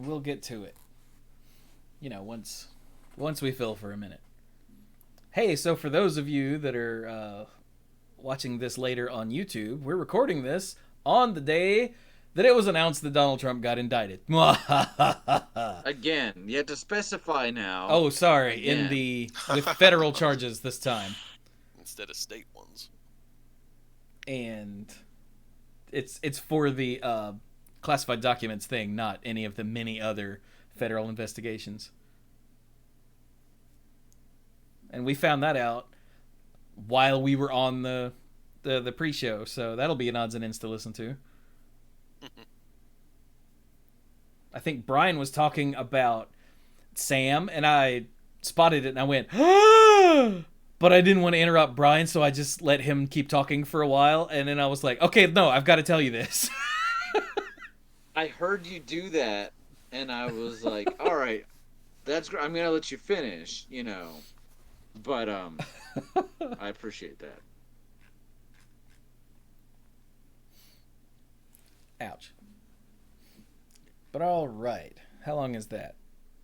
and we'll get to it. Once we fill for a minute. Hey, so for those of you that are watching this later on YouTube, we're recording this on the day that it was announced that Donald Trump got indicted. Again, you have to specify now. Oh, sorry, Again. with federal charges this time, Instead of state ones. and it's for the classified documents thing, not any of the many other federal investigations. And we found that out while we were on the pre-show, so that'll be an odds and ends to listen to. I think Brian was talking about Sam, and I spotted it, and I went, but I didn't want to interrupt Brian, so I just let him keep talking for a while, and then I was like, okay, no, I've got to tell you this. I heard you do that, and I was like, all right, that's great. I'm going to let you finish, But, I appreciate that. Ouch. But all right. How long is that?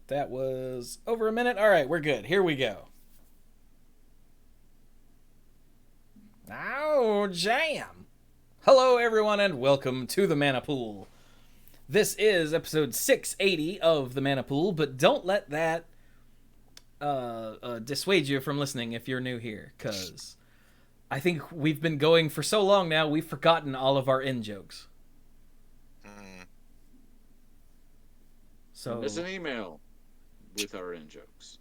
That was over a minute? All right, we're good. Here we go. Oh, jam. Hello, everyone, and welcome to the Mana Pool. This is episode 680 of the Mana Pool, but don't let that dissuade you from listening if you're new here, because I think we've been going for so long now, we've forgotten all of our in-jokes. So Send us an email with our in-jokes.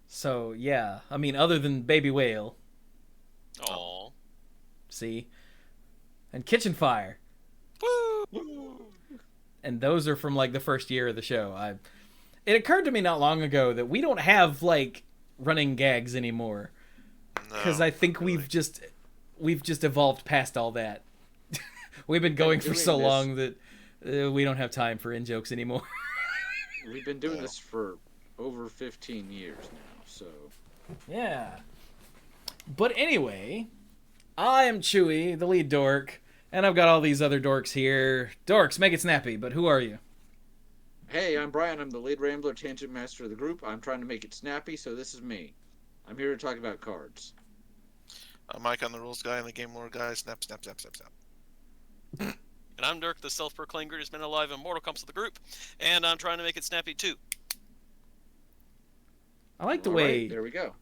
So, yeah. I mean, other than Baby Whale. Aww. See? And Kitchen Fire. Woo! And those are from, like, the first year of the show. It occurred to me not long ago that we don't have, like, running gags anymore. Because I think really. we've just evolved past all that. We've been going for so long that we don't have time for in-jokes anymore. We've been doing this for over 15 years now, so... Yeah. But anyway, I am Chewy, the lead dork, and I've got all these other dorks here. Dorks, make it snappy, but who are you? Hey, I'm Brian. I'm the lead rambler, tangent master of the group. I'm trying to make it snappy, so this is me. I'm here to talk about cards. I'm Mike, I'm the rules guy and the game lore guy. Snap, snap, snap, snap, snap. And I'm Dirk, the self-proclaimed greatest man alive in Mortal Kombat of the group, and I'm trying to make it snappy too. I like the All way... right, there we go.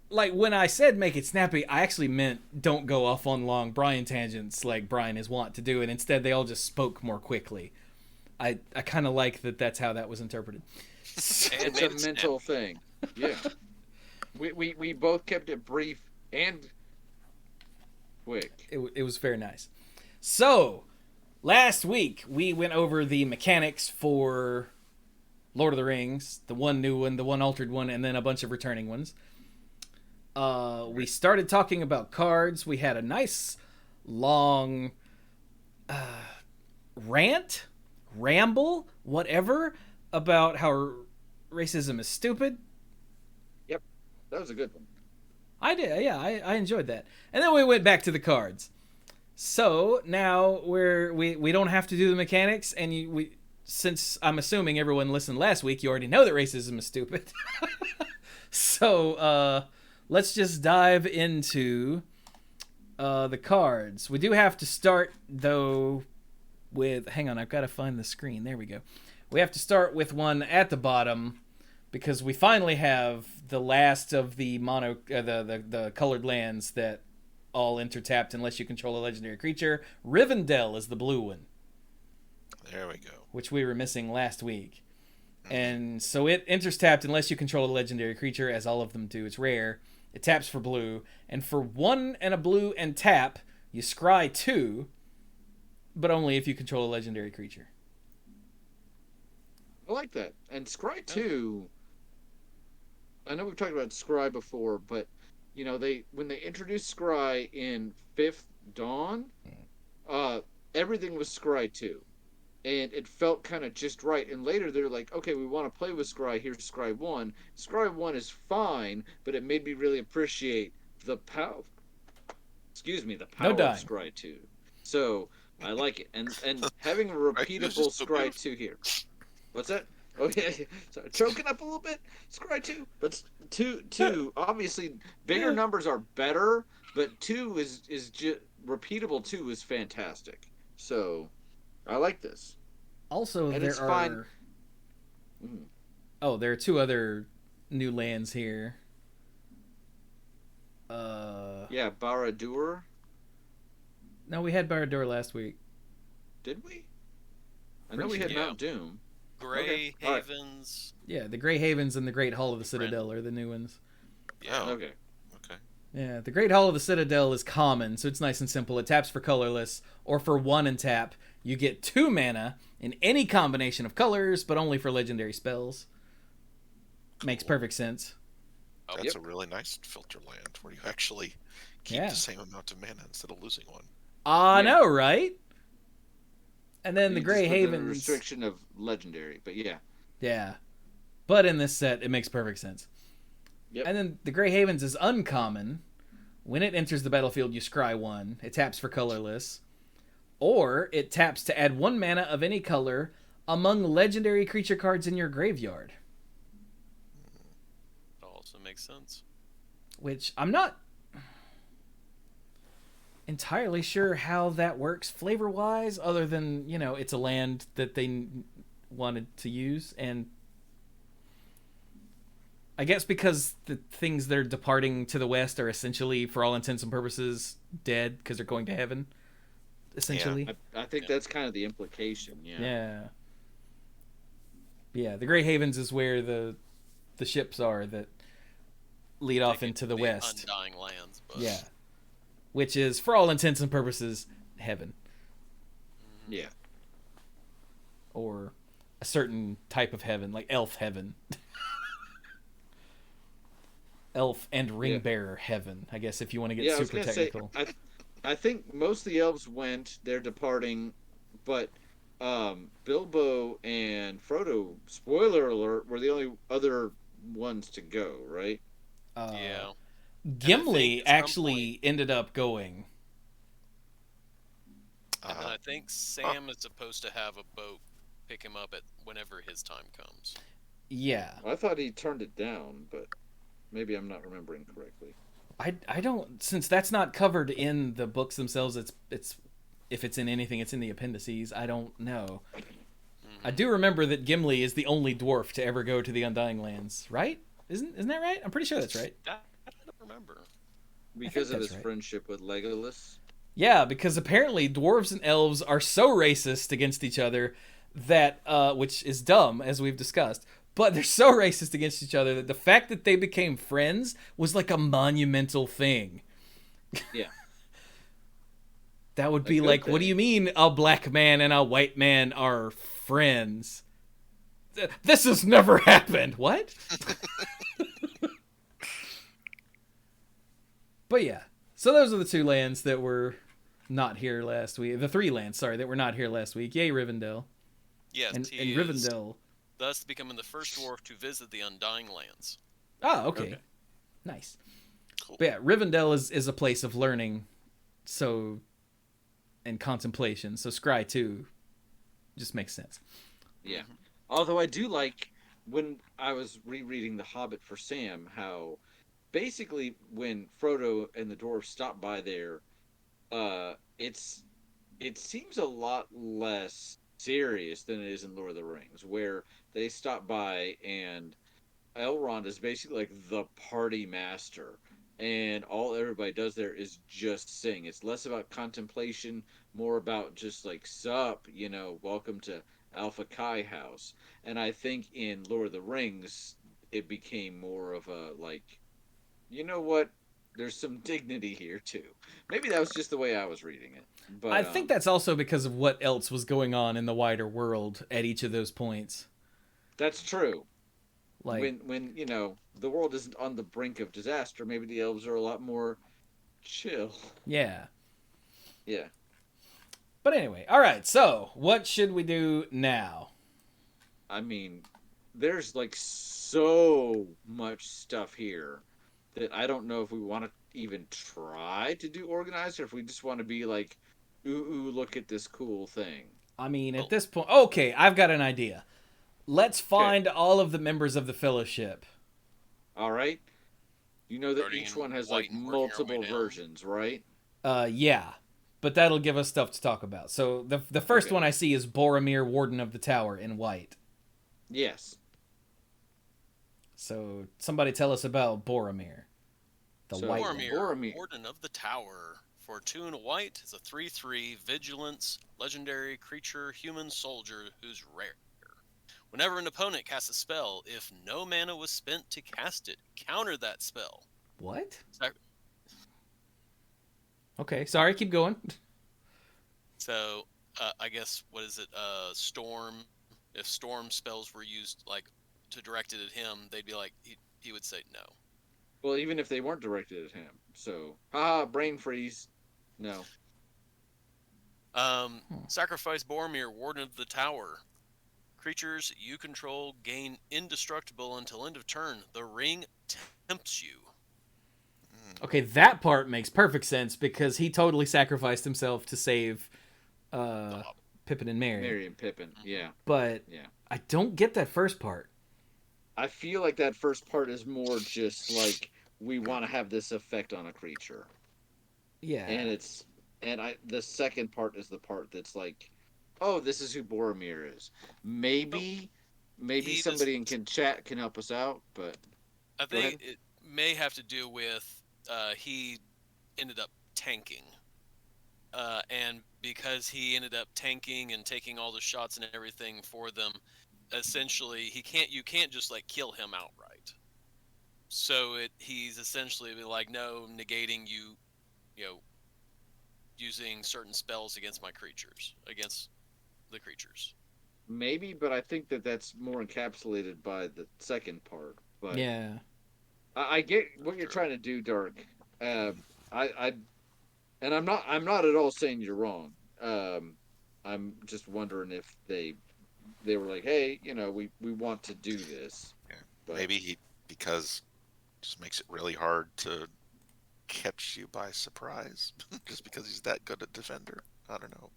Like, when I said make it snappy, I actually meant don't go off on long Brian tangents like Brian is wont to do, and instead they all just spoke more quickly. I kind of like that that's how that was interpreted. It's a mental thing. Yeah. We both kept it brief and quick. It was very nice. So, last week we went over the mechanics for Lord of the Rings, the one new one, the one altered one, and then a bunch of returning ones. We started talking about cards. We had a nice long ramble, whatever, about how racism is stupid. Yep, that was a good one. I did, yeah, I enjoyed that. And then we went back to the cards. So now we don't have to do the mechanics, and since I'm assuming everyone listened last week, you already know that racism is stupid. So let's just dive into the cards. We do have to start though with. Hang on, I've got to find the screen. There we go. We have to start with one at the bottom because we finally have the last of the the colored lands that all intertapped unless you control a legendary creature. Rivendell is the blue one. There we go. Which we were missing last week. And so it enters tapped unless you control a legendary creature, as all of them do. It's rare. It taps for blue. And for 1 and a blue and tap, you scry 2, but only if you control a legendary creature. I like that. And Scry 2, I know we've talked about Scry before, but when they introduced Scry in 5th Dawn, everything was Scry 2. And it felt kind of just right. And later they're like, okay, we want to play with Scry. Here's Scry 1. Scry 1 is fine, but it made me really appreciate the power. The power of Scry 2. So I like it, and having a Right? It was repeatable just so Scry beautiful. 2 here. What's that? Oh yeah, sorry, choking up a little bit. Scry 2, but two. Obviously, bigger numbers are better, but two is just repeatable. Two is fantastic. So I like this, Also, and there it's fine. are Mm, there are two other new lands here. Uh, yeah, Barad-dûr. no, we had Barad-dûr last week. Did we? I know Pretty we sure. had Yeah. Mount Doom. Okay, Gray all right. Havens. Yeah, the Grey Havens and the Great Hall of the Ren. Citadel are the new ones. Yeah. Oh, Okay. okay. Yeah, the Great Hall of the Citadel is common, so it's nice and simple. It taps for colorless, or for 1 and tap. You get 2 mana in any combination of colors, but only for legendary spells. Makes Cool. perfect sense. Oh, That's Yep. a really nice filter land where you actually keep Yeah. the same amount of mana instead of losing one. I Yeah. know, right? And then the You just Grey put the Havens. restriction of legendary, but yeah. Yeah. But in this set, it makes perfect sense. Yep. And then the Grey Havens is uncommon. When it enters the battlefield, you scry 1. It taps for colorless. Or it taps to add 1 mana of any color among legendary creature cards in your graveyard. also makes sense. Which I'm not entirely sure how that works flavor wise, other than, it's a land that they wanted to use. And I guess because the things that are departing to the west are essentially, for all intents and purposes, dead because they're going to heaven, essentially. I think that's kind of the implication. Yeah. Yeah. Yeah, the Grey Havens is where the ships are that lead off Taking into the the west. Undying Lands. But... Yeah. Which is, for all intents and purposes, heaven. Yeah. Or a certain type of heaven, like elf heaven. Elf and ring Yeah. bearer heaven, I guess, if you want to get Yeah, I was super gonna technical. say I think most of the elves went. They're departing, but Bilbo and Frodo, spoiler alert, were the only other ones to go. Right? Yeah. Gimli at some actually ended up going. And then I think Sam is supposed to have a boat pick him up at whenever his time comes. Yeah. I thought he turned it down, but maybe I'm not remembering correctly. I don't, since that's not covered in the books themselves, it's if it's in anything, it's in the appendices. I don't know. I do remember that Gimli is the only dwarf to ever go to the Undying Lands, right? Isn't that right? I'm pretty sure that's right. I don't remember. Because of that's his right. friendship with Legolas. Yeah, because apparently dwarves and elves are so racist against each other that, which is dumb, as we've discussed, but they're so racist against each other that the fact that they became friends was like a monumental thing. Yeah. That would be good like, what do thing. you mean a black man and a white man are friends? This has never happened. What? But yeah. So those are the 2 lands that were not here last week. The 3 lands, sorry, that were not here last week. Yay, Rivendell. Yes, And he is Rivendell. thus becoming the first dwarf to visit the Undying Lands. Oh, okay. Okay. Nice. Cool. But yeah, Rivendell is a place of learning, and contemplation. So Scry 2 just makes sense. Yeah. Although I do like when I was rereading The Hobbit for Sam, how basically when Frodo and the dwarves stop by there, it seems a lot less serious than it is in Lord of the Rings, where they stop by and Elrond is basically like the party master, and all everybody does there is just sing. It's less about contemplation, more about just like sup, welcome to Alpha Kai House. And I think in Lord of the Rings, it became more of a like, you know what? There's some dignity here too. Maybe that was just the way I was reading it. But I think that's also because of what else was going on in the wider world at each of those points. that's true. Like, When the world isn't on the brink of disaster, maybe the elves are a lot more chill. yeah. Yeah. But anyway, all right. So, what should we do now? I mean, there's like so much stuff here that I don't know if we want to even try to do organized or if we just want to be like, ooh, look at this cool thing. I mean, at Well, this point, okay, I've got an idea. Let's Okay, find all of the members of the Fellowship. all right. You know that starting each in one has white like and working our way multiple down. versions, right? Yeah, but that'll give us stuff to talk about. So the first Okay. one I see is Boromir, Warden of the Tower, in white. Yes. So somebody tell us about Boromir, the So white one. Boromir, Boromir, Warden of the Tower. For 2 and a white, is a 3/3 vigilance, legendary creature, human soldier who's rare. Whenever an opponent casts a spell, if no mana was spent to cast it, counter that spell. What? Sac- Okay, sorry, keep going. So, I guess, what is it? Storm. If storm spells were used, like, to direct it at him, they'd be like, he would say no. well, even if they weren't directed at him. So, haha, brain freeze. No. Sacrifice Boromir, Warden of the Tower. Creatures you control gain indestructible until end of turn. The ring tempts you. Okay, that part makes perfect sense because he totally sacrificed himself to save The uh, Hobbit. Pippin and Merry. Merry and Pippin. Mm-hmm. Yeah. But Yeah. I don't get that first part. I feel like that first part is more just like we want to have this effect on a creature. Yeah. And the second part is the part that's like, oh, this is who Boromir is. Maybe He just, somebody in chat can help us out, but I go ahead. think it may have to do with he ended up tanking. And because he ended up tanking and taking all the shots and everything for them, essentially you can't just like kill him outright. So he's essentially like, no, negating you know, using certain spells against against the creatures. Maybe, but I think that that's more encapsulated by the second part. But Yeah. I get what you're True. trying to do, Dark. I and I'm not at all saying you're wrong. I'm just wondering if they were like, hey, we want to do this, Yeah. but Maybe he because just makes it really hard to catch you by surprise, just because he's that good a defender. I don't know.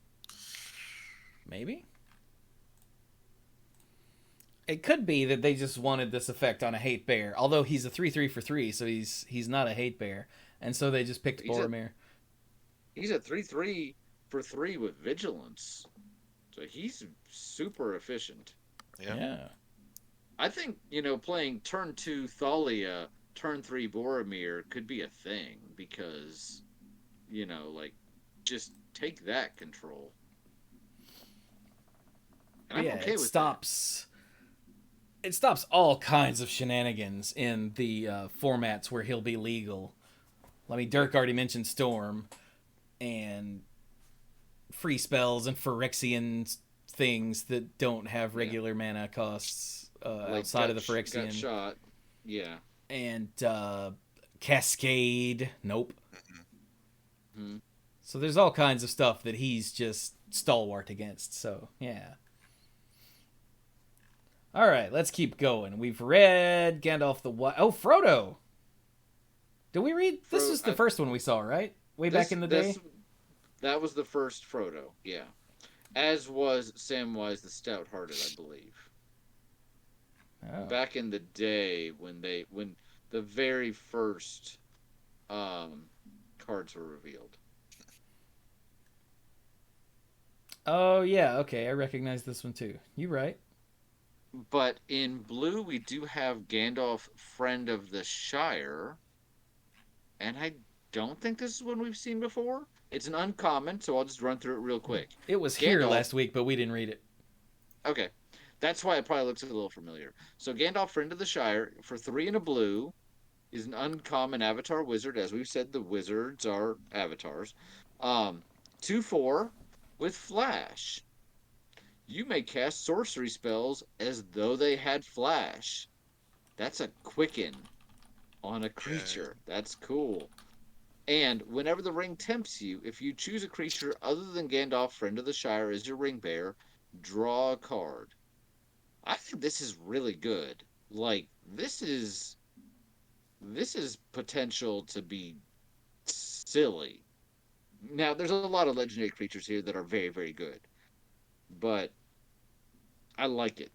Maybe. It could be that they just wanted this effect on a hate bear. Although he's a 3/3 for 3, so he's not a hate bear. And so they just picked he's a Boromir. he's a 3/3 for 3 with vigilance, so he's super efficient. Yeah. Yeah. I think playing turn 2 Thalia, turn 3 Boromir could be a thing because like just take that control. And I'm Yeah, okay it with stops it stops all kinds of shenanigans in the formats where he'll be legal. I mean, Dirk already mentioned Storm and free spells and Phyrexian things that don't have Yeah. regular mana costs that. Like outside of the got Phyrexian. shot. Yeah. And Cascade. Nope. Hmm. So there's all kinds of stuff that he's just stalwart against. So, yeah. All right, let's keep going. We've read Gandalf the White. Oh, Frodo. Did we read? This was the first one we saw, right? Way back in the day. That was the first Frodo. Yeah. As was Samwise the Stout-Hearted, I believe. Oh. Back in the day when the very first cards were revealed. Oh yeah, okay, I recognize this one too. You right. But in blue, we do have Gandalf, Friend of the Shire, and I don't think this is one we've seen before. It's an uncommon, so I'll just run through it real quick. It was here Gandalf- last week, but we didn't read it. Okay, that's why it probably looks a little familiar. So Gandalf, Friend of the Shire, for 3 and a blue, is an uncommon avatar wizard. As we've said, the wizards are avatars. 2/4 with flash. You may cast sorcery spells as though they had flash. That's a quicken on a creature. That's cool. And whenever the ring tempts you, if you choose a creature other than Gandalf, Friend of the Shire, as your ring bearer, draw a card. I think this is really good. Like, this is potential to be silly. Now, there's a lot of legendary creatures here that are very, very good, but I like it.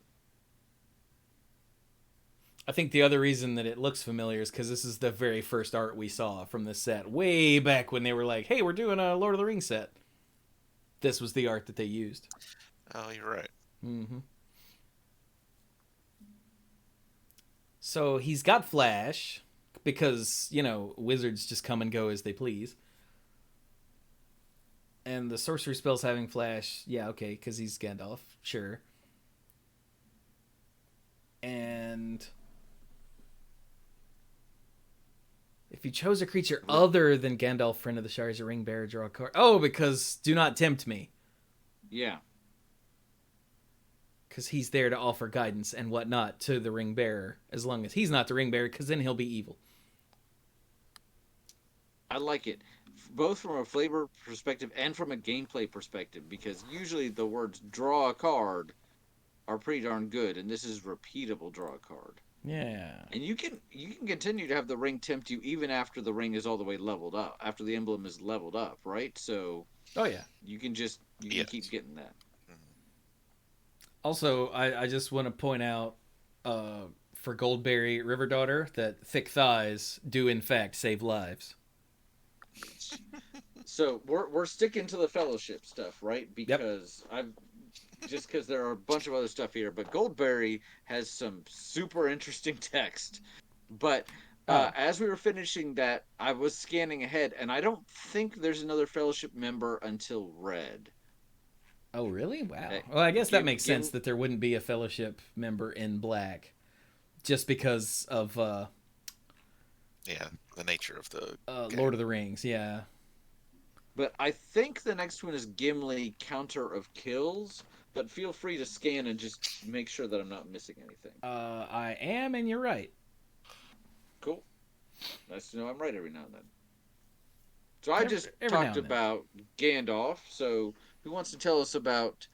I think the other reason that it looks familiar is because this is the very first art we saw from this set, way back when they were like, "Hey, we're doing a Lord of the Rings set." This was the art that they used. Oh, you're right. Mm-hmm. So he's got Flash because, wizards just come and go as they please. And the sorcery spells having Flash, yeah, okay, because he's Gandalf, sure. And if you chose a creature other than Gandalf, Friend of the Shire, as a ring bearer, draw a card. Oh, because do not tempt me. Yeah. Because he's there to offer guidance and whatnot to the ring bearer, as long as he's not the ring bearer, because then he'll be evil. I like it, both from a flavor perspective and from a gameplay perspective, because usually the words "draw a card" are pretty darn good, and this is repeatable draw a card. Yeah. And you can continue to have the ring tempt you even after the ring is all the way leveled up, after the emblem is leveled up, right? So Oh, yeah. you can just Yes. keep getting that. Also, I just want to point out for Goldberry River Daughter that thick thighs do, in fact, save lives. So we're sticking to the fellowship stuff, right? Because because there are a bunch of other stuff here, but Goldberry has some super interesting text. But as we were finishing that, I was scanning ahead, and I don't think there's another fellowship member until Red. Oh, really? Wow. Well, I guess that makes sense that there wouldn't be a fellowship member in black, just because of Yeah, the nature of the Lord of the Rings. Yeah. But I think the next one is Gimli, Counter of Kills. But feel free to scan and just make sure that I'm not missing anything. I am, and you're right. Cool. Nice to know I'm right every now and then. So I just talked about Gandalf. So who wants to tell us about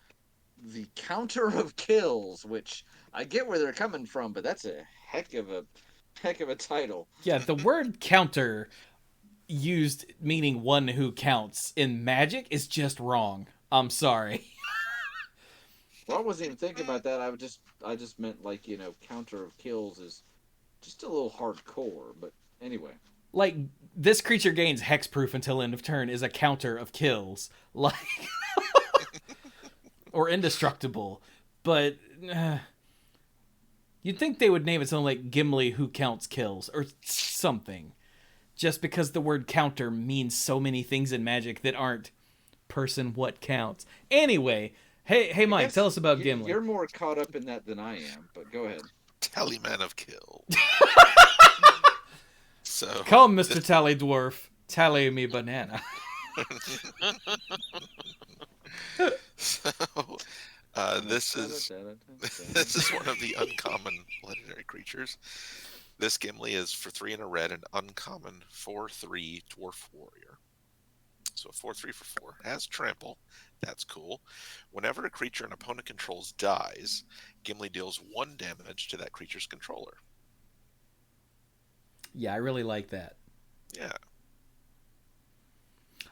the Counter of Kills? Which I get where they're coming from, but that's a heck of a title. Yeah, the word counter used meaning one who counts in Magic is just wrong. I'm sorry. Well, I wasn't even thinking about that. I just meant like, Counter of Kills is just a little hardcore, but anyway. Like, this creature gains hexproof until end of turn is a counter of kills. Like, or indestructible. But you'd think they would name it something like Gimli who counts kills or something. Just because the word counter means so many things in Magic that aren't person what counts. Anyway, hey Mike, tell us about Gimli. You're more caught up in that than I am, but go ahead. Tallyman of Kill. So come, Mr. Tally Dwarf, tally me banana. So this is one of the uncommon legendary creatures. This Gimli is for 3 and a red, an uncommon 4/3 dwarf warrior. So 4/3 for 4 has trample. That's cool. Whenever a creature an opponent controls dies, Gimli deals 1 damage to that creature's controller. Yeah, I really like that. Yeah.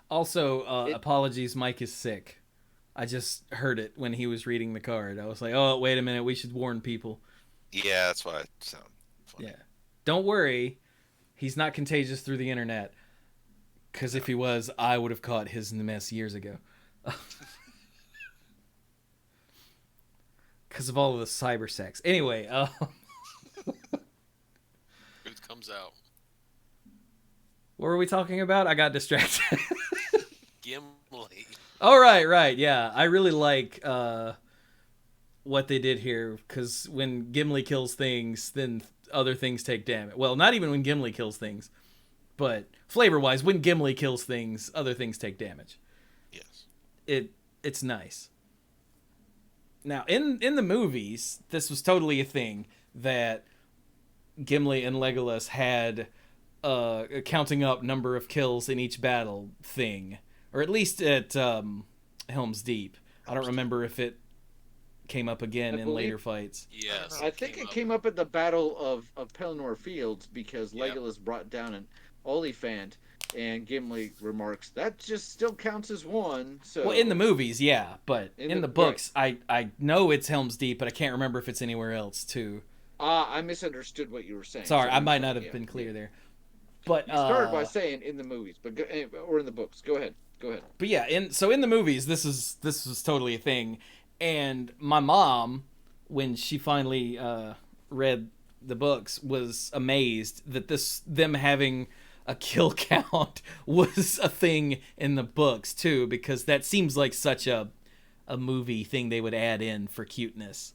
Also, apologies, Mike is sick. I just heard it when he was reading the card. I was like, oh, wait a minute, we should warn people. Yeah, that's why it sounds funny. Yeah. Don't worry, he's not contagious through the internet. Because if he was, I would have caught his mess years ago. Because of all of the cyber sex. Anyway, Truth comes out. what were we talking about? I got distracted. Gimli. Oh, right, yeah. I really like what they did here, because when Gimli kills things, then other things take damage. Well, not even when Gimli kills things, but flavor-wise, when Gimli kills things, other things take damage. Yes. It's nice. Now, in the movies, this was totally a thing, that Gimli and Legolas had a counting up number of kills in each battle thing. Or at least at Helm's Deep. I don't remember if it came up again in later fights. Yes. I think it came up at the Battle of Pelennor Fields because Legolas brought down an Oliphant And Gimli remarks, that just still counts as one. So Well, in the movies, yeah, but in the right. books, I know it's Helm's Deep, but I can't remember if it's anywhere else too. I misunderstood what you were saying. Sorry, So I might not have been clear there. But you started by saying in the movies, but or in the books. Go ahead. But yeah, in the movies, this was totally a thing, and my mom, when she finally read the books, was amazed that them having a kill count was a thing in the books too, because that seems like such a movie thing they would add in for cuteness.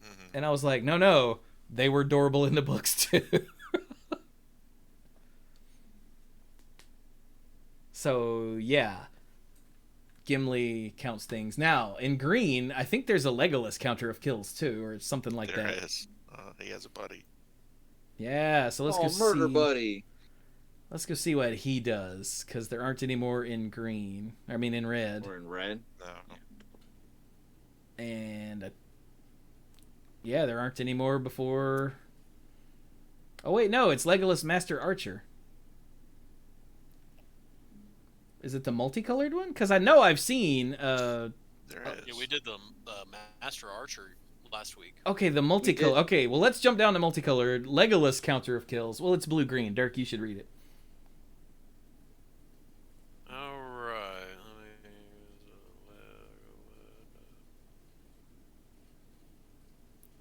Mm-hmm. And I was like, no, they were adorable in the books too. So yeah, Gimli counts things. Now in green, I think there's a Legolas counter of kills too, or something like that. There is. He has a buddy. Yeah, so let's go murder see. buddy. Let's go see what he does, because there aren't any more in green. I mean, in red. Or in red. No. And yeah, there aren't any more before. Oh wait, no, it's Legolas Master Archer. Is it the multicolored one? Because I know I've seen. There is. Yeah, we did the Master Archer last week. Okay, the multicolored. Okay, well, let's jump down to multicolored. Legolas counter of kills. Well, it's blue-green. Dirk, you should read it. All right.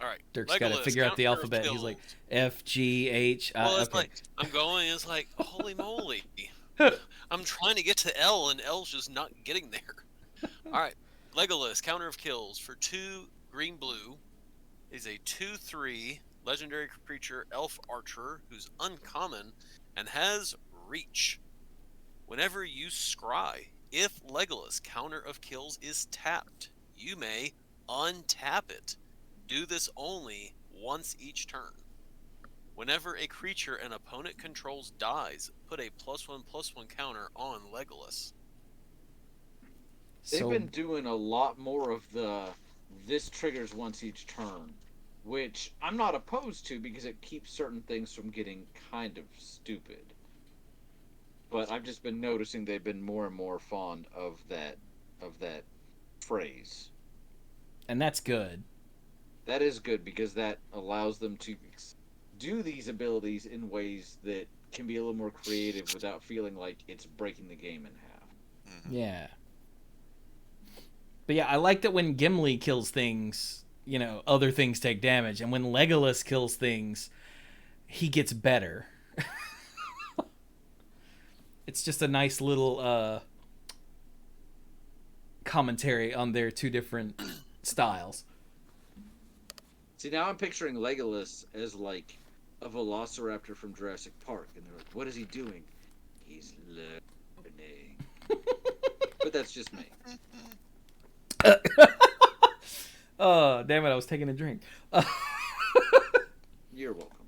All right. Dirk's got to figure out the alphabet. He's like F G H I. Well, it's okay. like I'm going. It's like holy moly. I'm trying to get to L, and L's just not getting there. All right. Legolas, counter of kills for 2 green-blue, is a 2/3 legendary creature elf archer who's uncommon and has reach. Whenever you scry, if Legolas, counter of kills, is tapped, you may untap it. Do this only once each turn. Whenever a creature an opponent controls dies, put a +1/+1 counter on Legolas. They've been doing a lot more of this triggers once each turn, which I'm not opposed to because it keeps certain things from getting kind of stupid. But I've just been noticing they've been more and more fond of that phrase. And that's good. That is good because that allows them to do these abilities in ways that can be a little more creative without feeling like it's breaking the game in half. Mm-hmm. Yeah. But yeah, I like that when Gimli kills things, other things take damage. And when Legolas kills things, he gets better. It's just a nice little commentary on their two different styles. See, now I'm picturing Legolas as like a velociraptor from Jurassic Park. And they're like, what is he doing? He's learning. But that's just me. Oh, damn it, I was taking a drink. You're welcome.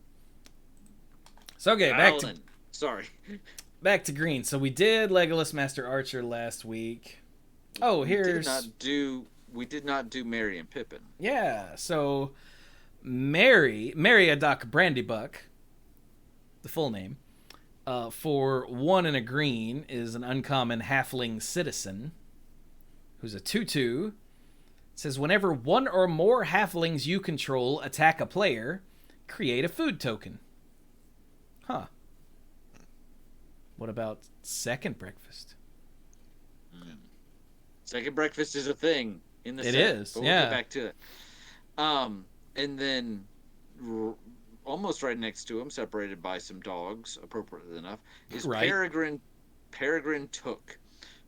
So, okay, back to green. So we did Legolas Master Archer last week. Oh, here's... We did not do Merry and Pippin. Yeah, so Merry Adoc Brandybuck, the full name, for 1 and a green is an uncommon halfling citizen who's a 2/2. It says whenever 1 or more halflings you control attack a player, create a food token. Huh. What about second breakfast? Second breakfast is a thing in the set. It is, but we'll yeah. get back to it. And then almost right next to him, separated by some dogs, appropriately enough, is right. Peregrine Took.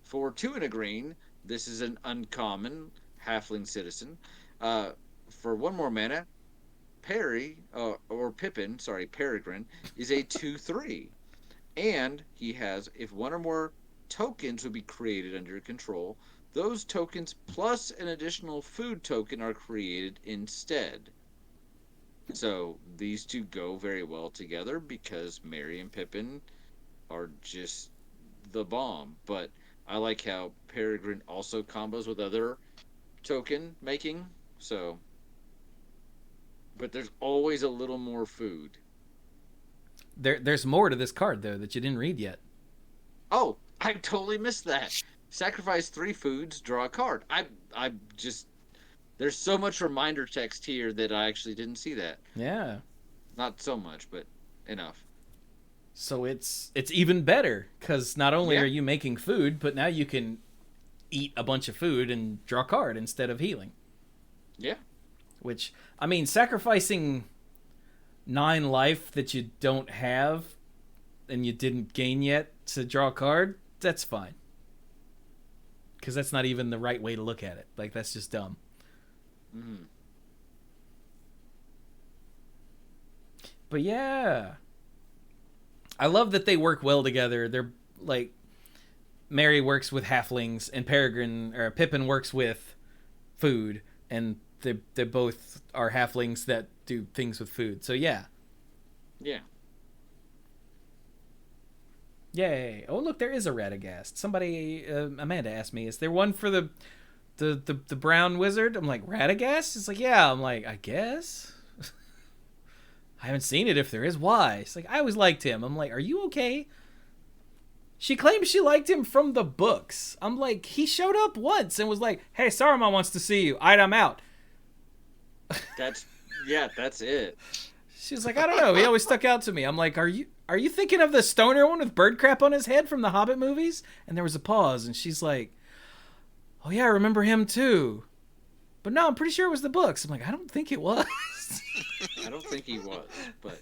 For 2 and a green, this is an uncommon halfling citizen. For 1 more mana, Peregrine is a 2/3. And he has, if 1 or more tokens would be created under your control, those tokens plus an additional food token are created instead. So these two go very well together because Merry and Pippin are just the bomb. But I like how Peregrine also combos with other token making. So, but there's always a little more food. There's more to this card though that you didn't read yet. Oh, I totally missed that. Sacrifice 3 foods, draw a card. I just there's so much reminder text here that I actually didn't see that. Yeah. Not so much, but enough. So it's even better because not only Yeah. are you making food, but now you can eat a bunch of food and draw a card instead of healing. Yeah. Which, I mean, sacrificing 9 life that you don't have and you didn't gain yet to draw a card, that's fine. Because that's not even the right way to look at it. Like, that's just dumb. Mm-hmm. But yeah. I love that they work well together. They're like, Mary works with halflings and Pippin works with food, and they both are halflings that do things with food. So yeah. Yeah. Yay. Oh, look, there is a Radagast. Somebody, Amanda asked me, is there one for the brown wizard? I'm like, Radagast? It's like, yeah. I'm like, I guess. I haven't seen it if there is. Why? It's like, I always liked him. I'm like, are you okay? She claims she liked him from the books. I'm like, he showed up once and was like, hey, Saruman wants to see you. Alright, I'm out. That's it. She's like, I don't know. He always stuck out to me. I'm like, are you thinking of the stoner one with bird crap on his head from the Hobbit movies? And there was a pause, and she's like, oh yeah, I remember him too. But no, I'm pretty sure it was the books. I'm like, I don't think it was. I don't think he was, but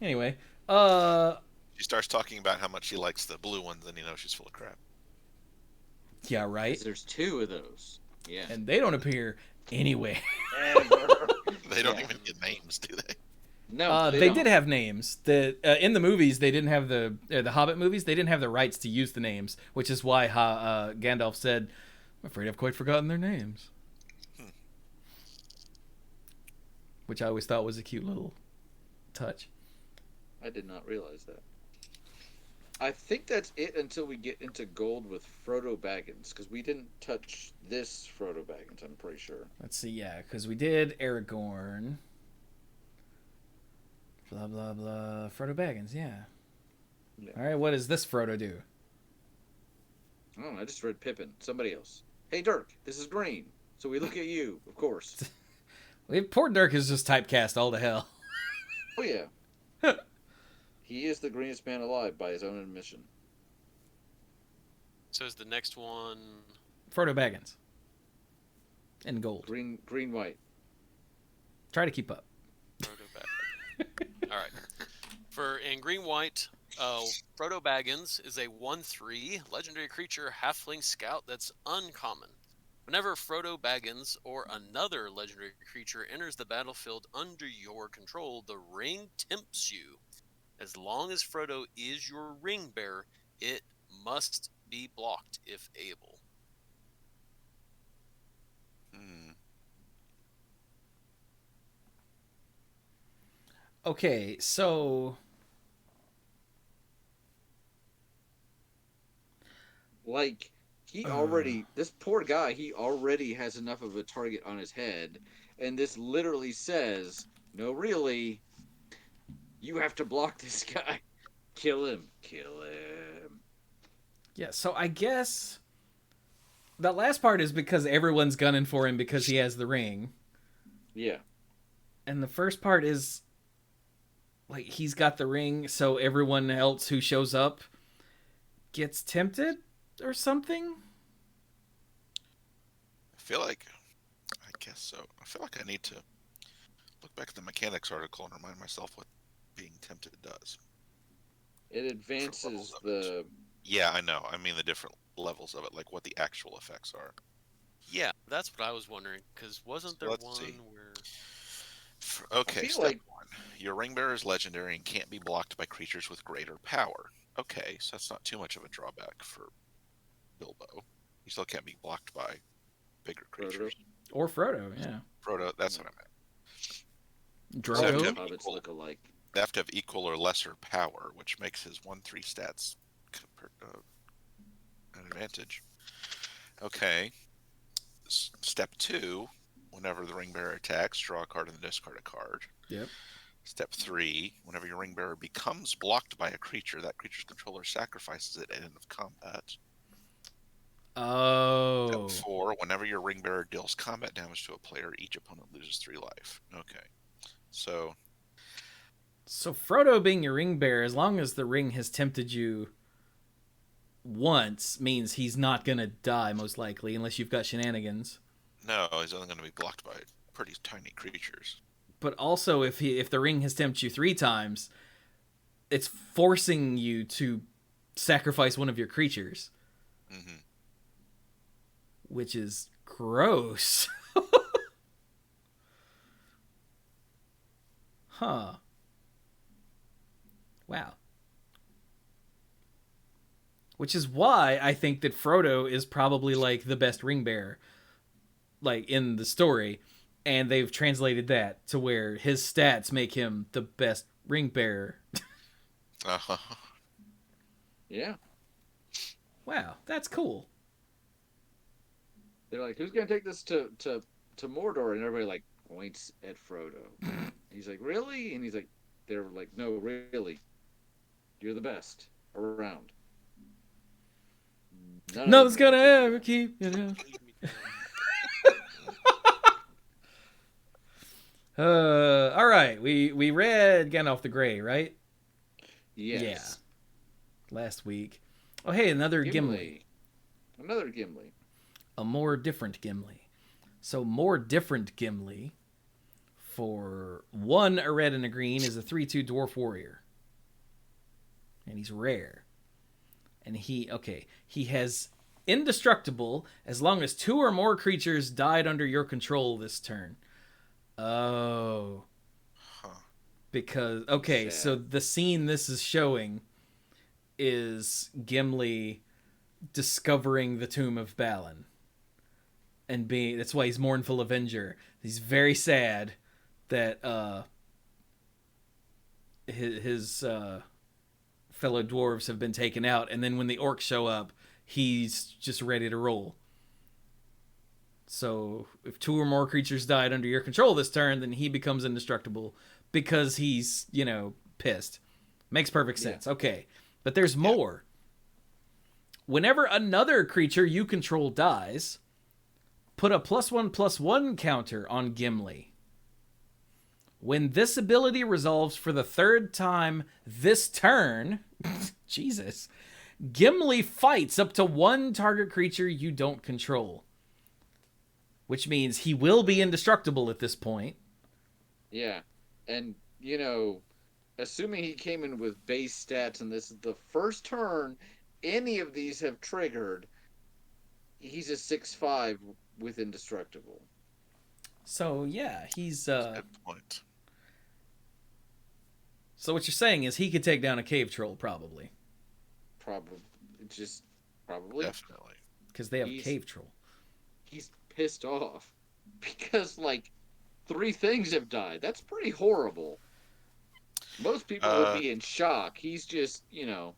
Anyway, She starts talking about how much she likes the blue ones, and she's full of crap. yeah, right. there's 2 of those. Yeah. And they don't appear anywhere. Ever. They don't even get names, do they? No, They don't. did have names. In the movies, they didn't have the Hobbit movies. They didn't have the rights to use the names, which is why Gandalf said, "I'm afraid I've quite forgotten their names," which I always thought was a cute little touch. I did not realize that. I think that's it until we get into gold with Frodo Baggins, because we didn't touch this Frodo Baggins, I'm pretty sure. Let's see, yeah, because we did Aragorn. Blah, blah, blah. Frodo Baggins, yeah. All right, what does this Frodo do? I don't know, I just read Pippin. Somebody else. Hey, Dirk, this is Green. So we look at you, of course. Poor Dirk is just typecast all to hell. Oh, yeah. He is the greenest man alive by his own admission. So is the next one Frodo Baggins. In gold. Green, white. Try to keep up. Frodo Baggins? All right. In green white, Frodo Baggins is a 1/3 legendary creature halfling scout that's uncommon. Whenever Frodo Baggins or another legendary creature enters the battlefield under your control, the ring tempts you. As long as Frodo is your ring bearer, it must be blocked if able. Okay, so Like, this poor guy, he already has enough of a target on his head. And this literally says, no, really, you have to block this guy. Kill him. yeah, so I guess that last part is because everyone's gunning for him because he has the ring. Yeah. And the first part is like he's got the ring, so everyone else who shows up gets tempted or something. I guess so. I feel like I need to look back at the mechanics article and remind myself what being tempted does. It advances the... Yeah, I know. I mean the different levels of it, like what the actual effects are. Yeah, that's what I was wondering, because wasn't there one where... Okay, step 1. Your ring bearer is legendary and can't be blocked by creatures with greater power. Okay, so that's not too much of a drawback for Bilbo. He still can't be blocked by bigger creatures. Or Frodo, yeah. Frodo, that's what I meant. Drogo? So Hobbits look alike. they have to have equal or lesser power, which makes his 1/3 stats an advantage. Okay. Step 2, whenever the ring bearer attacks, draw a card and then discard a card. Yep. Step 3, whenever your ring bearer becomes blocked by a creature, that creature's controller sacrifices it at end of combat. Oh. Step 4, whenever your ring bearer deals combat damage to a player, each opponent loses 3 life. Okay. So Frodo being your ring bearer, as long as the ring has tempted you once, means he's not gonna die, most likely, unless you've got shenanigans. no, he's only going to be blocked by pretty tiny creatures. But also, if the ring has tempted you 3 times, it's forcing you to sacrifice one of your creatures, Mm-hmm. which is gross. Huh. Wow. Which is why I think that Frodo is probably like the best ring bearer, like in the story, and they've translated that to where his stats make him the best ring bearer. Uh-huh. Yeah. Wow, that's cool. They're like, who's gonna take this to Mordor? And everybody like points at Frodo. He's like, really? And he's like, they're like, no, really. You're the best around. Nothing's gonna ever keep you down. All right, we read Gandalf the Grey, right? Yes. Yeah. Last week. Oh, hey, another Gimli. Another Gimli. A more different Gimli. So, more different Gimli for 1 a red and a green is a 3/2 dwarf warrior. And he's rare. And he has indestructible as long as 2 or more creatures died under your control this turn. Oh. Huh. Because, Sad. so the scene this is showing is Gimli discovering the Tomb of Balin. And that's why he's Mournful Avenger. He's very sad that his fellow dwarves have been taken out, and then when the orcs show up, he's just ready to roll. So if 2 or more creatures died under your control this turn, then he becomes indestructible because he's, pissed. Makes perfect sense. Yeah. Okay. But there's more. Whenever another creature you control dies, put a +1/+1 counter on Gimli. When this ability resolves for the 3rd time this turn, Jesus, Gimli fights up to 1 target creature you don't control. Which means he will be indestructible at this point. Yeah. And, assuming he came in with base stats and this is the first turn any of these have triggered, he's a 6/5 with indestructible. So, yeah, he's... Good point. So what you're saying is he could take down a cave troll, probably. Probably. Definitely. Because they have a cave troll. He's pissed off because 3 things have died. That's pretty horrible. Most people would be in shock. He's just, The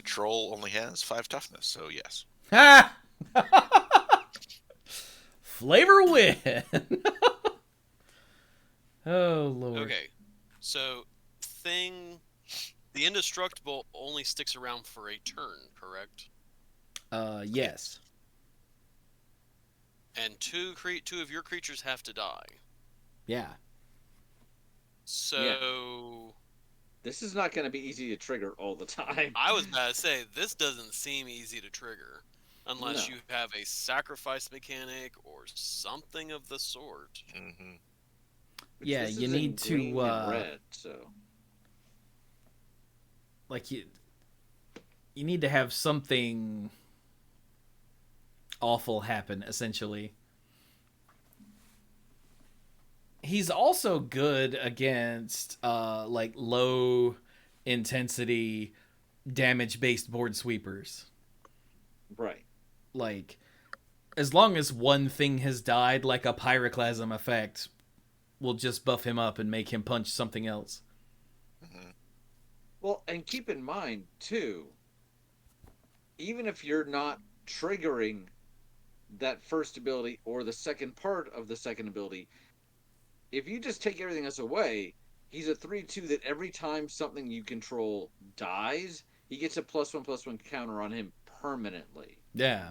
troll only has 5 toughness, so yes. Ha! Flavor win. Oh Lord. Okay, so the indestructible only sticks around for a turn, correct? Yes. And two of your creatures have to die. Yeah. So this is not going to be easy to trigger all the time. I was about to say this doesn't seem easy to trigger unless you have a sacrifice mechanic or something of the sort. Mm-hmm. Yeah, you need to red, so you need to have something awful happen, essentially. He's also good against low intensity damage based board sweepers. Right. As long as one thing has died, like a pyroclasm effect will just buff him up and make him punch something else. Mm-hmm. Well, and keep in mind too, even if you're not triggering that first ability or the second part of the second ability, if you just take everything else away, he's a 3/2 that every time something you control dies, he gets a +1/+1 counter on him permanently. Yeah.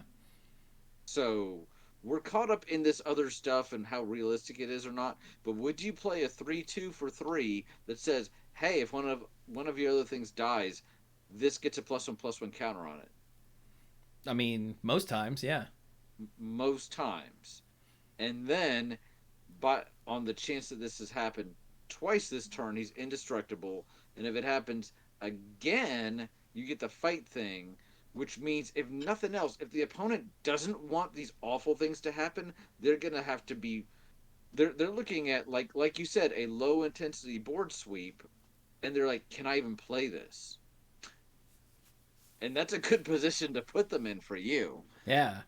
So we're caught up in this other stuff and how realistic it is or not. But would you play a 3/2 for 3 that says, "Hey, if one of your other things dies, this gets a +1/+1 counter on it"? I mean, most times, yeah. Most times, and then, but on the chance that this has happened twice this turn, he's indestructible. And if it happens again, you get the fight thing. Which means, if nothing else, if the opponent doesn't want these awful things to happen, they're gonna have to be. They're looking at like you said, a low intensity board sweep, and they're like, can I even play this? And that's a good position to put them in for you. Yeah.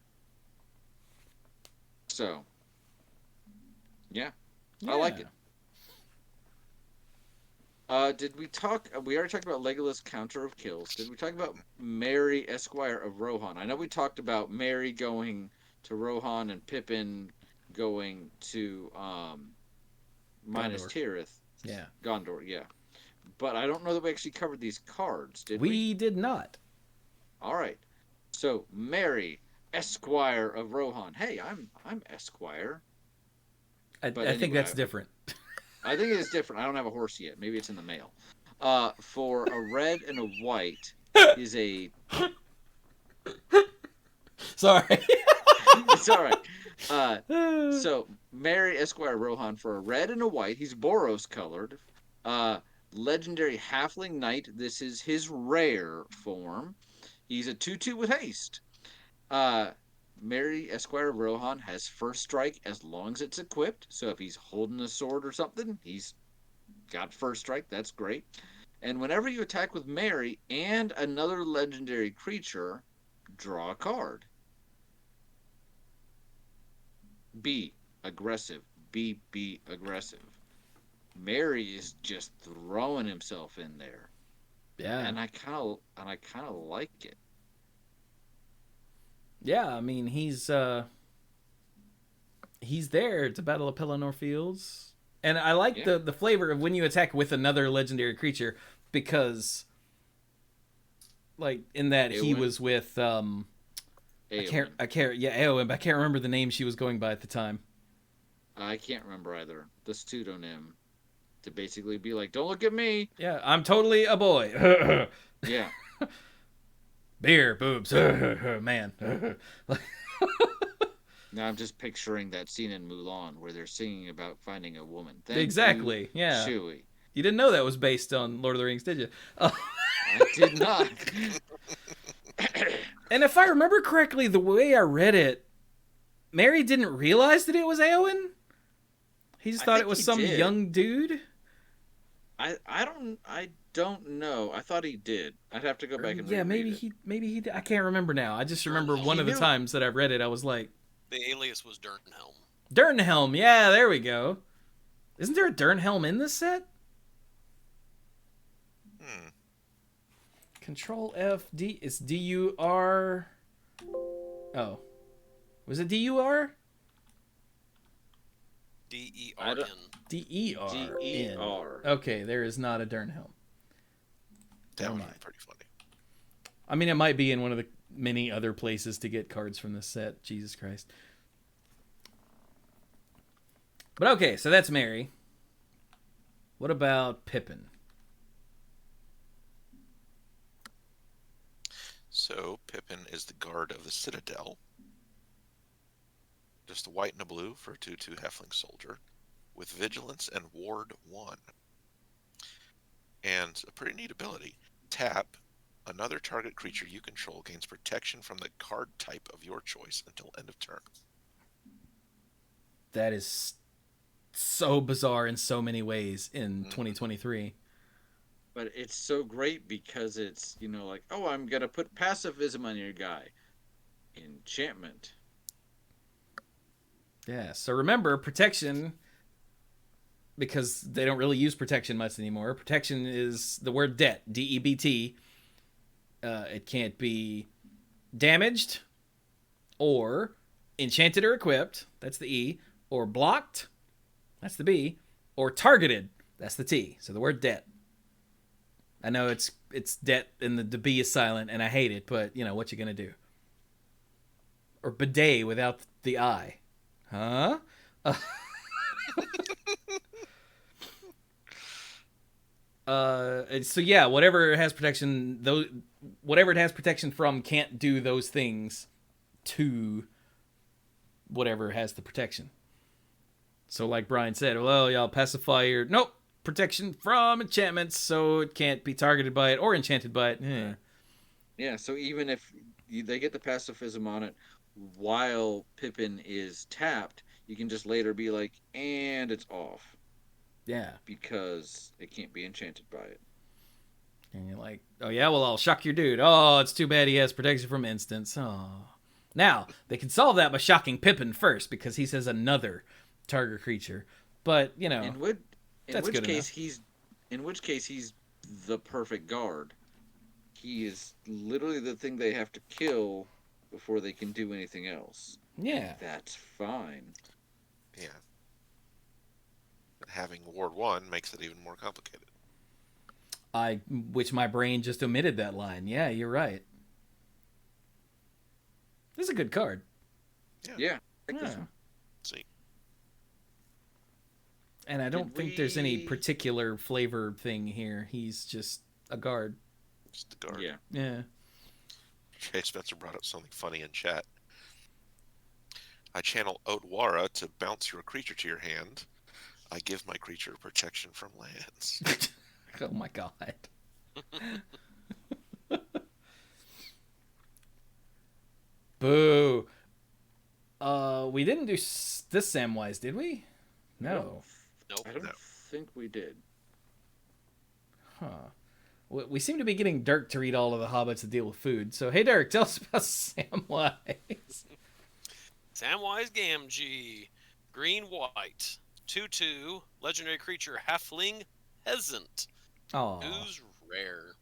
So, yeah. Yeah. I like it. Did we talk? We already talked about Legolas' counter of kills. Did we talk about Merry, Esquire of Rohan? I know we talked about Merry going to Rohan and Pippin going to Minas Gondor. Tirith. Yeah. Gondor, yeah. But I don't know that we actually covered these cards, did we? We did not. All right. So Merry, Esquire of Rohan. Hey, I'm Esquire. I But think anyway, that's different. I think it is different. I don't have a horse yet. Maybe it's in the mail. For a red and a white is a. Sorry. It's all right. So Merry Esquire Rohan for a red and a white. He's Boros colored. Legendary Halfling Knight. This is his rare form. He's a 2/2 with haste. Merry Esquire Rohan has first strike as long as it's equipped. So if he's holding a sword or something, he's got first strike. That's great. And whenever you attack with Merry and another legendary creature, draw a card. Be aggressive. Be aggressive. Merry is just throwing himself in there. Yeah. And I kind of like it. Yeah, I mean, he's there. It's a Battle of Pelennor Fields. And I like the flavor of when you attack with another legendary creature, because like in that Eowyn? he was with Eowyn. Eowyn, but I can't remember the name she was going by at the time. I can't remember either. The pseudonym to basically be like, don't look at me. Yeah, I'm totally a boy. Yeah. Beer, boobs, man. Now I'm just picturing that scene in Mulan where they're singing about finding a woman. Exactly, yeah. Chewie. You didn't know that was based on Lord of the Rings, did you? I did not. And if I remember correctly, the way I read it, Merry didn't realize that it was Eowyn. He just thought it was some young dude. I don't know. I thought he did. I'd have to go back and read it. maybe he did. I can't remember now. I just remember one of the times that I read it, I was like, The alias was Durnhelm. Durnhelm. Yeah, there we go. Isn't there a Durnhelm in this set? Control F D. It's DUR. Oh, was it DUR? DERN. DER. Okay, there is not a Durnhelm. That would be pretty funny. I mean, it might be in one of the many other places to get cards from this set. Jesus Christ. But okay, so that's Merry. What about Pippin? So Pippin is the guard of the Citadel. Just a white and a blue for a 2/2 halfling soldier with vigilance and ward 1. And a pretty neat ability. Tap, another target creature you control gains protection from the card type of your choice until end of turn. That is so bizarre in so many ways in 2023. But it's so great because it's, like, oh, I'm going to put pacifism on your guy. Enchantment. Yeah, so remember, protection, because they don't really use protection much anymore. Protection is the word debt, D-E-B-T. It can't be damaged, or enchanted or equipped, that's the E, or blocked, that's the B, or targeted. That's the T. So the word det. I know it's det and the B is silent, and I hate it, but what you gonna do? Or bidet without the I, huh? So yeah, whatever it has protection, whatever it has protection from can't do those things to whatever has the protection. So like Brian said, well, y'all pacify your protection from enchantments, so it can't be targeted by it or enchanted by it. Yeah. Yeah, so even if they get the pacifism on it while Pippin is tapped, you can just later be like, and it's off. Yeah. Because it can't be enchanted by it. And you're like, oh yeah, well, I'll shock your dude. Oh, it's too bad he has protection from instants. Oh. Now, they can solve that by shocking Pippin first, because he says another target creature. But, In which case he's the perfect guard. He is literally the thing they have to kill before they can do anything else. Yeah. That's fine. Yeah. But having Ward 1 makes it even more complicated. Which my brain just omitted that line. Yeah, you're right. This is a good card. Yeah. I like this one. See. And I don't think there's any particular flavor thing here. He's just a guard. Just a guard. Yeah. Yeah. Jay Spencer brought up something funny in chat. I channel Odwara to bounce your creature to your hand. I give my creature protection from lands. Oh my god. Boo. We didn't do this Samwise, did we? No. Nope. I don't think we did. Huh. We seem to be getting Dirk to read all of the Hobbits that deal with food. So, hey, Dirk, tell us about Samwise. Samwise Gamgee. Green-white. 2/2. Legendary creature. Halfling. Peasant. Aw. Who's rare?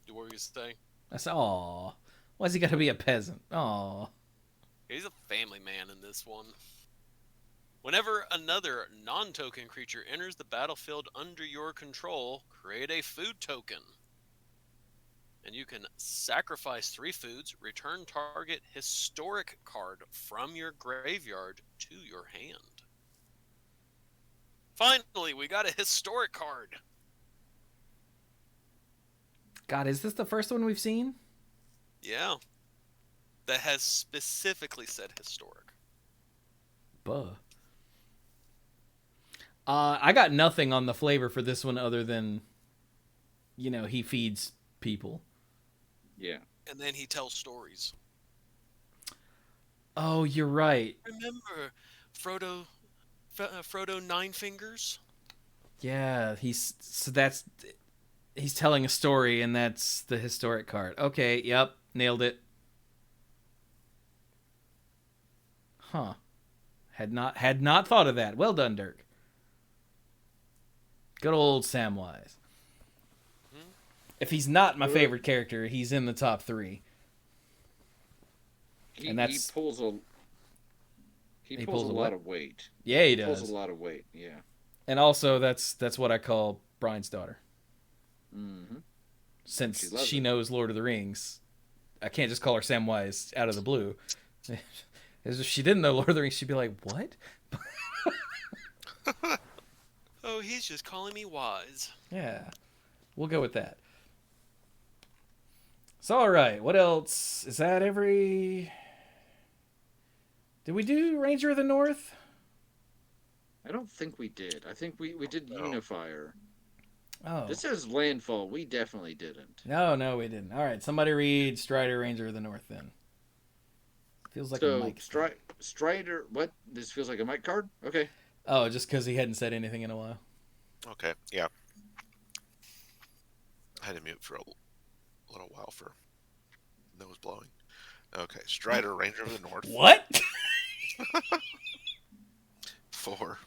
What were you saying? That's aw. Why's he got to be a peasant? Aw. He's a family man in this one. Whenever another non-token creature enters the battlefield under your control, create a food token. And you can sacrifice 3 foods, return target historic card from your graveyard to your hand. Finally, we got a historic card. God, is this the first one we've seen? Yeah. That has specifically said historic. Buh. I got nothing on the flavor for this one other than, he feeds people. Yeah. And then he tells stories. Oh, you're right. Remember Frodo Nine Fingers? Yeah, he's telling a story, and that's the historic card. Okay, yep, nailed it. Huh. Had not thought of that. Well done, Dirk. Good old Samwise. Hmm? If he's not my favorite character, he's in the top 3. He pulls a lot of weight. Yeah, he He does. pulls a lot of weight, yeah. And also, that's what I call Brian's daughter. Mm-hmm. Since she knows Lord of the Rings, I can't just call her Samwise out of the blue. As if she didn't know Lord of the Rings, she'd be like, what? Oh, he's just calling me wise. Yeah, we'll go with that. So, all right, what else? Is that every... Did we do Ranger of the North? I don't think we did. I think we did Unifier. Oh. This says Landfall. We definitely didn't. No, we didn't. All right, somebody read Strider, Ranger of the North then. Feels like a mic. Strider, what? This feels like a mic card? Okay. Oh, just because he hadn't said anything in a while. Okay, yeah. I had to mute for a little while for nose blowing. Okay, Strider, Ranger of the North. What? 4.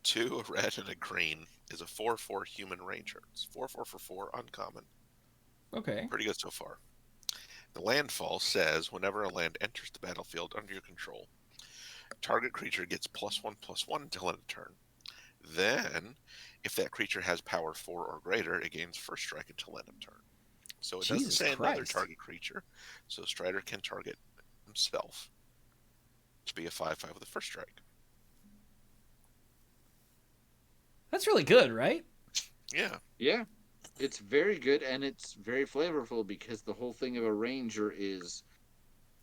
2, a red and a green is a 4/4 human ranger. It's 4/4 for 4, uncommon. Okay. Pretty good so far. The landfall says whenever a land enters the battlefield under your control, target creature gets +1/+1 until end of turn. Then, if that creature has power 4 or greater, it gains first strike until end of turn. So it doesn't Jesus say another Christ. target creature. So Strider can target himself to be a 5/5 with a first strike. That's really good, right? Yeah. Yeah. It's very good, and it's very flavorful because the whole thing of a ranger is,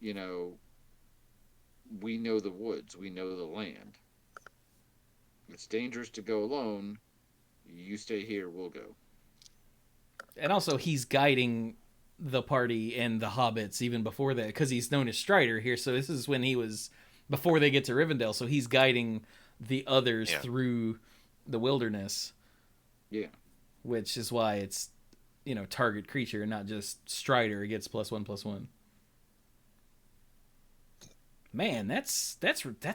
you know, we know the woods, we know the land. It's dangerous to go alone. You stay here, we'll go. And also, he's guiding the party and the hobbits even before that, because he's known as Strider here. So this is when he was before they get to Rivendell. So he's guiding the others through the wilderness. Yeah. Which is why it's, target creature, not just Strider gets +1/+1. Man, that's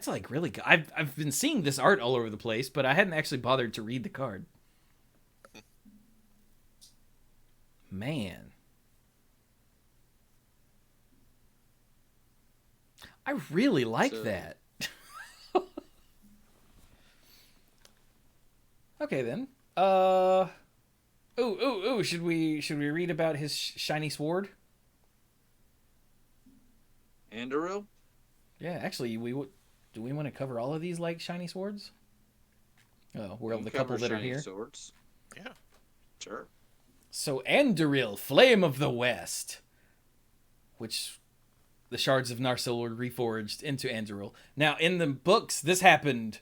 like really good. I've been seeing this art all over the place, but I hadn't actually bothered to read the card. Man. I really like that. Okay then. Should we read about his shiny sword? Andoril? Yeah, actually, do we want to cover all of these like shiny swords? Oh, we're the Cover couple that are shiny here. Swords. Yeah. Sure. So Andoril, Flame of the West, which the shards of Narsil were reforged into Andoril. Now, in the books, this happened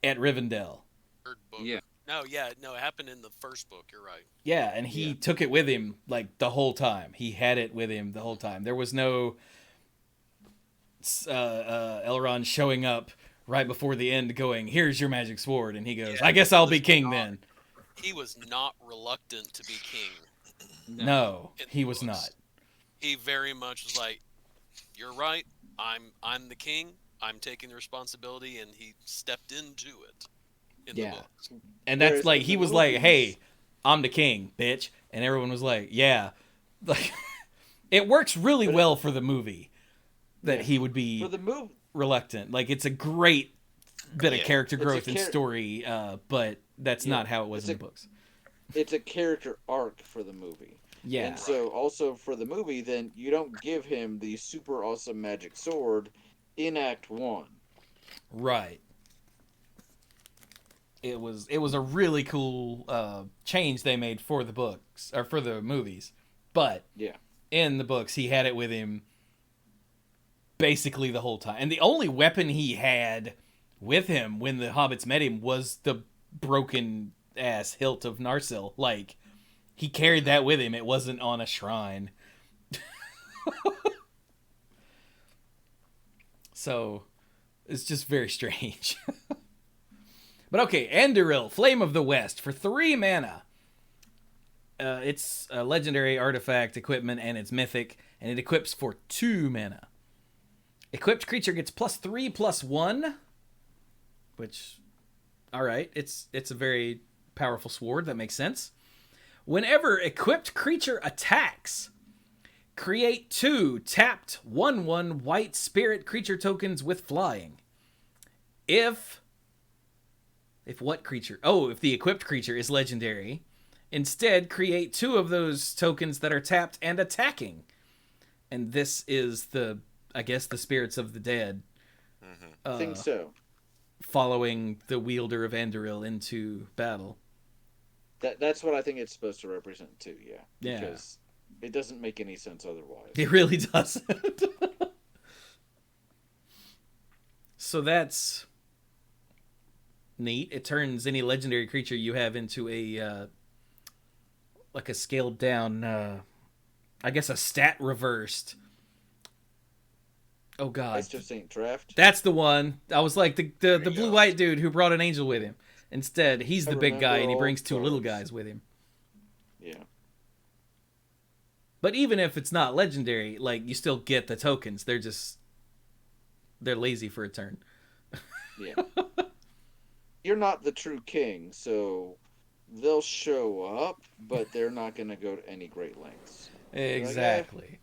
at Rivendell. Third book. Yeah. No, it happened in the first book. You're right. Yeah, and he took it with him like the whole time. He had it with him the whole time. There was no Elrond showing up right before the end going, "Here's your magic sword," and he goes, "I guess I'll be king then." He was not reluctant to be king. No, he was not. He very much was like, "You're right. I'm the king. I'm taking the responsibility," and he stepped into it in the books. And that's like he was like, "Hey, I'm the king, bitch," and everyone was like, "Yeah." Like, it works really well for the movie that he would be for the movie reluctant. Like, it's a great bit of character growth and story, but that's not how it was in the books. It's a character arc for the movie. Yeah. And so also for the movie, then you don't give him the super awesome magic sword in Act 1. Right. It was a really cool change they made for the books or for the movies. But in the books he had it with him basically the whole time. And the only weapon he had with him when the hobbits met him was the broken ass hilt of Narsil. Like, he carried that with him. It wasn't on a shrine. So it's just very strange. But okay, Andoril, Flame of the West, for 3 mana. It's a legendary artifact equipment, and it's mythic, and it equips for 2 mana. Equipped creature gets +3/+1, which, alright, it's a very powerful sword, that makes sense. Whenever equipped creature attacks, create 2 tapped 1/1 white spirit creature tokens with flying. If what creature? Oh, if the equipped creature is legendary, instead create 2 of those tokens that are tapped and attacking. And this is the spirits of the dead. I think so. Following the wielder of Andoril into battle. That's what I think it's supposed to represent too, yeah. Yeah. Because it doesn't make any sense otherwise. It really doesn't. So that's neat. It turns any legendary creature you have into a like a scaled down a stat reversed. Oh god. That's just Saint Draft. That's the one. I was like the blue white dude who brought an angel with him. Instead, he's the big guy and he brings 2 little guys with him. Yeah. But even if it's not legendary, like, you still get the tokens. They're lazy for a turn. Yeah. You're not the true king, so they'll show up, but they're not going to go to any great lengths. Exactly. Like,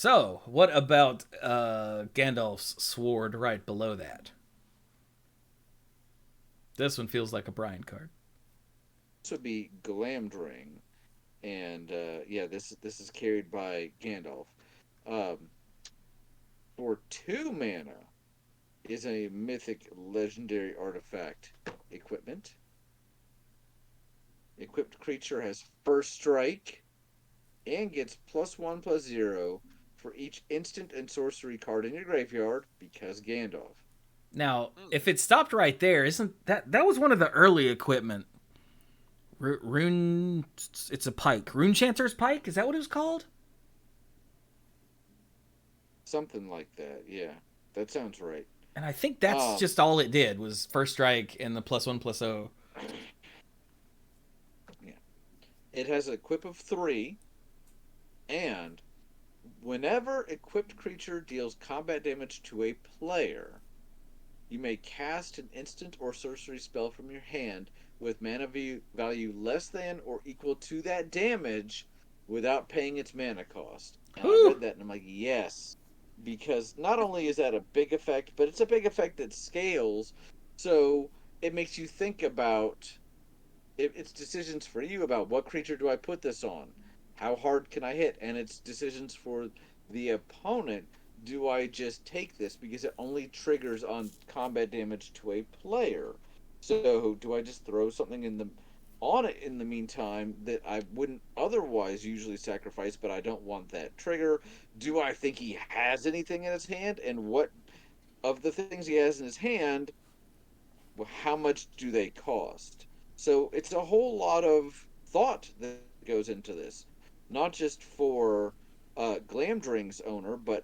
So, what about Gandalf's sword right below that? This one feels like a Brian card. This would be Glamdring, and this is carried by Gandalf. For 2 mana, is a mythic legendary artifact equipment. Equipped creature has first strike and gets +1/+0 for each instant and sorcery card in your graveyard because Gandalf. Now, if it stopped right there, isn't that was one of the early equipment? Rune, it's a pike. Rune Chanter's Pike? Is that what it was called? Something like that, yeah. That sounds right. And I think that's just all it did was first strike and the +1/+0. Yeah. It has an equip of 3, and whenever equipped creature deals combat damage to a player, you may cast an instant or sorcery spell from your hand with mana value less than or equal to that damage without paying its mana cost. And I read that and I'm like, yes. Because not only is that a big effect, but it's a big effect that scales. So it makes you think about it's decisions for you about what creature do I put this on? How hard can I hit? And it's decisions for the opponent. Do I just take this because it only triggers on combat damage to a player? So do I just throw something on it in the meantime that I wouldn't otherwise usually sacrifice, but I don't want that trigger? Do I think he has anything in his hand? And what of the things he has in his hand, how much do they cost? So it's a whole lot of thought that goes into this. Not just for Glamdring's owner, but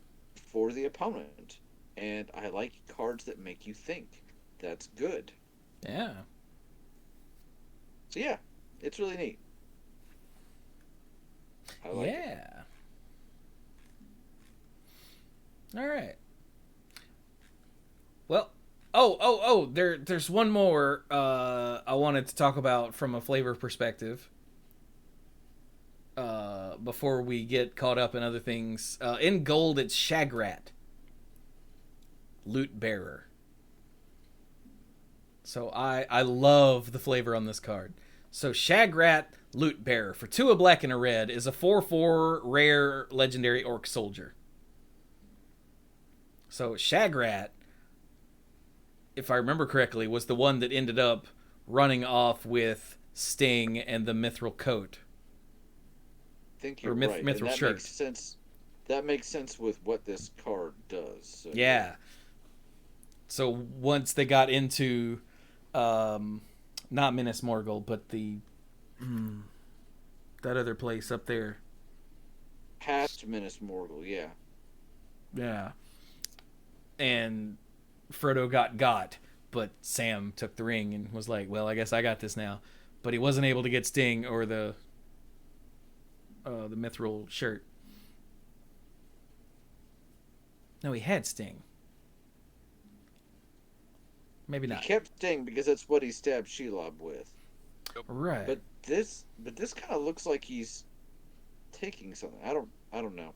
for the opponent. And I like cards that make you think. That's good. Yeah. So yeah, it's really neat. I like it. All right. Well, there's one more I wanted to talk about from a flavor perspective. Before we get caught up in other things. In gold, it's Shagrat. Loot Bearer. So I love the flavor on this card. So Shagrat, Loot Bearer, for 2 a black and a red, is a 4/4 rare legendary orc soldier. So Shagrat, if I remember correctly, was the one that ended up running off with Sting and the mithril coat. I think you're or right. mithril and that shirt. Makes sense. That makes sense with what this card does. So. Yeah. So once they got into, not Minas Morgul, but that other place up there. Past Minas Morgul, yeah. Yeah. And Frodo got, but Sam took the ring and was like, well, I guess I got this now. But he wasn't able to get Sting or the mithril shirt. No, he had Sting. Maybe not. He kept Sting because that's what he stabbed Shelob with. Right. But this kind of looks like he's taking something. I don't know.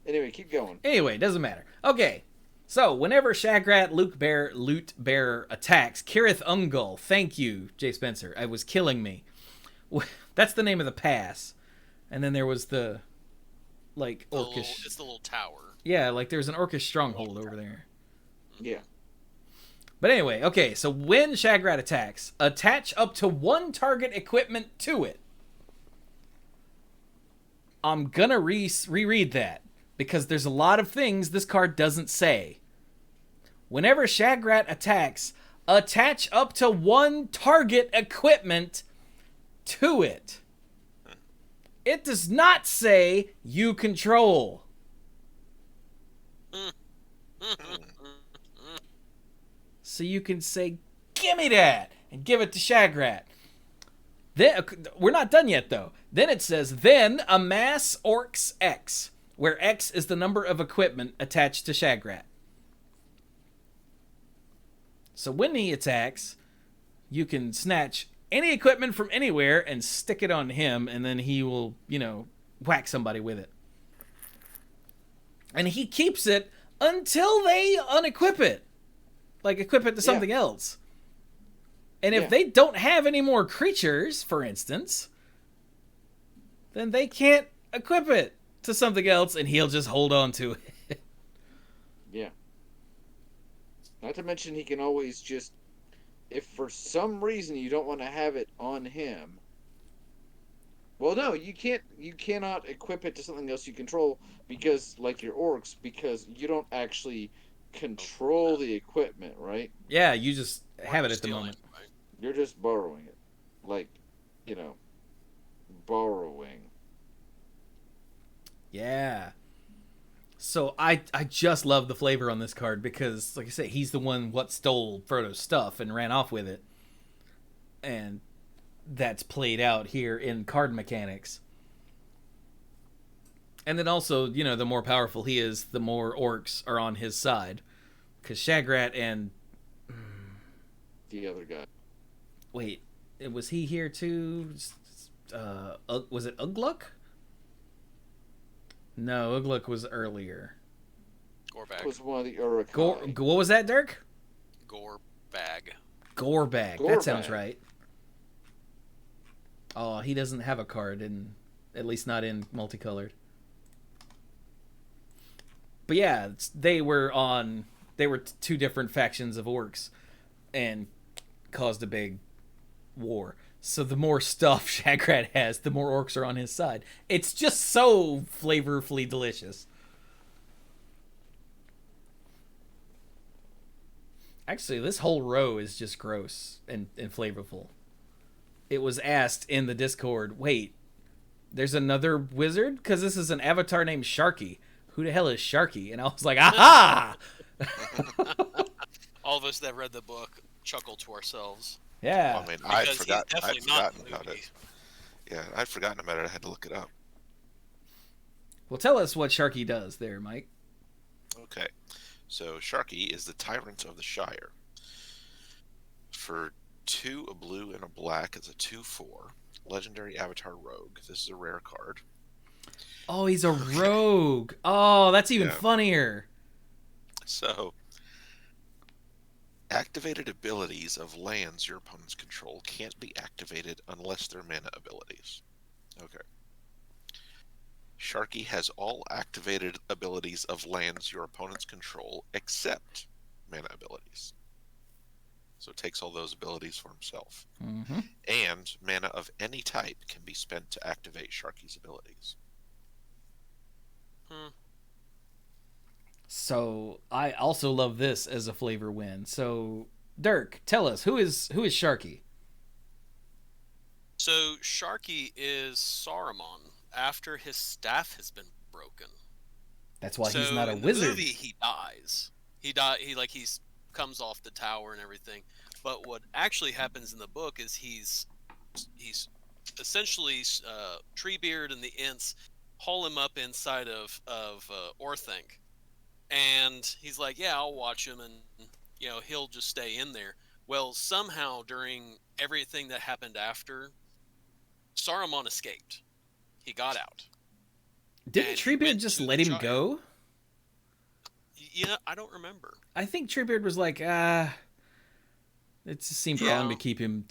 Anyway, keep going. Anyway, doesn't matter. Okay. So, whenever Shagrat Loot Bearer attacks Kirith Ungol, thank you, Jay Spencer. It was killing me. That's the name of the pass. And then there was the, like, orcish. It's the little tower. Yeah, like there's an orcish stronghold over there. Yeah. But anyway, okay, so when Shagrat attacks, attach up to 1 target equipment to it. I'm gonna reread that, because there's a lot of things this card doesn't say. Whenever Shagrat attacks, attach up to 1 target equipment to it. It does not say you control. So you can say, give me that, and give it to Shagrat. Then, we're not done yet, though. Then it says, then amass Orcs X, where X is the number of equipment attached to Shagrat. So when he attacks, you can snatch any equipment from anywhere and stick it on him, and then he will, whack somebody with it. And he keeps it until they unequip it. Like, equip it to something else. And if they don't have any more creatures, for instance, then they can't equip it to something else, and he'll just hold on to it. Yeah. Not to mention he can always just, if for some reason you don't want to have it on him. Well, no, you can't. You cannot equip it to something else you control because, like your orcs, because you don't actually control the equipment, right? Yeah, you just Or have it you're at the stealing, moment. right? You're just borrowing it, like, you know, borrowing. Yeah. So I just love the flavor on this card because, like I said, he's the one what stole Frodo's stuff and ran off with it. And that's played out here in card mechanics. And then also, you know, the more powerful he is, the more orcs are on his side. Because Shagrat and... The other guy. Wait, was he here too? Was it Ugluk? No, Ugluk was earlier. Gorebag. Was one of the Urukai. What was that, Dirk? Gorebag. Gorebag. That sounds Gorebag. right. Oh, he doesn't have a card, at least not in multicolored. But yeah, they were two different factions of orcs and caused a big war. So the more stuff Shagrat has, the more orcs are on his side. It's just so flavorfully delicious. Actually, this whole row is just gross and flavorful. It was asked in the Discord, wait, there's another wizard? Because this is an avatar named Sharky. Who the hell is Sharky? And I was like, aha! All of us that read the book chuckled to ourselves. Yeah. Well, I mean, Because he's definitely I'd not forgotten in the about movie. it. Yeah, I'd forgotten about it. I had to look it up. Well, tell us what Sharky does there, Mike. Okay, so Sharky is the Tyrant of the Shire. For 2, a blue, and a black, it's a 2/4 legendary avatar rogue. This is a rare card. Oh, he's a rogue. Oh, that's even Yeah. funnier. So, activated abilities of lands your opponents control can't be activated unless they're mana abilities. Okay. Sharky has all activated abilities of lands your opponents control except mana abilities. So it takes all those abilities for himself. Mm-hmm. And mana of any type can be spent to activate Sharky's abilities. So I also love this as a flavor win. So Dirk, tell us who is Sharky? So Sharky is Saruman after his staff has been broken. That's why so he's not a in wizard. The movie, he dies. He comes off the tower and everything. But what actually happens in the book is he's essentially Treebeard and the Ents haul him up inside of Orthanc, and he's like, yeah, I'll watch him, and he'll just stay in there. Well, somehow during everything that happened after, Saruman escaped. He got out. Didn't And he Treebeard went just to let the him Shire. go? I don't remember. I think Treebeard was like, it just seemed wrong to keep him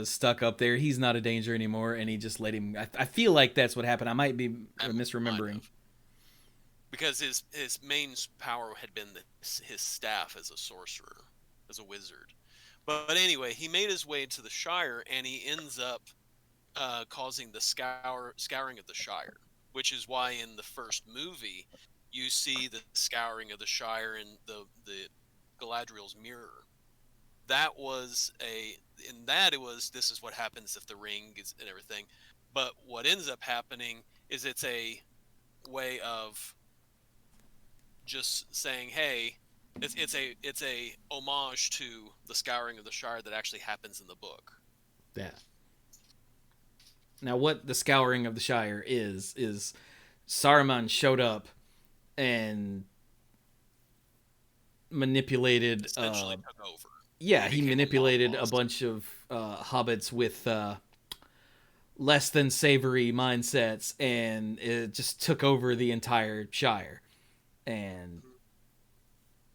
stuck up there. He's not a danger anymore, and he just let him. I feel like that's what happened. I might be misremembering. Because his main power had been his staff as a sorcerer, as a wizard. But anyway, he made his way to the Shire, and he ends up causing the scouring of the Shire, which is why in the first movie you see the scouring of the Shire in the Galadriel's mirror. That was this is what happens if the ring is and everything. But what ends up happening is it's a way of just saying, hey, it's a homage to the scouring of the Shire that actually happens in the book. Yeah. Now, what the scouring of the Shire is Saruman showed up and manipulated. Essentially took over. Yeah, he manipulated a bunch of hobbits with less than savory mindsets, and it just took over the entire Shire. And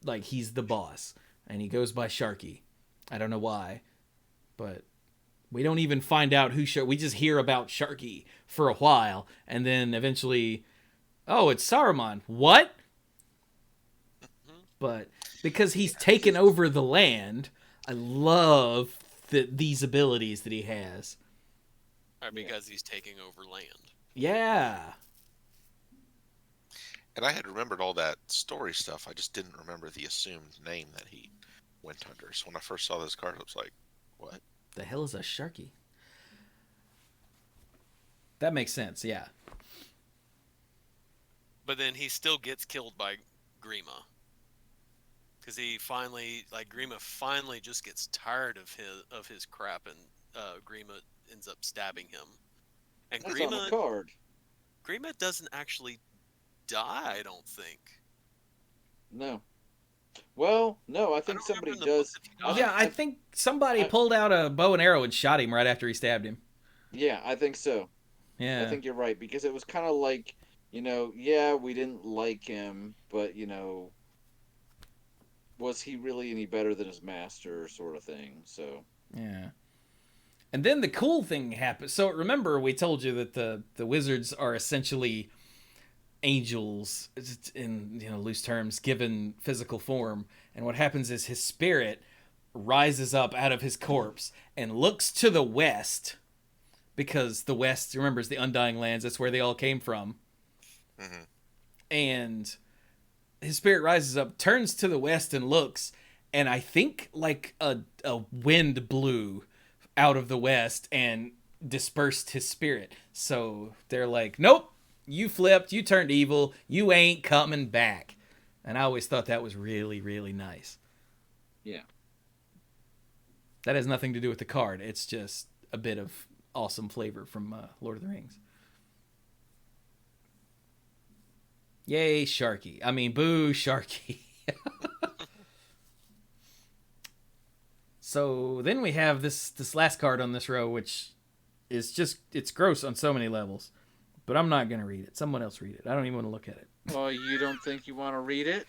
like, he's the boss, and he goes by Sharky. I don't know why. but we don't even find out who we just hear about Sharky for a while, and then eventually, oh, it's Saruman. What? But because he's taken over the land, I love these abilities that he has. Or because he's taking over land. Yeah. And I had remembered all that story stuff. I just didn't remember the assumed name that he went under. So when I first saw this card, I was like, what? The hell is a Sharky? That makes sense, yeah. But then he still gets killed by Grima. Because he finally, Grima finally just gets tired of his crap, and Grima ends up stabbing him. And That's on the card. Grima doesn't actually die, I don't think. No. Well, no, I think somebody does. Yeah, I think somebody pulled out a bow and arrow and shot him right after he stabbed him. Yeah, I think so. Yeah. I think you're right, because it was kind of like, yeah, we didn't like him, but, was he really any better than his master, sort of thing, so. Yeah. And then the cool thing happened. So remember, we told you that the wizards are essentially angels, in loose terms, given physical form. And what happens is his spirit rises up out of his corpse and looks to the west, because the west, remember, is the Undying Lands. That's where they all came from. Mm-hmm. And his spirit rises up, turns to the west and looks, and I think like a wind blew out of the west and dispersed his spirit. So they're like, nope, you flipped, you turned evil, you ain't coming back. And I always thought that was really, really nice. Yeah. That has nothing to do with the card. It's just a bit of awesome flavor from Lord of the Rings. Yay, Sharky. I mean, boo, Sharky. So then we have this last card on this row, which is just, it's gross on so many levels. But I'm not going to read it. Someone else read it. I don't even want to look at it. Oh, you don't think you want to read it?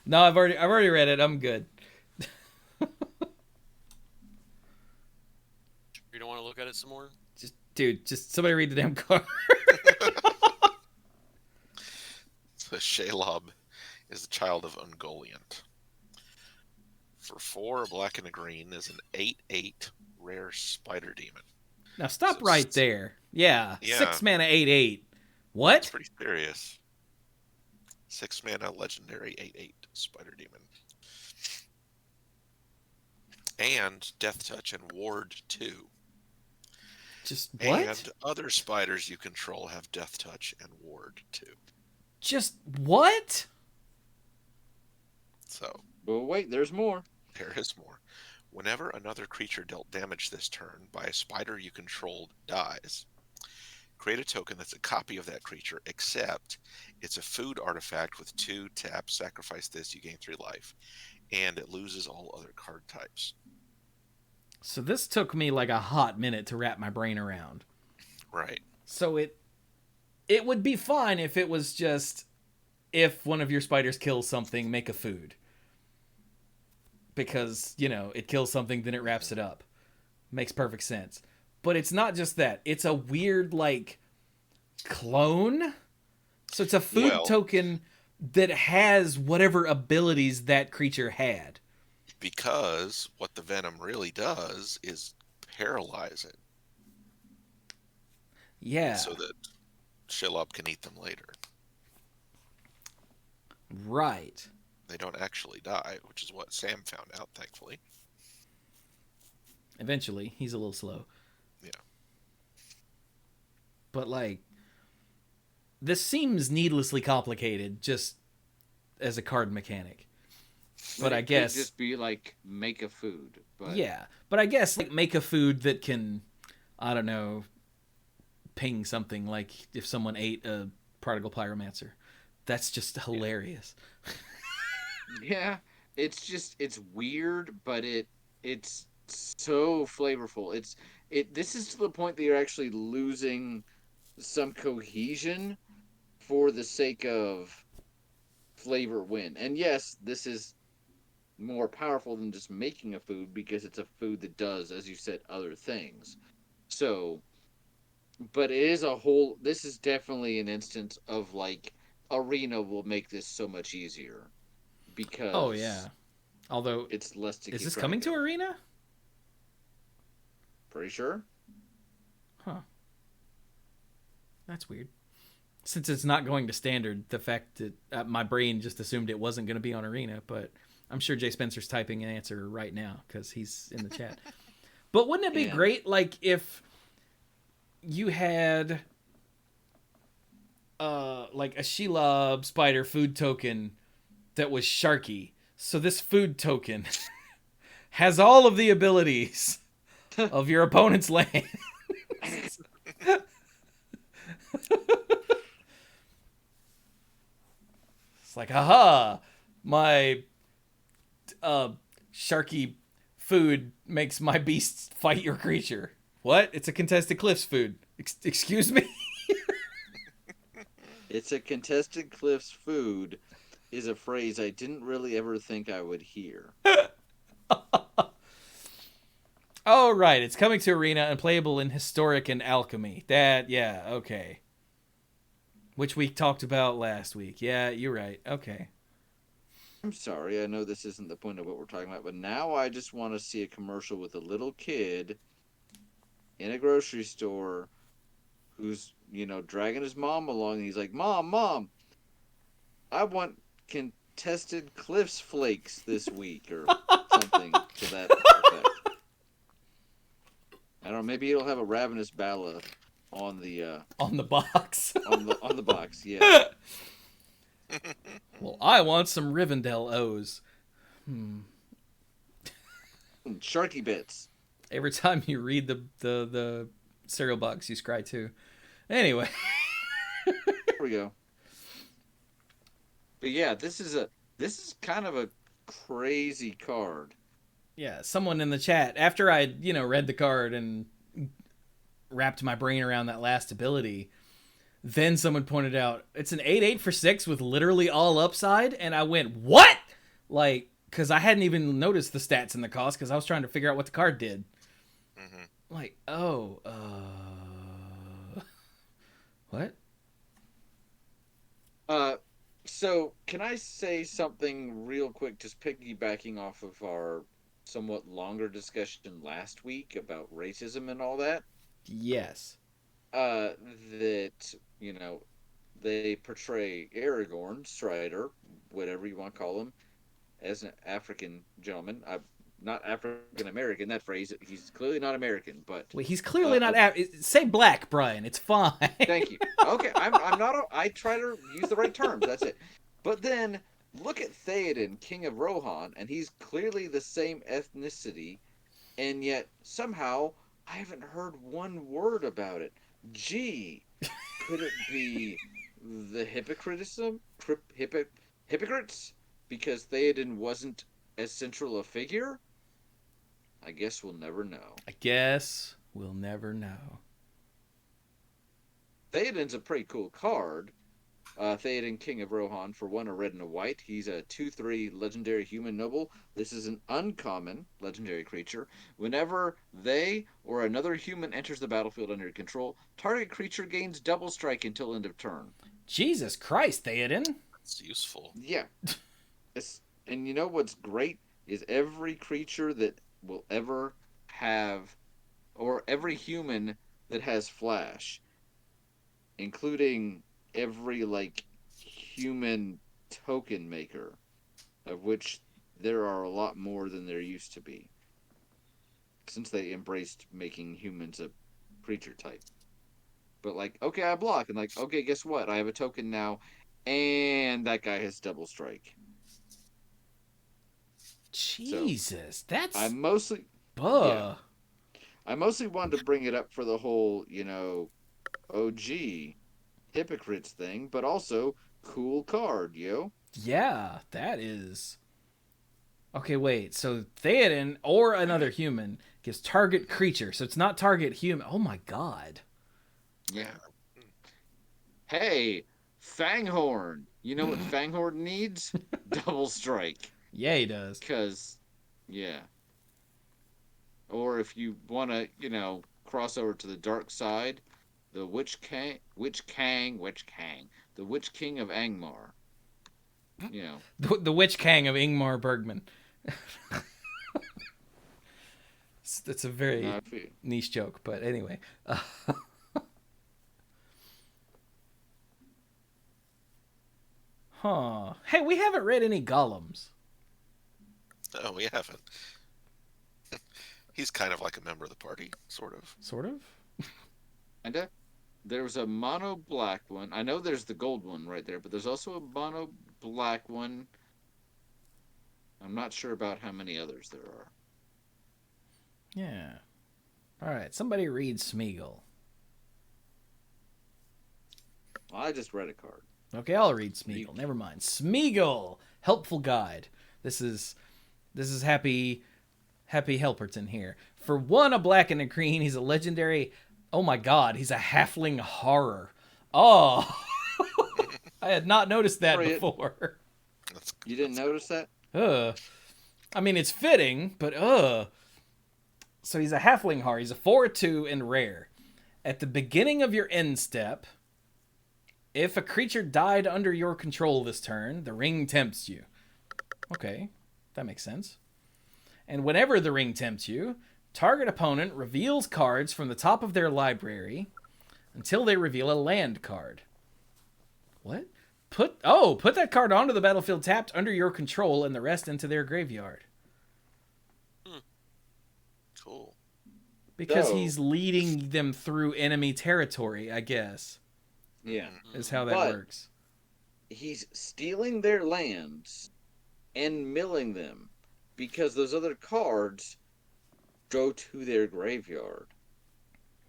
No, I've already read it. I'm good. You don't want to look at it some more? Just somebody read the damn card. So Shelob is the child of Ungoliant. For 4, a black and a green, is an 8/8 rare spider demon. Now stop right there. Yeah. 6 mana 8/8. What? It's pretty serious. 6 mana legendary 8/8 spider demon. And Death Touch and Ward 2. Just what? And other spiders you control have Death Touch and Ward 2. Just what? So. But wait, there's more. There is more. Whenever another creature dealt damage this turn by a spider you controlled dies, create a token that's a copy of that creature, except it's a food artifact with 2 taps. Sacrifice this, you gain 3 life. And it loses all other card types. So this took me like a hot minute to wrap my brain around. Right. So it would be fine if it was just, if one of your spiders kills something, make a food. Because, it kills something, then it wraps it up. Makes perfect sense. But it's not just that. It's a weird, clone. So it's a food token that has whatever abilities that creature had. Because what the venom really does is paralyze it. Yeah. So that Shelob can eat them later. Right. They don't actually die, which is what Sam found out, thankfully. Eventually. He's a little slow. Yeah. But, this seems needlessly complicated just as a card mechanic. But I guess... It could just be, make a food. But... Yeah. But I guess, make a food that can, I don't know, ping something, like if someone ate a Prodigal Pyromancer. That's just hilarious. Yeah, it's weird, but it's so flavorful. This is to the point that you're actually losing some cohesion for the sake of flavor win. And yes, this is more powerful than just making a food because it's a food that does, as you said, other things. So, but it is a whole. This is definitely an instance of like Arena will make this so much easier Oh yeah. because Although, it's less to is keep this track coming to of. Arena? Pretty sure. Huh. That's weird. Since it's not going to standard, the fact that my brain just assumed it wasn't going to be on Arena, but I'm sure Jay Spencer's typing an answer right now because he's in the chat. But wouldn't it be And- great, like, if you had, like, a Shelob spider food token that was Sharky? So this food token has all of the abilities of your opponent's land. It's like, aha, my Sharky food makes my beast fight your creature. What? It's a contested cliffs food. Excuse me? It's a contested cliffs food is a phrase I didn't really ever think I would hear. Oh, right. It's coming to Arena and playable in Historic and Alchemy. That, yeah, okay. Which we talked about last week. Yeah, you're right. Okay. I'm sorry, I know this isn't the point of what we're talking about, but now I just want to see a commercial with a little kid in a grocery store who's, dragging his mom along, and he's like, Mom, I want contested Cliffs Flakes this week, or something to that effect. I don't know, maybe it'll have a Ravenous Bala on the On the box. on the box, yeah. Well, I want some Rivendell O's. Sharky bits. Every time you read the cereal box, you scry too. Anyway. There we go. But yeah, this is kind of a crazy card. Yeah, someone in the chat, after I, read the card and wrapped my brain around that last ability, then someone pointed out, it's an 8/8 for 6 with literally all upside, and I went, what? Like, because I hadn't even noticed the stats and the cost, because I was trying to figure out what the card did. Mm-hmm. Like, oh, what? So can I say something real quick, just piggybacking off of our somewhat longer discussion last week about racism and all that? Yes. That, they portray Aragorn, Strider, whatever you want to call him, as an African gentleman. Not African American, that phrase. He's clearly not American, but Well, he's clearly not. Say black, Brian. It's fine. thank you. Okay, I'm not. I try to use the right terms. That's it. But then look at Theoden, King of Rohan, and he's clearly the same ethnicity, and yet somehow I haven't heard one word about it. Gee, could it be the hypocrites? Because Theoden wasn't as central a figure? I guess we'll never know. I guess we'll never know. Theoden's a pretty cool card. Theoden, King of Rohan, for 1, a red and a white. He's a 2/3 legendary human noble. This is an uncommon legendary creature. Whenever they or another human enters the battlefield under your control, target creature gains double strike until end of turn. Jesus Christ, Theoden. That's useful. Yeah. And you know what's great is every creature that will ever have, or every human that has flash, including every human token maker, of which there are a lot more than there used to be, since they embraced making humans a creature type. But okay, I block, and okay, guess what? I have a token now, and that guy has double strike. Jesus, that's I mostly buh. I mostly wanted to bring it up for the whole, OG hypocrites thing, but also cool card, yo. Yeah, that is. Okay, wait. So Theoden or another human gives target creature, so it's not target human. Oh my god. Yeah. Hey, Fanghorn. You know what Fanghorn needs? Double strike. Yeah, he does. Because, yeah. Or if you want to, cross over to the dark side, the the Witch King of Angmar. The Witch Kang of Ingmar Bergman. That's a very No, niche joke, but anyway. Huh. Hey, we haven't read any golems. No, we haven't. He's kind of like a member of the party, sort of. Sort of? kinda. There was a mono black one. I know there's the gold one right there, but there's also a mono black one. I'm not sure about how many others there are. Yeah. All right, somebody read Smeagol. Well, I just read a card. Okay, I'll read Smeagol. Never mind. Smeagol, helpful guide. This is Happy Helperton here. For 1, a black and a green, he's a legendary. Oh my God, he's a halfling horror. Oh, I had not noticed that before. You didn't notice that? I mean, it's fitting, but So he's a halfling horror. He's a 4/2 and rare. At the beginning of your end step, if a creature died under your control this turn, the ring tempts you. Okay, that makes sense. And whenever the ring tempts you, target opponent reveals cards from the top of their library until they reveal a land card. What? Put that card onto the battlefield tapped under your control and the rest into their graveyard. Cool. Because he's leading them through enemy territory, I guess. Yeah. Is how that works. He's stealing their lands and milling them because those other cards go to their graveyard.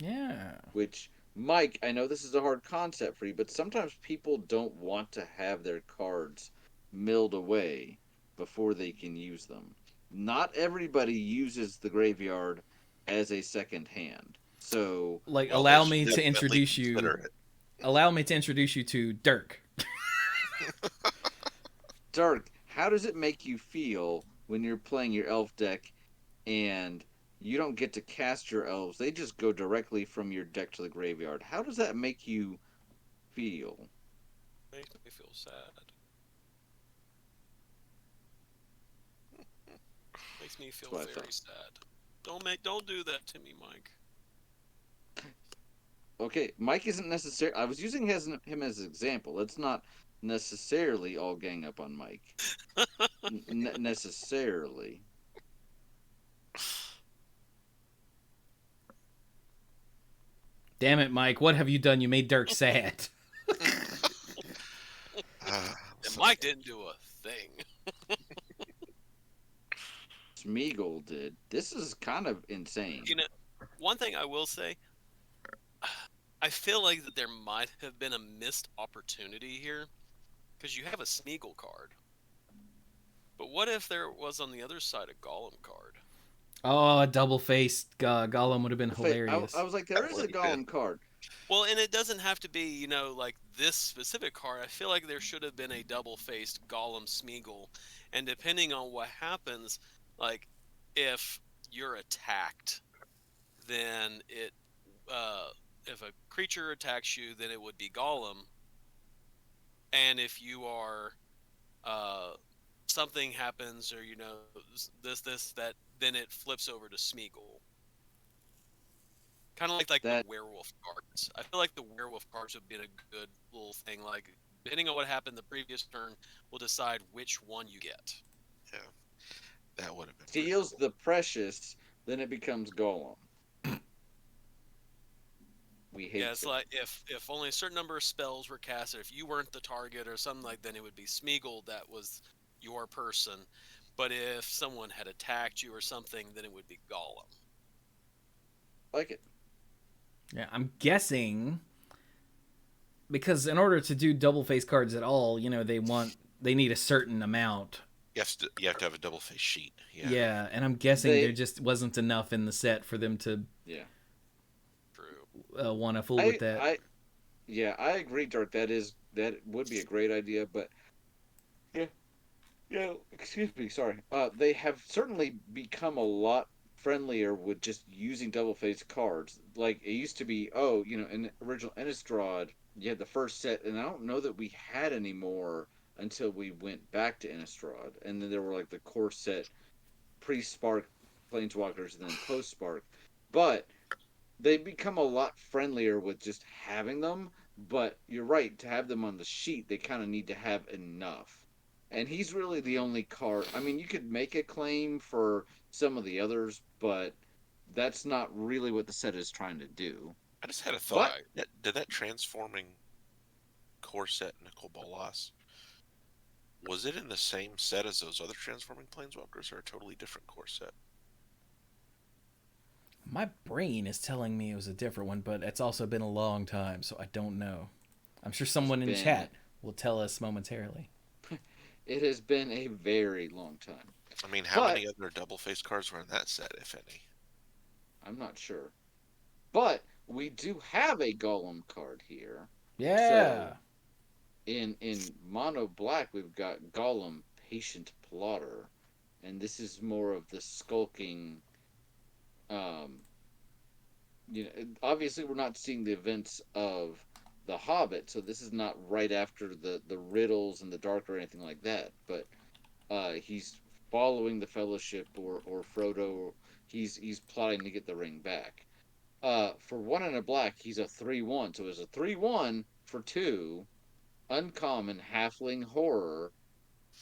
Yeah. Which, Mike, I know this is a hard concept for you, but sometimes people don't want to have their cards milled away before they can use them. Not everybody uses the graveyard as a second hand. So, allow me to introduce you to Dirk. Dirk, how does it make you feel when you're playing your elf deck and you don't get to cast your elves? They just go directly from your deck to the graveyard. How does that make you feel? Makes me feel sad. Makes me feel very sad. Don't do that to me, Mike. Okay, Mike isn't necessarily. I was using him as an example. Let's not necessarily all gang up on Mike. Necessarily. Damn it, Mike! What have you done? You made Dirk sad. And Mike didn't do a thing. Smeagol did. This is kind of insane. You know, one thing I will say, I feel like that there might have been a missed opportunity here, because you have a Smeagol card. But what if there was on the other side a Golem card? Oh, a double-faced Golem would have been hilarious. I was like, there is a Golem card. Well, and it doesn't have to be, like this specific card. I feel like there should have been a double-faced Golem Smeagol, and depending on what happens, like if you're attacked, then if a creature attacks you, then it would be Golem, and if you are something happens, or this that, then it flips over to Smeagol. Kind of like the werewolf cards. I feel like the werewolf cards would be a good little thing. Like, depending on what happened the previous turn, will decide which one you get. Yeah, that would have been. Steals the precious, then it becomes Golem. We hate. Yeah, it's like if only a certain number of spells were casted, if you weren't the target or something like, then it would be Smeagol that was your person. But if someone had attacked you or something, then it would be Golem. Like it. Yeah, I'm guessing because in order to do double face cards at all, they need a certain amount. You have to have a double face sheet. Yeah. Yeah, and I'm guessing there just wasn't enough in the set for them to want to fool with that. I agree, Dirk. That would be a great idea, but Yeah, excuse me, sorry. They have certainly become a lot friendlier with just using double-faced cards. Like, it used to be, oh, in the original Innistrad, you had the first set, and I don't know that we had any more until we went back to Innistrad. And then there were, like, the core set pre-Spark Planeswalkers and then post-Spark. But they become a lot friendlier with just having them. But you're right, to have them on the sheet, they kind of need to have enough. And he's really the only card. I mean, you could make a claim for some of the others, but that's not really what the set is trying to do. I just had a thought. But Did that transforming core set Nicol Bolas, was it in the same set as those other transforming planeswalkers, or a totally different core set? My brain is telling me it was a different one, but it's also been a long time, so I don't know. I'm sure someone in chat will tell us momentarily. it has been a very long time. I mean, how many other double-faced cards were in that set, if any? I'm not sure. But we do have a Golem card here. Yeah. So in mono black, we've got Golem Patient Plotter, and this is more of the skulking. Obviously we're not seeing the events of the Hobbit, so this is not right after the riddles and the dark or anything like that. But he's following the Fellowship or Frodo. He's plotting to get the ring back. For 1 and a black, he's a 3/1. So it's a 3/1 for 2, uncommon halfling horror.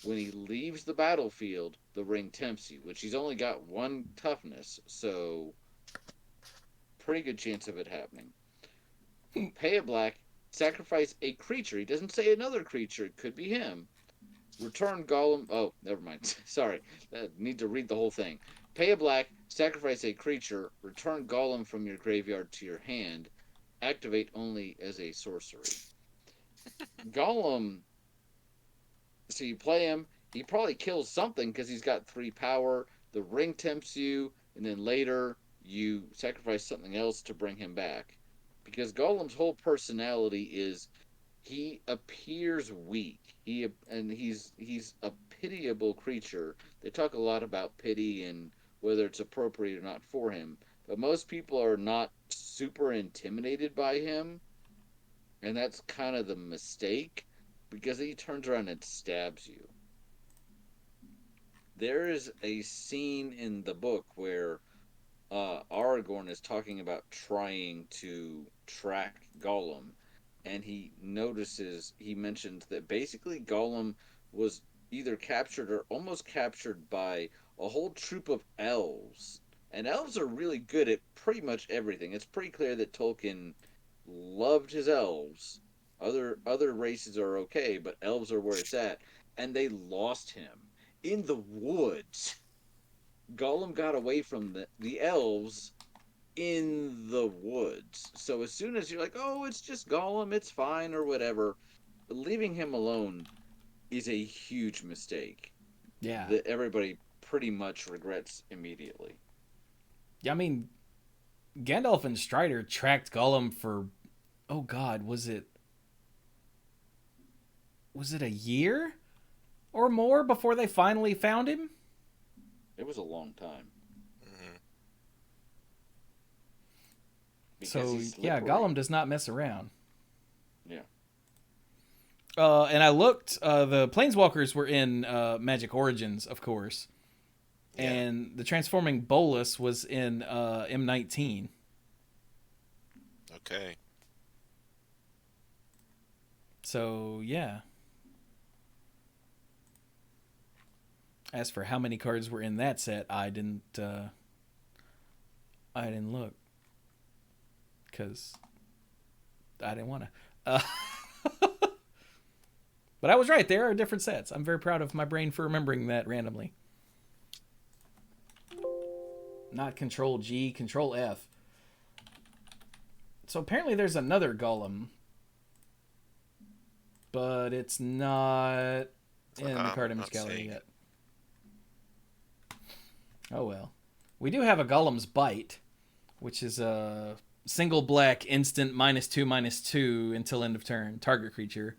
When he leaves the battlefield, the ring tempts you, which he's only got 1 toughness, so pretty good chance of it happening. Pay a black, sacrifice a creature. He doesn't say another creature. It could be him. Return Golem. Oh, never mind. Sorry. I need to read the whole thing. Pay a black, sacrifice a creature, return Golem from your graveyard to your hand. Activate only as a sorcery. Golem. So you play him. He probably kills something because he's got 3 power. The ring tempts you, and then later you sacrifice something else to bring him back. Because Golem's whole personality is he appears weak. He's a pitiable creature. They talk a lot about pity and whether it's appropriate or not for him. But most people are not super intimidated by him. And that's kind of the mistake, because he turns around and stabs you. There is a scene in the book where Aragorn is talking about trying to track Gollum, and he mentions that basically Gollum was either captured or almost captured by a whole troop of elves. And elves are really good at pretty much everything. It's pretty clear that Tolkien loved his elves. Other races are okay, but elves are where it's at. And they lost him in the woods. Gollum got away from the elves in the woods. So as soon as you're like, oh, it's just Gollum, it's fine or whatever, leaving him alone is a huge mistake. Yeah. That everybody pretty much regrets immediately. Yeah, I mean, Gandalf and Strider tracked Gollum for, oh God, was it a year or more before they finally found him? It was a long time. So, yeah, Gollum does not mess around. Yeah. And I looked, the Planeswalkers were in Magic Origins, of course. Yeah. And the Transforming Bolas was in M19. Okay. So, yeah. As for how many cards were in that set, I didn't look. Because I didn't want to. But I was right. There are different sets. I'm very proud of my brain for remembering that randomly. Not Control G, Control F. So apparently there's another Golem. But it's not in the card image gallery yet. Oh well. We do have a Golem's Bite, which is a single black instant -2/-2 until end of turn. Target creature.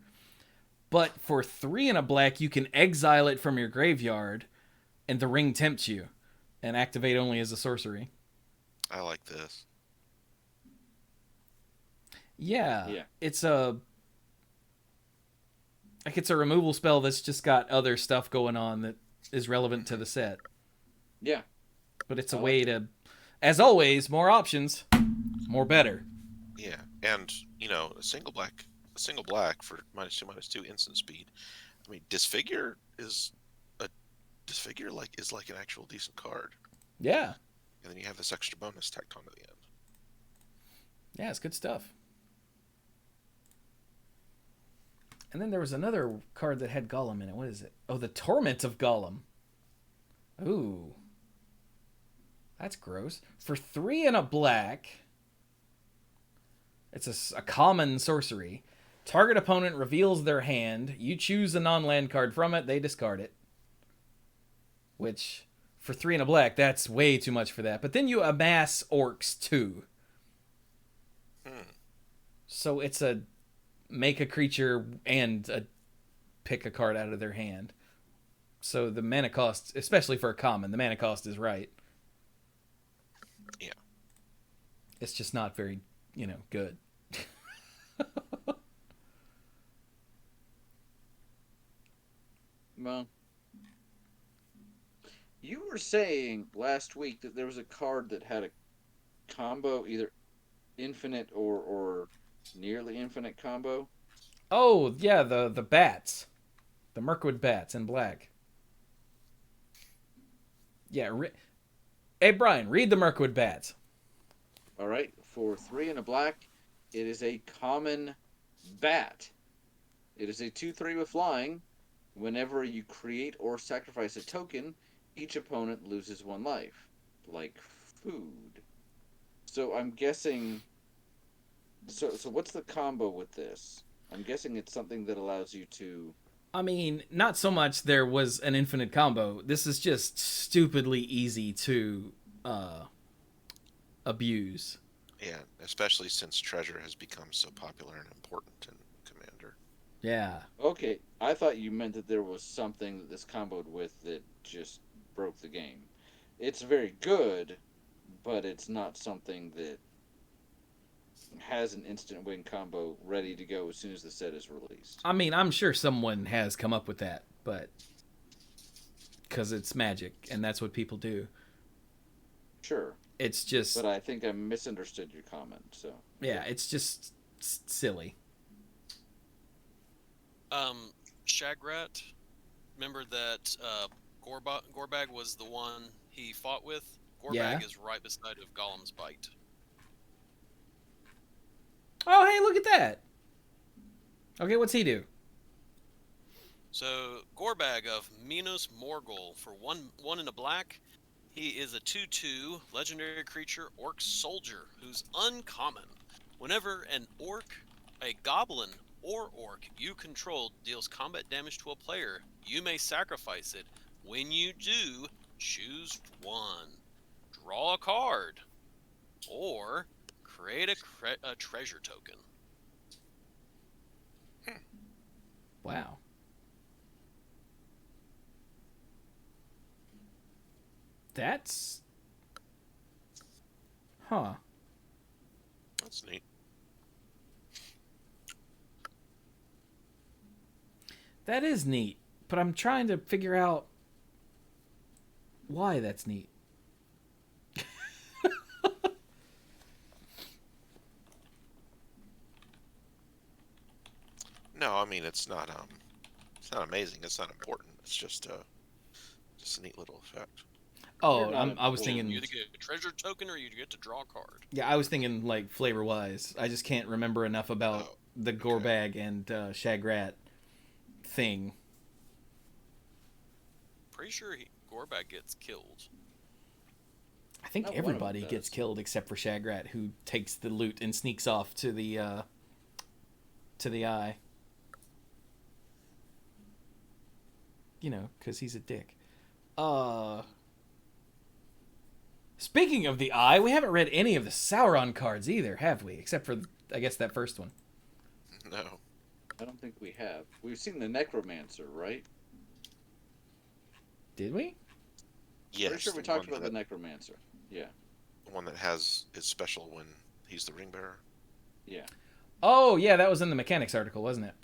But for 3 and a black, you can exile it from your graveyard, and the ring tempts you, and activate only as a sorcery. I like this. Yeah. It's a removal spell that's just got other stuff going on that is relevant to the set. Yeah. But it's a way to, as always, more options, more better. Yeah, and a single black for -2/-2 instant speed. I mean, disfigure is like an actual decent card. Yeah. And then you have this extra bonus tacked onto the end. Yeah, it's good stuff. And then there was another card that had Golem in it. What is it? Oh, the Torment of Golem. Ooh. That's gross. For 3 and a black, it's a common sorcery. Target opponent reveals their hand. You choose a non-land card from it. They discard it. Which, for 3 and a black, that's way too much for that. But then you amass orcs too. So it's a make a creature and pick a card out of their hand. So the mana cost, especially for a common, the mana cost is right. Yeah. It's just not very, good. Well, you were saying last week that there was a card that had a combo, either infinite or nearly infinite combo. Oh, yeah, the bats. The Mirkwood bats in black. Yeah. Hey, Brian, read the Mirkwood bats. All right. For 3 and a black, it is a common bat. It is a 2/3 with flying. Whenever you create or sacrifice a token, each opponent loses 1 life. Like food. So I'm guessing... So what's the combo with this? I'm guessing it's something that allows you to... I mean, not so much there was an infinite combo. This is just stupidly easy to abuse. Yeah, especially since treasure has become so popular and important in Commander. Yeah. Okay, I thought you meant that there was something that this comboed with that just broke the game. It's very good, but it's not something that has an instant win combo ready to go as soon as the set is released. I mean, I'm sure someone has come up with that, but because it's Magic and that's what people do. Sure. It's just... But I think I misunderstood your comment, so... Yeah, it's just silly. Shagrat, remember that Gorbag was the one he fought with? Gorbag is right beside of Golem's Bite. Oh, hey, look at that. Okay, what's he do? So, Gorbag of Minos Morgul for one in a black. He is a 2/2 legendary creature orc soldier who's uncommon. Whenever an orc, a goblin, or orc you control deals combat damage to a player, you may sacrifice it. When you do, choose 1. Draw a card. Or create a treasure token. Wow. That's... Huh. That's neat. That is neat, but I'm trying to figure out why that's neat. No, I mean it's not amazing. It's not important. It's just a neat little effect. Oh, I was thinking... You either get a treasure token or you get to draw a card. Yeah, I was thinking, like, flavor-wise. I just can't remember enough about the Gorbag and Shagrat thing. Pretty sure Gorbag gets killed. I think everybody gets killed except for Shagrat, who takes the loot and sneaks off to the eye. Because he's a dick. Speaking of the eye, we haven't read any of the Sauron cards either, have we? Except for, I guess, that first one. No. I don't think we have. We've seen the Necromancer, right? Did we? Yes, Pretty sure we talked about the Necromancer. Yeah. the one that has is special when he's the ring bearer. Yeah. Oh, yeah, that was in the mechanics article, wasn't it?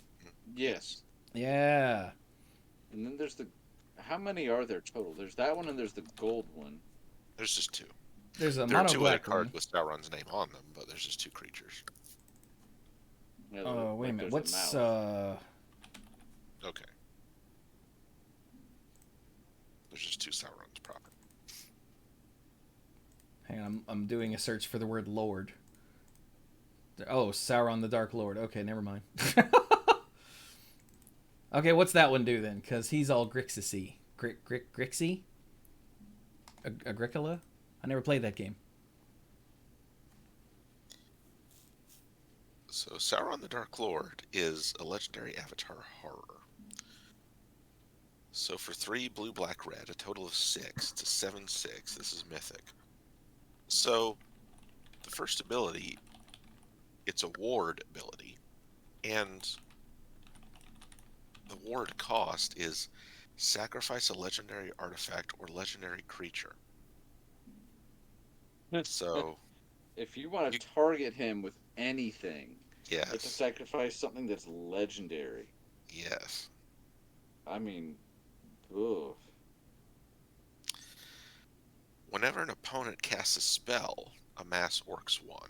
Yes. Yeah. And then there's the. How many are there total? There's that one and there's the gold one. There's just two. There's a There are mono two other black cards one. with Sauron's name on them, but there's just two creatures. Yeah, Oh, wait a minute. there's What's Okay. There's just two Saurons proper. Hang on, I'm doing a search for the word Lord. Oh, Sauron the Dark Lord. Okay, never mind. Okay, what's that one do then? Because he's all Grixis-y. Grixie? Agricola? I never played that game. So Sauron the Dark Lord is a legendary avatar horror. So for 3 blue, black, red, a total of 6 to 7/6. This is mythic. So the first ability, it's a ward ability, and the ward cost is sacrifice a legendary artifact or legendary creature. So If you want to target him with anything, you have to yes, sacrifice something that's legendary. yes. I mean, ugh. Whenever an opponent casts a spell, amass Orcs 1.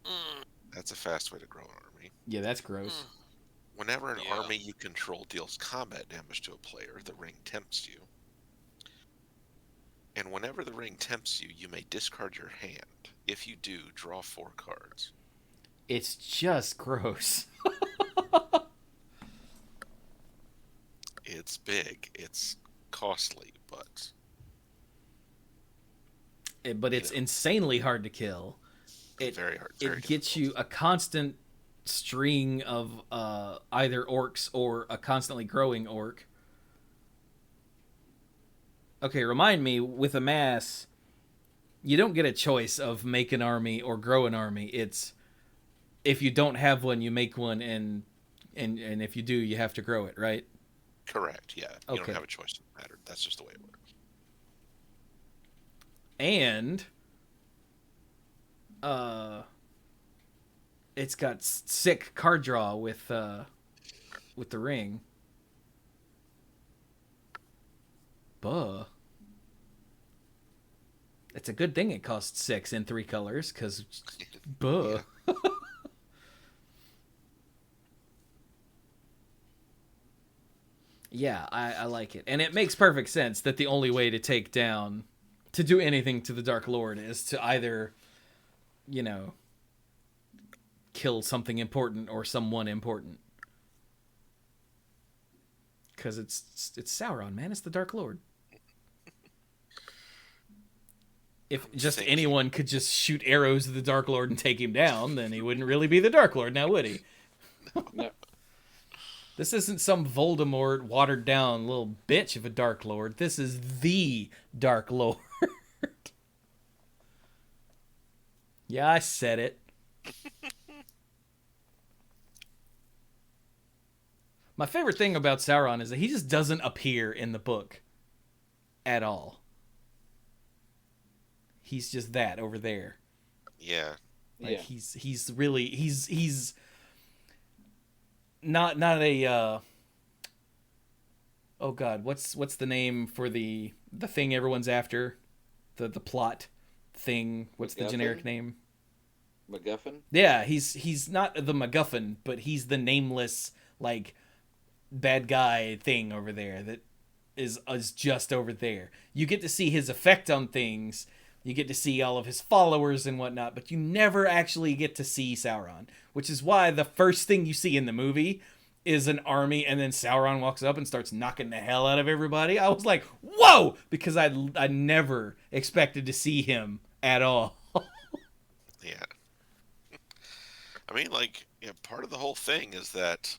Mm, That's a fast way to grow an army. Yeah, that's gross. mm. Whenever an Yeah. army you control deals combat damage to a player, the ring tempts you. And whenever the ring tempts you, you may discard your hand. If you do, draw 4 cards. It's just gross. It's big, it's costly, but But it's insanely hard to kill. it's very hard. Very It gets difficult. you a constant string of either orcs or a constantly growing orc. Okay, remind me, with a mass, you don't get a choice of make an army or grow an army. It's if you don't have one, you make one, and if you do, you have to grow it, right? Correct, yeah. You Okay. don't have a choice in the matter. That's just the way it works. And it's got sick card draw with the ring. Buh. It's a good thing it costs 6 in 3 colors, because buh. Yeah. Yeah, I like it. And it makes perfect sense that the only way to to do anything to the Dark Lord is to either, kill something important or someone important. Because it's Sauron, man. It's the Dark Lord. If just thinking. anyone could just shoot arrows at the Dark Lord and take him down, then he wouldn't really be the Dark Lord, now would he? No. This isn't some Voldemort watered down little bitch of a Dark Lord. This is the Dark Lord. Yeah, I said it. My favorite thing about Sauron is that he just doesn't appear in the book at all. He's just that over there. Yeah. Like Yeah. he's really he's not a oh god, what's the name for the thing everyone's after? The plot thing. What's the MacGuffin? generic name? MacGuffin? Yeah, he's not the MacGuffin, but he's the nameless like bad guy thing over there that is just over there. You get to see his effect on things. You get to see all of his followers and whatnot, but you never actually get to see Sauron, which is why the first thing you see in the movie is an army, and then Sauron walks up and starts knocking the hell out of everybody. I was like, whoa! Because I never expected to see him at all. Yeah. I mean, like, part of the whole thing is that,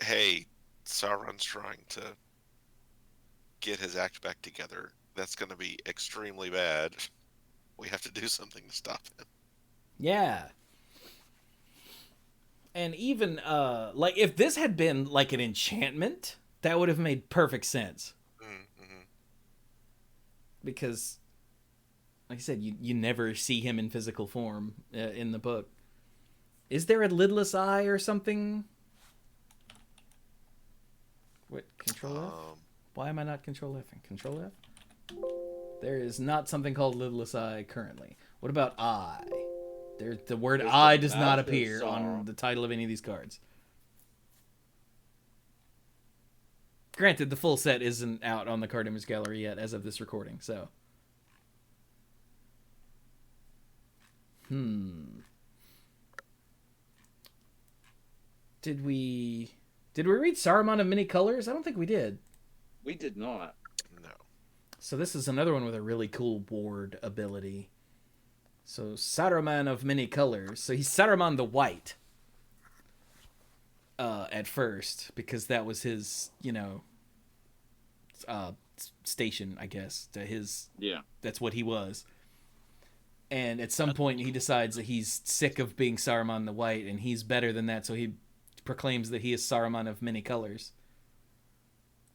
hey, Sauron's trying to get his act back together. That's going to be extremely bad. We have to do something to stop him. Yeah. And even like if this had been like an enchantment, that would have made perfect sense. Mm-hmm. Because like I said, you never see him in physical form in the book. Is there a lidless eye or something? What, Control F? Why am I not Control F and Control F? There is not something called lidless eye currently. What about eye? The word There's eye the does not mouth of appear sorrow. on the title of any of these cards. Granted, the full set isn't out on the card image gallery yet as of this recording, so. Did we read Saruman of Many Colors? I don't think we did. We did not. No. So this is another one with a really cool ward ability. So Saruman of Many Colors. So he's Saruman the White. At first, because that was his, station, I guess. That's what he was. And at some point he decides that he's sick of being Saruman the White and he's better than that, so he proclaims that he is Saruman of Many Colors.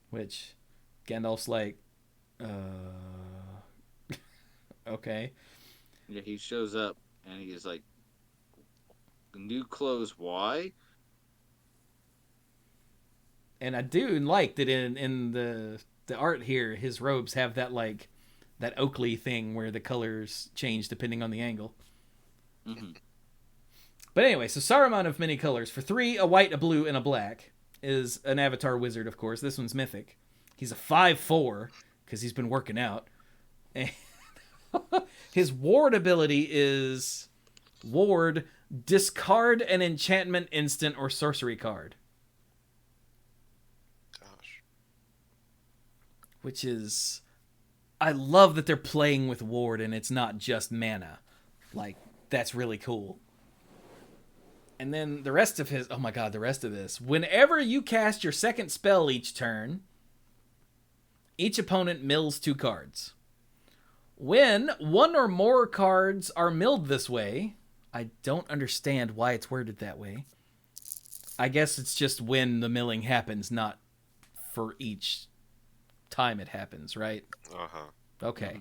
Which Gandalf's like, okay. Yeah, he shows up and he's like, new clothes, why? And I do like that in the art here, his robes have that Oakley thing where the colors change depending on the angle. Mm-hmm. But anyway, so Saruman of Many Colors. For 3, a white, a blue, and a black is an Avatar wizard, of course. This one's mythic. He's a 5/4 because he's been working out. And his ward ability is ward, discard an enchantment, instant, or sorcery card. Gosh. Which is... I love that they're playing with ward and it's not just mana. Like, that's really cool. And then the rest of his... Oh my god, the rest of this. Whenever you cast your second spell each turn, each opponent mills 2 cards. When one or more cards are milled this way... I don't understand why it's worded that way. I guess it's just when the milling happens, not for each time it happens, right? Uh-huh. Okay.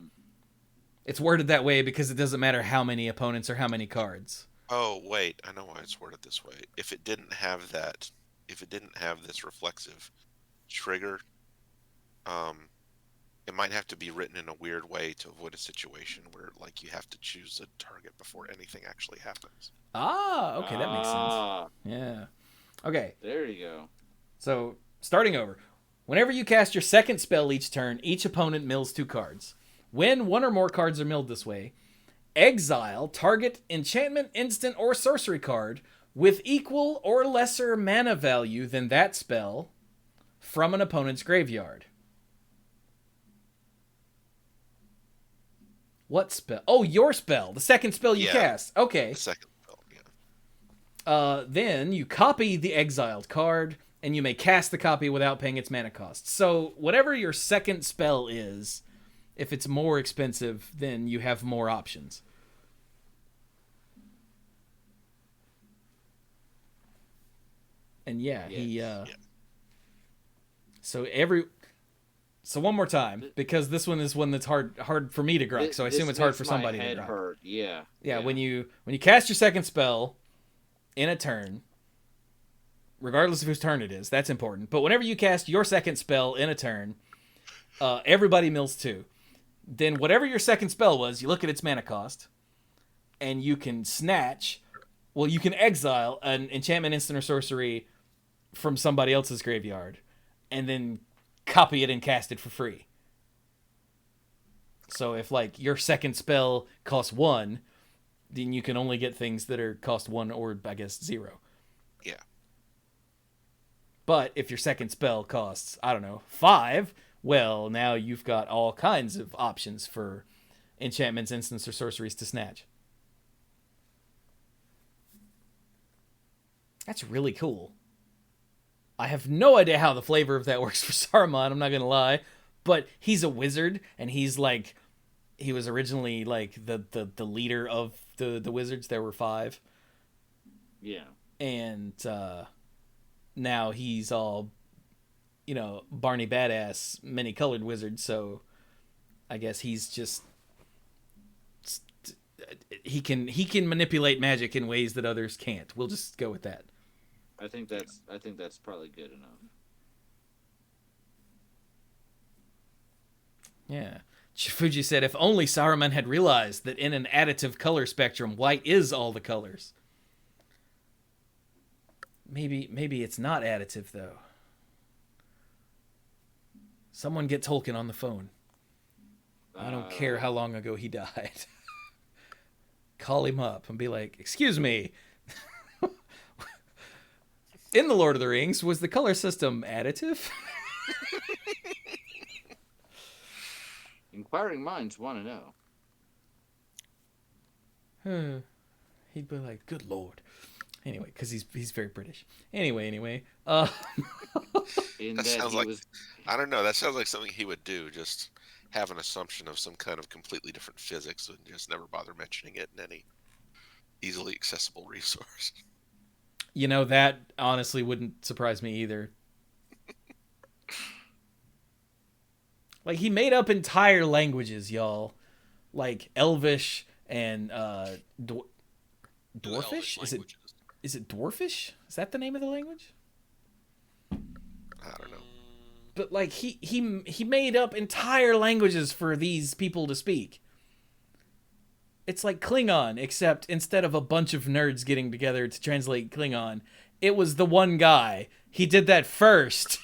It's worded that way because it doesn't matter how many opponents or how many cards. Oh, wait. I know why it's worded this way. If it didn't have this reflexive trigger, it might have to be written in a weird way to avoid a situation where, like, you have to choose a target before anything actually happens. Ah, okay, that makes sense. Yeah. Okay. There you go. So, starting over. Whenever you cast your second spell each turn, each opponent mills 2 cards. When one or more cards are milled this way, exile target enchantment, instant, or sorcery card with equal or lesser mana value than that spell from an opponent's graveyard. What spell? Oh, your spell. The second spell you cast. Okay. The second spell, yeah. Then you copy the exiled card, and you may cast the copy without paying its mana cost. So whatever your second spell is, if it's more expensive, then you have more options. And So one more time, because this one is one that's hard for me to grok, so I assume it's hard for somebody to grok. Hurt. Yeah. When you cast your second spell in a turn, regardless of whose turn it is, that's important. But whenever you cast your second spell in a turn, everybody mills 2. Then whatever your second spell was, you look at its mana cost, and you can you can exile an enchantment, instant, or sorcery from somebody else's graveyard, and then copy it and cast it for free. So if, like, your second spell costs 1, then you can only get things that are cost 1 or, I guess, 0. Yeah. But if your second spell costs, 5, well, now you've got all kinds of options for enchantments, instants, or sorceries to snatch. That's really cool. I have no idea how the flavor of that works for Saruman, I'm not going to lie. But he's a wizard, and he's like... He was originally, like, the leader of the wizards. There were 5. Yeah. and now he's all, Barney Badass, many colored wizard. So I guess he's just he can manipulate magic in ways that others can't. We'll just go with that. I think that's probably good enough. Yeah. Chifuji said, if only Saruman had realized that in an additive color spectrum, white is all the colors. Maybe it's not additive, though. Someone get Tolkien on the phone. I don't care how long ago he died. Call him up and be like, excuse me. In The Lord of the Rings, was the color system additive? Inquiring minds want to know. He'd be like, good Lord. Anyway, because he's very British. Anyway. That sounds like, I don't know, that sounds like something he would do, just have an assumption of some kind of completely different physics and just never bother mentioning it in any easily accessible resource. That honestly wouldn't surprise me either. Like, he made up entire languages, y'all. Like, Elvish and Dwarfish? Is it Dwarfish? Is that the name of the language? I don't know. But, like, he made up entire languages for these people to speak. It's like Klingon, except instead of a bunch of nerds getting together to translate Klingon, it was the one guy. He did that first.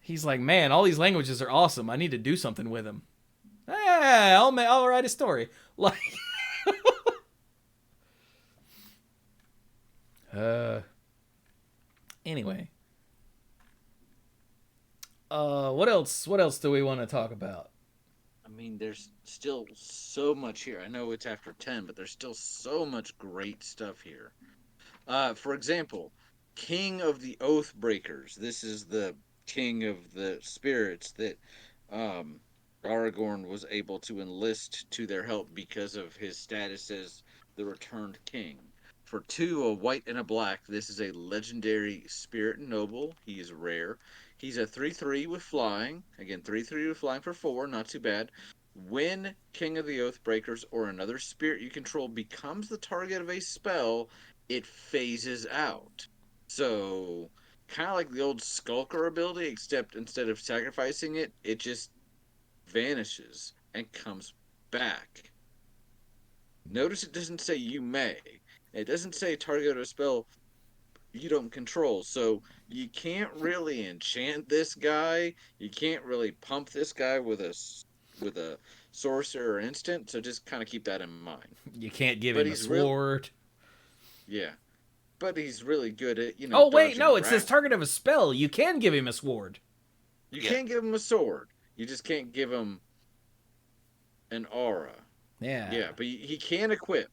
He's like, man, all these languages are awesome. I need to do something with them. Hey, I'll write a story. Like, anyway. What else do we want to talk about? I mean, there's still so much here. I know it's after 10, but there's still so much great stuff here. For example, King of the Oathbreakers. This is the king of the spirits that Aragorn was able to enlist to their help because of his status as the returned king. For 2, a white and a black, this is a legendary spirit noble. He is rare. He's a 3/3 with flying. Again, 3/3 with flying for 4, not too bad. When King of the Oathbreakers or another spirit you control becomes the target of a spell, it phases out. So, kind of like the old Skulker ability, except instead of sacrificing it, it just vanishes and comes back. Notice it doesn't say you may. It doesn't say target a spell you don't control. So you can't really enchant this guy. You can't really pump this guy with a sorcerer or instant. So just kind of keep that in mind. You can't give him a sword. Yeah. But he's really good at, Oh, wait, no, it says target of a spell. You can give him a sword. You can't give him a sword. You just can't give him an aura. Yeah. Yeah, but he can equip.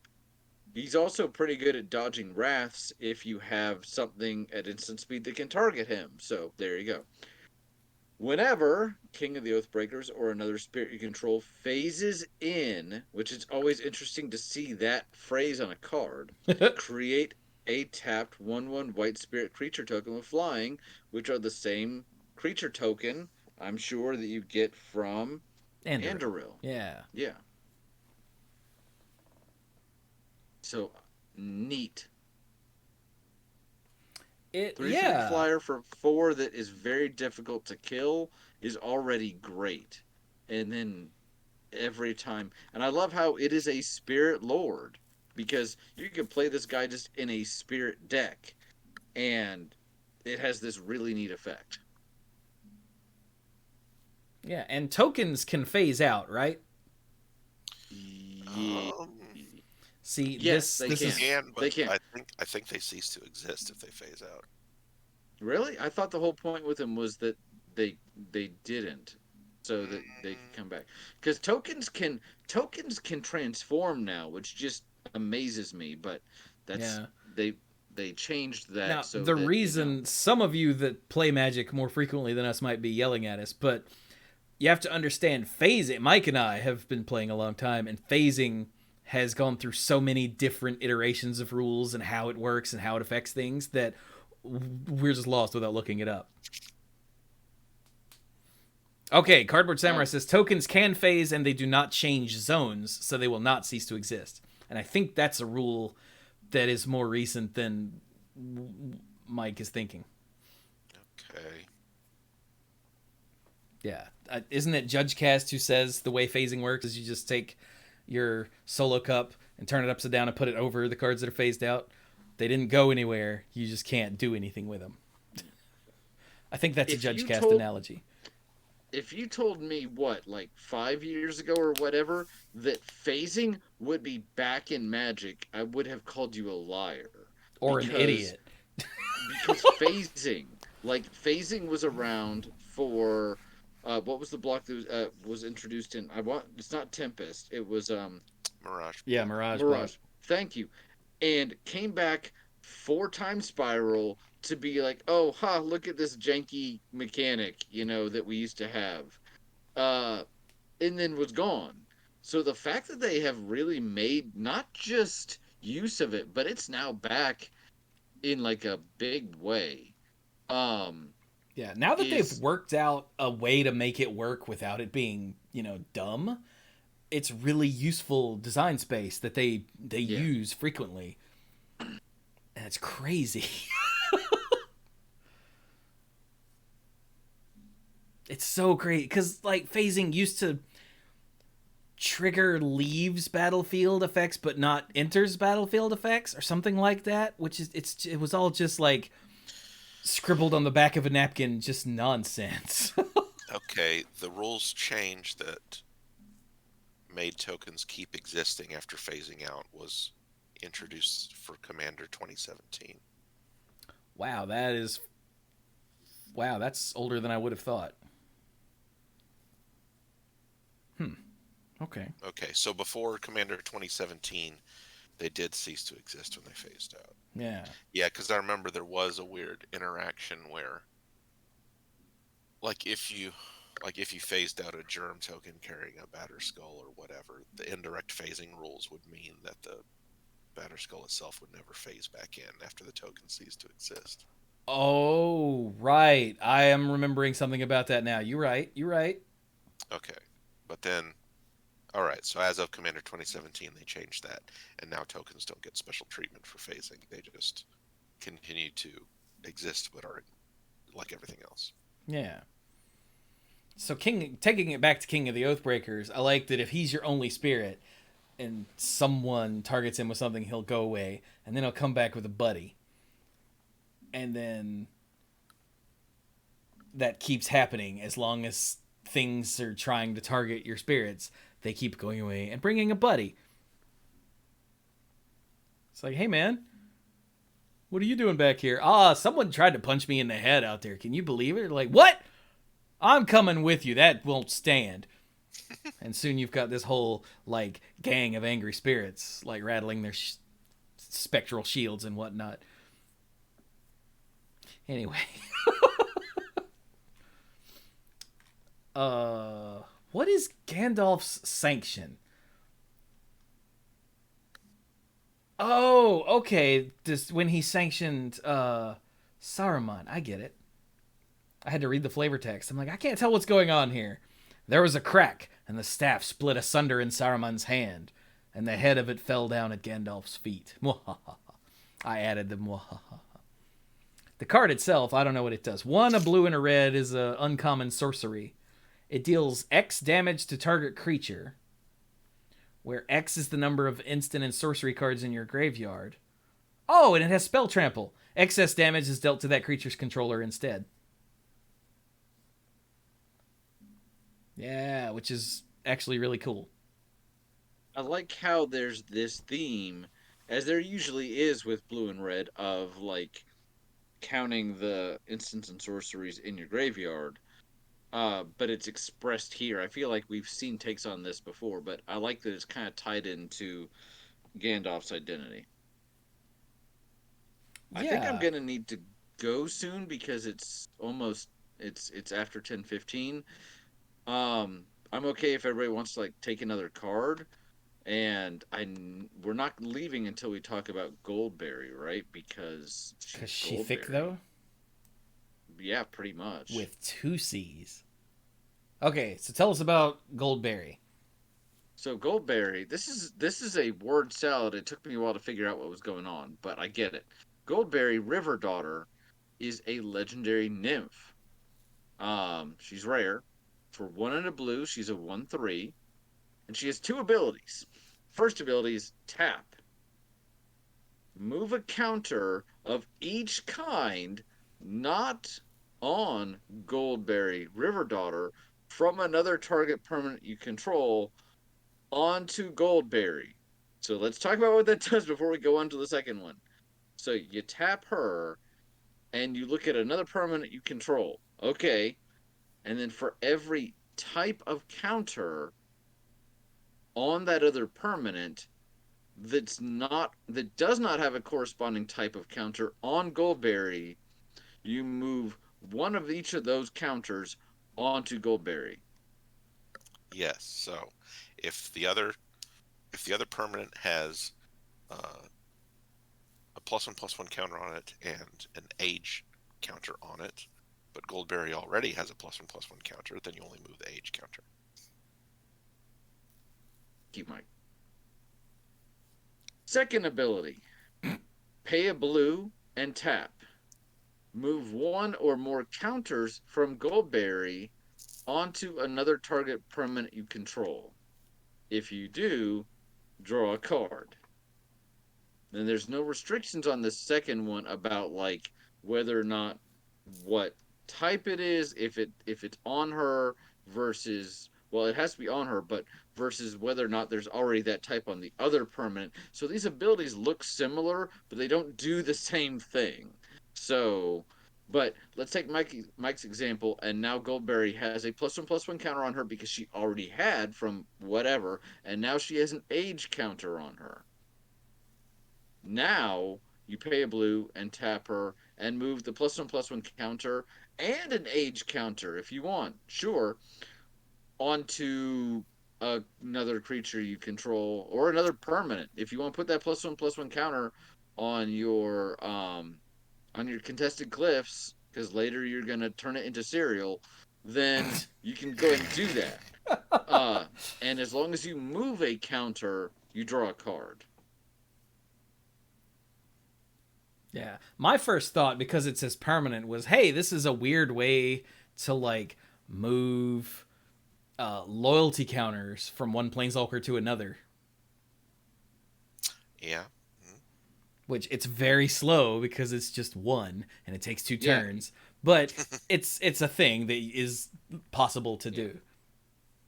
He's also pretty good at dodging wraths if you have something at instant speed that can target him. So, there you go. Whenever King of the Oathbreakers or another spirit you control phases in, which is always interesting to see that phrase on a card, create a tapped 1/1 white spirit creature token with flying, which are the same creature token, I'm sure, that you get from Andoril. Yeah. Yeah. So, neat. 3/3 flyer for 4 that is very difficult to kill is already great. And then every time... And I love how it is a spirit lord. Because you can play this guy just in a spirit deck. And it has this really neat effect. Yeah, and tokens can phase out, right? Yeah. See, yes, this they is can. But They can. I think they cease to exist if they phase out. Really? I thought the whole point with them was that they didn't, so that they could come back. Because tokens can transform now, which just amazes me. But that's they changed that. Now, so the that, reason some of you that play Magic more frequently than us might be yelling at us, but you have to understand phasing. Mike and I have been playing a long time, and phasing has gone through so many different iterations of rules and how it works and how it affects things that we're just lost without looking it up. Okay, Cardboard Samurai says tokens can phase and they do not change zones, so they will not cease to exist. And I think that's a rule that is more recent than Mike is thinking. Okay. Yeah. Isn't it Judge Cast who says the way phasing works is you just take your solo cup and turn it upside down and put it over the cards that are phased out? They didn't go anywhere. You just can't do anything with them. I think that's a Judge Cast analogy. If you told me, like 5 years ago or whatever, that phasing would be back in Magic, I would have called you a liar. Or an idiot. Because phasing was around for, what was the block that was introduced in, it's not Tempest, it was, Mirage. Yeah, Mirage. Thank you. And came back 4 times Spiral to be like, oh, look at this janky mechanic, that we used to have. And then was gone. So the fact that they have really made not just use of it, but it's now back in like a big way. Yeah, now that they've worked out a way to make it work without it being, dumb, it's really useful design space that they use frequently. And it's crazy. It's so great because like phasing used to trigger leaves battlefield effects but not enters battlefield effects or something like that, which is it was all just like scribbled on the back of a napkin, just nonsense. Okay, the rules change that made tokens keep existing after phasing out was introduced for Commander 2017. Wow, that's older than I would have thought. Okay. Okay, so before Commander 2017, they did cease to exist when they phased out. Yeah. Yeah, because I remember there was a weird interaction where, like if you phased out a germ token carrying a Batterskull or whatever, the indirect phasing rules would mean that the Batterskull itself would never phase back in after the token ceased to exist. Oh, right. I am remembering something about that now. You're right. Okay, but then, all right, so as of Commander 2017, they changed that, and now tokens don't get special treatment for phasing. They just continue to exist, but are like everything else. Yeah. So taking it back to King of the Oathbreakers, I like that if he's your only spirit and someone targets him with something, he'll go away, and then he'll come back with a buddy. And then that keeps happening as long as things are trying to target your spirits. They keep going away and bringing a buddy. It's like, hey man, what are you doing back here? Someone tried to punch me in the head out there. Can you believe it? Like, what? I'm coming with you. That won't stand. And soon you've got this whole like gang of angry spirits like rattling their spectral shields and whatnot. Anyway. What is Gandalf's sanction? Oh, okay. This when he sanctioned Saruman. I get it. I had to read the flavor text. I'm like, I can't tell what's going on here. There was a crack, and the staff split asunder in Saruman's hand, and the head of it fell down at Gandalf's feet. I added the mwahaha. The card itself, I don't know what it does. 1, a blue and a red, is an uncommon sorcery. It deals X damage to target creature, where X is the number of instant and sorcery cards in your graveyard. Oh, and it has spell trample. Excess damage is dealt to that creature's controller instead. Yeah, which is actually really cool. I like how there's this theme, as there usually is with blue and red, of like counting the instants and sorceries in your graveyard. But it's expressed here. I feel like we've seen takes on this before, but I like that it's kind of tied into Gandalf's identity. Yeah. I think I'm gonna need to go soon because it's after 10:15. I'm okay if everybody wants to like take another card, And we're not leaving until we talk about Goldberry, right? Because she thick though. Yeah, pretty much. With 2 C's. Okay, so tell us about Goldberry. So Goldberry, this is a word salad. It took me a while to figure out what was going on, but I get it. Goldberry, River Daughter, is a legendary nymph. She's rare. For 1 and a blue, she's a 1/3, and she has 2 abilities. First ability is tap. Move a counter of each kind not on Goldberry, River Daughter, from another target permanent you control onto Goldberry. So let's talk about what that does before we go on to the second one. So you tap her, and you look at another permanent you control. Okay. And then for every type of counter on that other permanent that does not have a corresponding type of counter on Goldberry, you move one of each of those counters onto Goldberry. Yes. So if the other permanent has a +1/+1 counter on it and an age counter on it, but Goldberry already has a +1/+1 counter, then you only move the age counter. Keep Mike. Second ability, pay a blue and tap. Move 1 or more counters from Goldberry onto another target permanent you control. If you do, draw a card. Then there's no restrictions on the second one about like whether or not what type it is, if it's on her versus, well, it has to be on her, but versus whether or not there's already that type on the other permanent. So these abilities look similar, but they don't do the same thing. So, but let's take Mike's example, and now Goldberry has a +1/+1 counter on her because she already had from whatever, and now she has an age counter on her. Now you pay a blue and tap her and move the +1/+1 counter and an age counter if you want, sure, onto another creature you control or another permanent. If you want to put that +1/+1 counter on your contested glyphs, because later you're gonna turn it into cereal, then you can go ahead and do that. And as long as you move a counter, you draw a card. Yeah. My first thought, because it says permanent, was, hey, this is a weird way to, like, move loyalty counters from one planeswalker to another. Yeah. Which it's very slow because it's just 1 and it takes 2 turns. But it's a thing that is possible to do.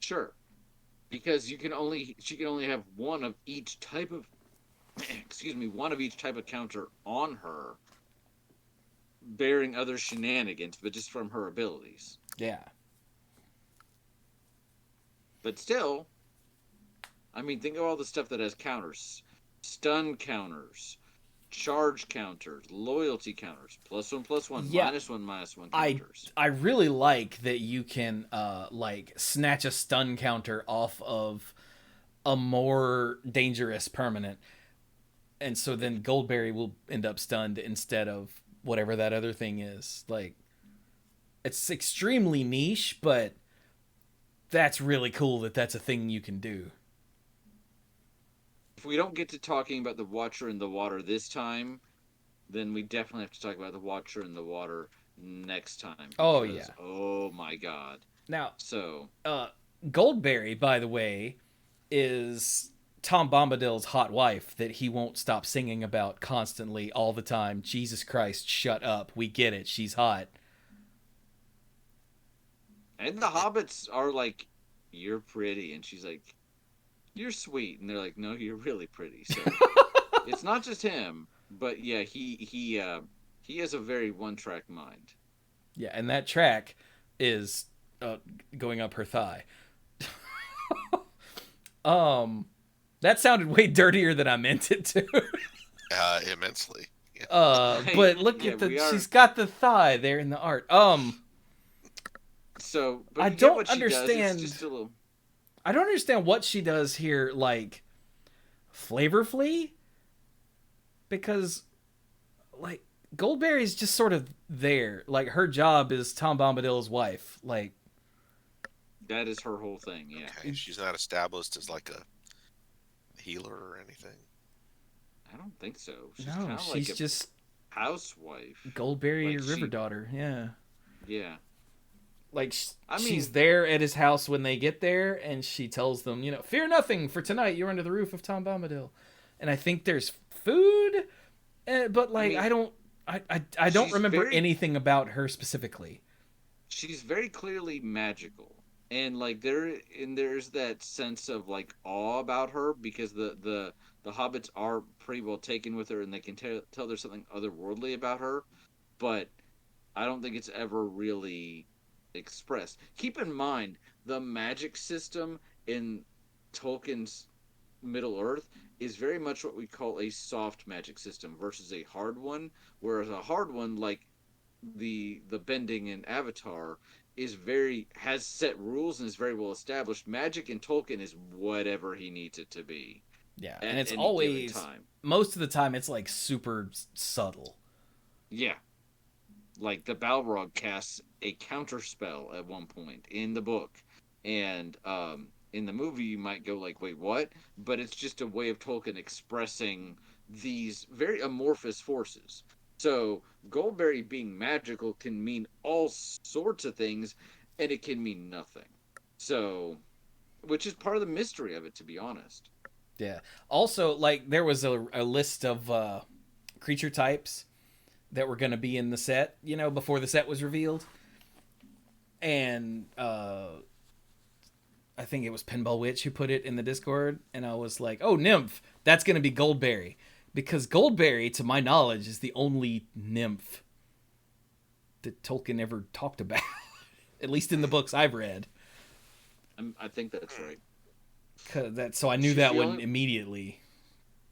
Sure. Because she can only have one of each type of one of each type of counter on her, bearing other shenanigans, but just from her abilities. Yeah. But still, I mean, think of all the stuff that has counters. Stun counters, charge counters, loyalty counters, +1/+1, -1/-1 counters. I really like that you can like snatch a stun counter off of a more dangerous permanent. And so then Goldberry will end up stunned instead of whatever that other thing is. Like, it's extremely niche, but that's really cool that that's a thing you can do. If we don't get to talking about the Watcher in the Water this time, then we definitely have to talk about the Watcher in the Water next time. Oh, yeah. Oh, my God. Now, so Goldberry, by the way, is Tom Bombadil's hot wife that he won't stop singing about constantly all the time. Jesus Christ, shut up. We get it. She's hot. And the hobbits are like, you're pretty. And she's like, you're sweet. And they're like, no, you're really pretty. So it's not just him, but yeah, he has a very one-track mind. Yeah, and that track is going up her thigh. That sounded way dirtier than I meant it to. Immensely. Yeah. But look at she's got the thigh there in the art. So, I don't understand. I don't understand what she does here. Like, flavorfully, because like Goldberry's just sort of there. Like her job is Tom Bombadil's wife. Like That is her whole thing. Yeah. Okay, she's not established as like a healer or anything. I don't think so. She's no, kind of she's like a just housewife. Goldberry Like River she- daughter. Yeah. Yeah. Like I she's mean- there at his house when they get there, and she tells them, fear nothing, for tonight you're under the roof of Tom Bombadil. And I think there's food, but like I don't she's remember very- anything about her specifically. She's very clearly magical, and like there's that sense of like awe about her because the hobbits are pretty well taken with her, and they can tell there's something otherworldly about her, but I don't think it's ever really expressed. Keep in mind the magic system in Tolkien's Middle Earth is very much what we call a soft magic system versus a hard one, whereas a hard one like the bending in Avatar has set rules and is very well established. Magic in Tolkien is whatever he needs it to be. Yeah, at and it's any always given time. most of the time it's like super subtle. Yeah. Like the Balrog casts a counter spell at one point in the book. And in the movie you might go like, wait, what? But it's just a way of Tolkien expressing these very amorphous forces. So Goldberry being magical can mean all sorts of things, and it can mean nothing. So, which is part of the mystery of it, to be honest. Yeah. Also, like there was a list of creature types that were going to be in the set, before the set was revealed. And I think it was Pinball Witch who put it in the Discord, and I was like, "Oh, nymph, that's going to be Goldberry." Because Goldberry, to my knowledge, is the only nymph that Tolkien ever talked about, at least in the books I've read. I think that's right. So I knew She's that the one only- immediately.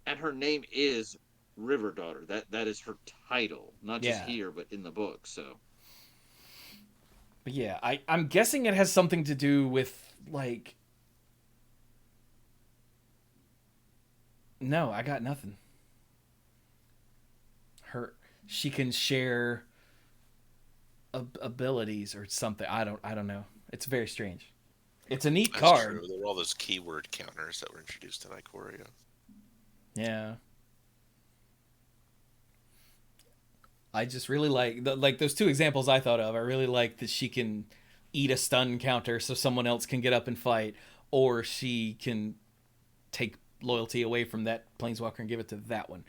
And her name is River Daughter. That is her title, not just Yeah. here, but in the book. So But yeah, I'm guessing it has something to do with, like... No, I got nothing. She can share abilities or something. I don't know. It's very strange. It's a neat That's card. true. There were all those keyword counters that were introduced in Ikoria. Yeah. I just really like those two examples I thought of. I really like that she can eat a stun counter so someone else can get up and fight, or she can take loyalty away from that planeswalker and give it to that one.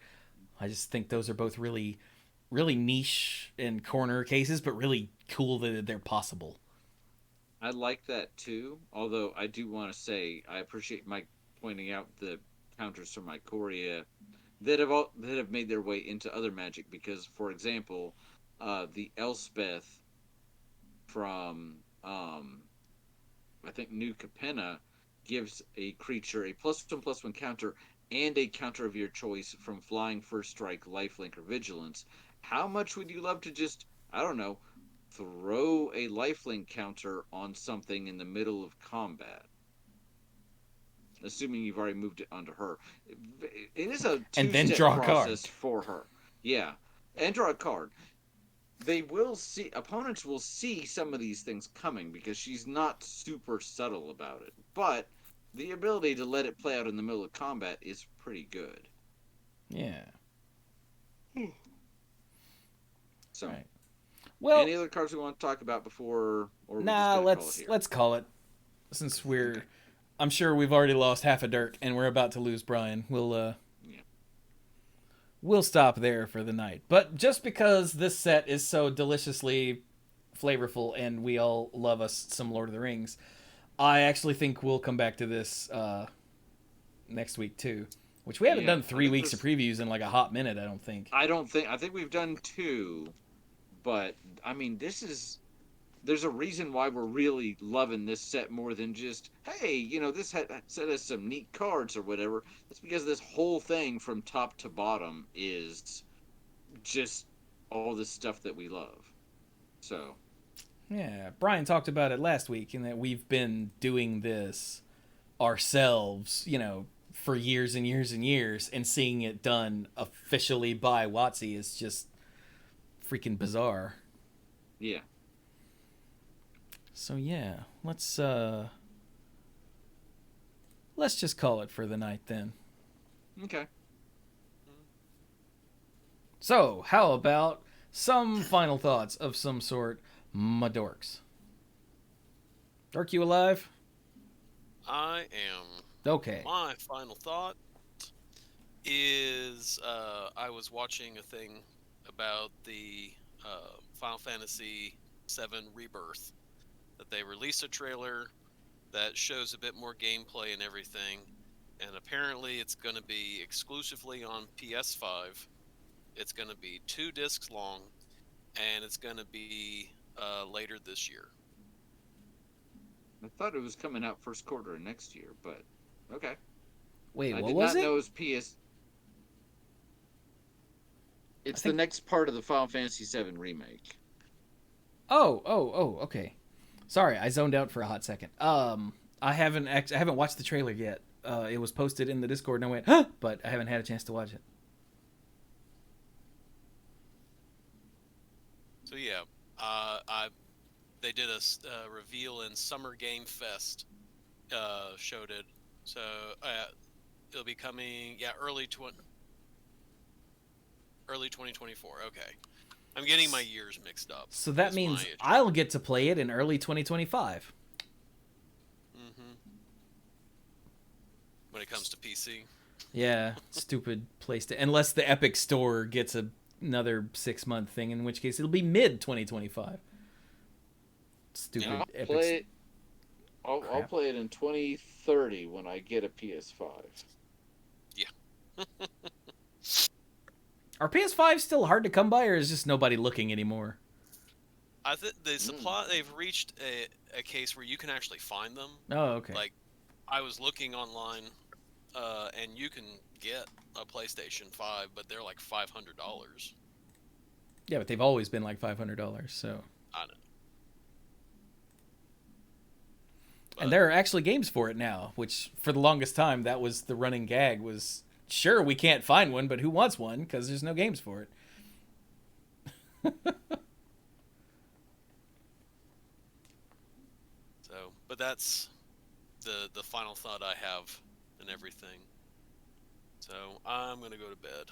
I just think those are both really, really niche and corner cases, but really cool that they're possible. I like that too. Although I do want to say I appreciate Mike pointing out the counters from Ikoria that have made their way into other Magic. Because, for example, the Elspeth from I think New Capenna gives a creature a +1/+1 counter and a counter of your choice from Flying, First Strike, Lifelink, or Vigilance. How much would you love to just, I don't know, throw a lifelink counter on something in the middle of combat? Assuming you've already moved it onto her. It is a And then two-step draw a process card. for her. Yeah. And draw a card. Opponents will see some of these things coming because she's not super subtle about it. But the ability to let it play out in the middle of combat is pretty good. Yeah. So, Right. Well, any other cards we want to talk about before, or we nah, just gonna call it here? let's call it. Since I'm sure we've already lost half a Dirk and we're about to lose Brian. We'll stop there for the night. But just because this set is so deliciously flavorful and we all love us some Lord of the Rings, I actually think we'll come back to this next week too. Which we haven't done 3 weeks of previews in like a hot minute, I don't think. I think we've done 2, but I mean, there's a reason why we're really loving this set more than just, hey, this set has some neat cards or whatever. That's because this whole thing from top to bottom is just all the stuff that we love. So, Yeah, Brian talked about it last week in that we've been doing this ourselves, for years and years and years, and seeing it done officially by WotC is just freaking bizarre. Yeah. So yeah, let's just call it for the night then. Okay. So, how about some final thoughts of some sort, my dorks? Dork, you alive? I am. Okay. My final thought is I was watching a thing about the Final Fantasy VII Rebirth, that they released a trailer that shows a bit more gameplay and everything, and apparently it's going to be exclusively on PS5. It's going to be 2 discs long, and it's going to be later this year. I thought it was coming out first quarter of next year, but okay. Wait, I what did was not it? know it was PS. It's think- the next part of the Final Fantasy VII remake. Oh, okay. Sorry, I zoned out for a hot second. I haven't watched the trailer yet. It was posted in the Discord, and I went, huh, but I haven't had a chance to watch it. So yeah, they did a reveal in Summer Game Fest. Showed it. So it'll be coming. Yeah, early 2024. Okay, I'm getting my years mixed up. So that That's means my issue. I'll get to play it in early 2025. When it comes to PC. Yeah, stupid place to. Unless the Epic Store gets another 6-month thing, in which case it'll be mid 2025. Stupid I'll Epic. play it. I'll Crap. play it in 2030 when I get a PS5. Are PS5 still hard to come by, or is just nobody looking anymore? I think they've reached a case where you can actually find them. Oh, okay. Like, I was looking online, and you can get a PlayStation 5, but they're like $500. Yeah, but they've always been like $500, so. I know. And there are actually games for it now, which for the longest time that was the running gag was, sure, we can't find one, but who wants one? Because there's no games for it. So, but that's the final thought I have and everything. So I'm gonna go to bed.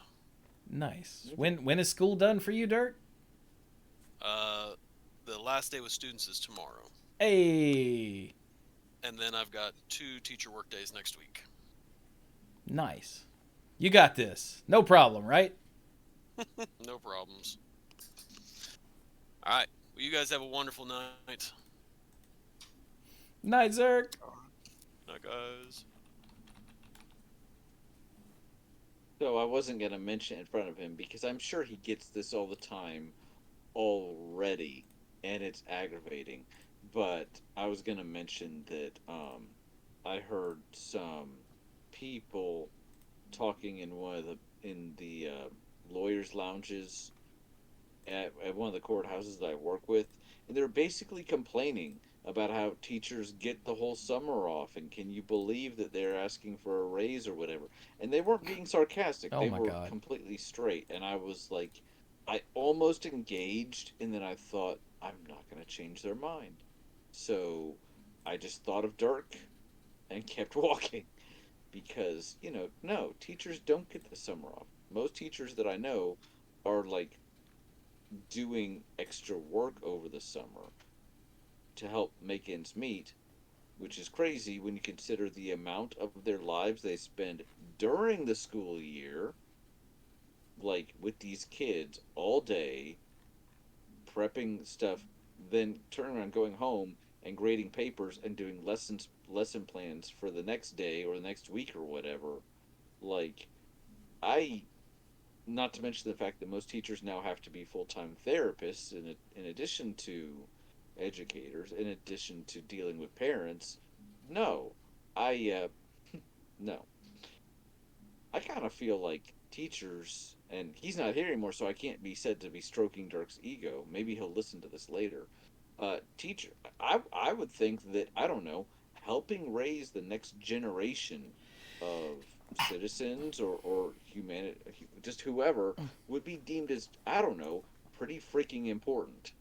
Nice. When is school done for you, Dirt? The last day with students is tomorrow, Hey, and then I've got 2 teacher work days next week. nice. You got this. No problem, right? No problems. All right. Well, you guys have a wonderful night. Night, Zerk. Night, guys. So I wasn't going to mention it in front of him because I'm sure he gets this all the time already, and it's aggravating. But I was going to mention that I heard some people talking in the lawyers' lounges at one of the courthouses that I work with, and they're basically complaining about how teachers get the whole summer off, and can you believe that they're asking for a raise or whatever? And they weren't being sarcastic; Oh they my were God. completely straight. And I was like, I almost engaged, and then I thought, I'm not going to change their mind. So I just thought of Dirk and kept walking because, no, teachers don't get the summer off. Most teachers that I know are like doing extra work over the summer to help make ends meet, which is crazy when you consider the amount of their lives they spend during the school year, like with these kids all day, prepping stuff, then turning around, going home, and grading papers and doing lesson plans for the next day or the next week or whatever. Like, I not to mention the fact that most teachers now have to be full-time therapists in addition to educators, in addition to dealing with parents. No, I no. I kind of feel like teachers, and he's not here anymore, so I can't be said to be stroking Dirk's ego. Maybe he'll listen to this later. Teacher, I would think that, I don't know, helping raise the next generation of citizens or humanity, just whoever, would be deemed as, I don't know, pretty freaking important.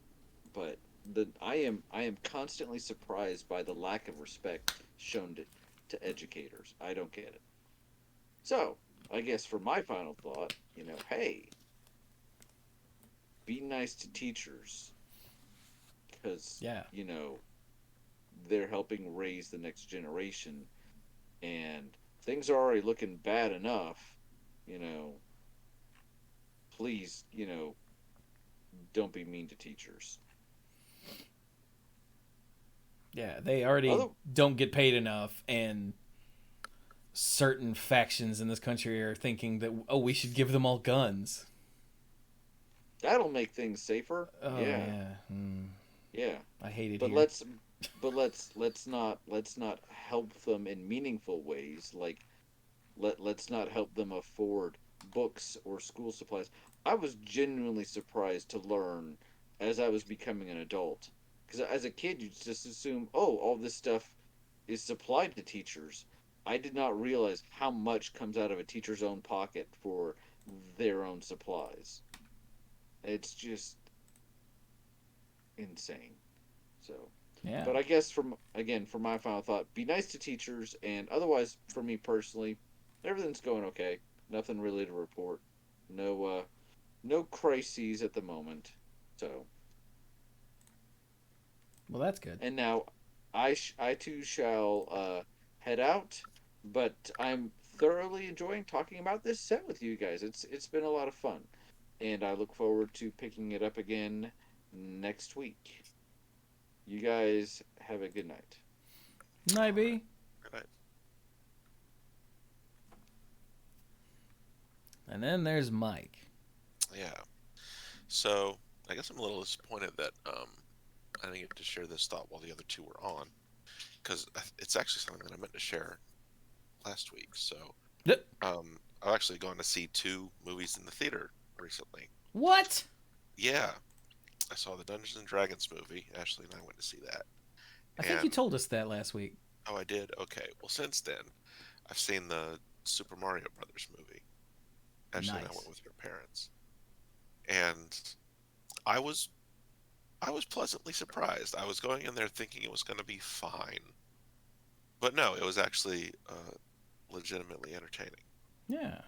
But I am constantly surprised by the lack of respect shown to educators. I don't get it. So I guess for my final thought, hey, be nice to teachers because Yeah. they're helping raise the next generation, and things are already looking bad enough. You know, please, don't be mean to teachers. Yeah, they already Other, don't get paid enough, and certain factions in this country are thinking that, oh, we should give them all guns. that'll make things safer. Oh Yeah, yeah, yeah. I hate it But here. let's not help them in meaningful ways. Like let's not help them afford books or school supplies. I was genuinely surprised to learn as I was becoming an adult, because as a kid you just assume, oh, all this stuff is supplied to teachers. I did not realize how much comes out of a teacher's own pocket for their own supplies. It's just insane. So, Yeah, but I guess for my final thought, be nice to teachers, and otherwise, for me personally, everything's going okay. Nothing really to report. No crises at the moment. So, well, that's good. and now, I too shall head out. But I'm thoroughly enjoying talking about this set with you guys. It's been a lot of fun, and I look forward to picking it up again next week. You guys have a good night. Maybe. Good night. And then there's Mike. Yeah. So I guess I'm a little disappointed that I didn't get to share this thought while the other two were on, because it's actually something that I meant to share last week. So Yep. I've actually gone to see 2 movies in the theater recently. What? Yeah, I saw the Dungeons and Dragons movie. Ashley and I went to see that. I think you told us that last week. Oh, I did? Okay. Well, since then, I've seen the Super Mario Brothers movie. Ashley and I Nice. went with your parents. And I was pleasantly surprised. I was going in there thinking it was going to be fine. But no, it was actually legitimately entertaining. Yeah.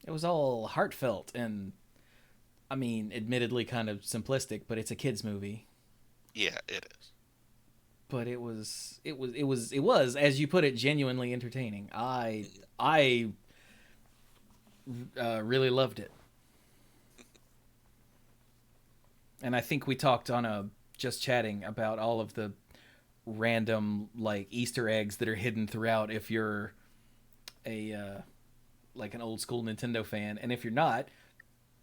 It was all heartfelt and, I mean, admittedly kind of simplistic, but it's a kids movie. Yeah, it is. But it was, as you put it, genuinely entertaining. I really loved it. And I think we talked on a Just Chatting about all of the random like Easter eggs that are hidden throughout if you're a like an old school Nintendo fan, and if you're not,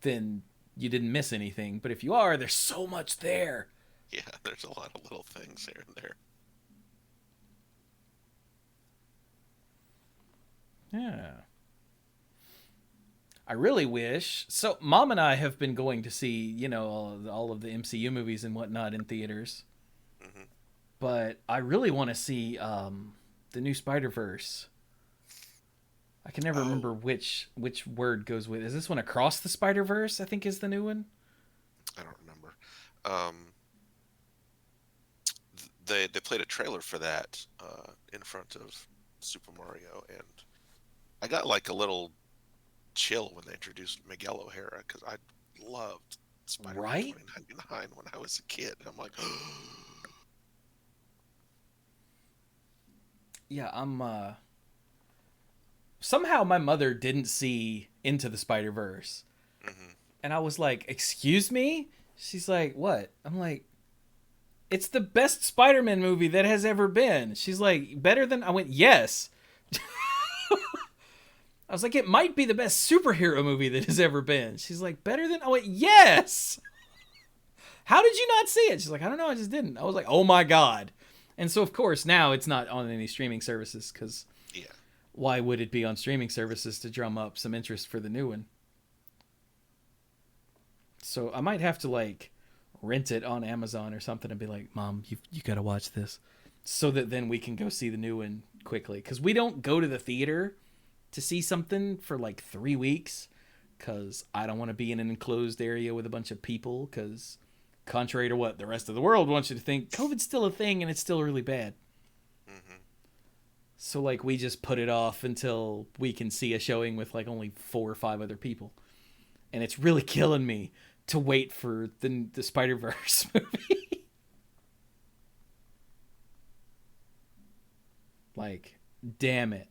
then you didn't miss anything. But if you are, there's so much there. Yeah, there's a lot of little things here and there. Yeah. I really wish. So, Mom and I have been going to see, all of the MCU movies and whatnot in theaters. Hmm. But I really want to see the new Spider-Verse. I can never remember which word goes with. Is this one Across the Spider-Verse? I think is the new one. I don't remember. They played a trailer for that in front of Super Mario, and I got like a little chill when they introduced Miguel O'Hara, because I loved Spider-Man Right? 2099 when I was a kid. And I'm like, Yeah, I'm somehow my mother didn't see Into the Spider-Verse. hmm And I was like, "Excuse me?" She's like, "What?" I'm like, "It's the best Spider-Man movie that has ever been." She's like, "Better than..." I went, "Yes." I was like, "It might be the best superhero movie that has ever been." She's like, "Better than..." I went, "Yes." How did you not see it? She's like, "I don't know, I just didn't." I was like, "Oh my god." And so of course now it's not on any streaming services, because yeah, why would it be on streaming services to drum up some interest for the new one? So I might have to like rent it on Amazon or something and be like, "Mom, you gotta watch this." so that then we can go see the new one quickly. Because we don't go to the theater to see something for like 3 weeks, because I don't want to be in an enclosed area with a bunch of people, because contrary to what the rest of the world wants you to think, COVID's still a thing and it's still really bad. Mm-hmm. So like we just put it off until we can see a showing with like only 4 or 5 other people. And it's really killing me to wait for the Spider-Verse movie. Like, damn it.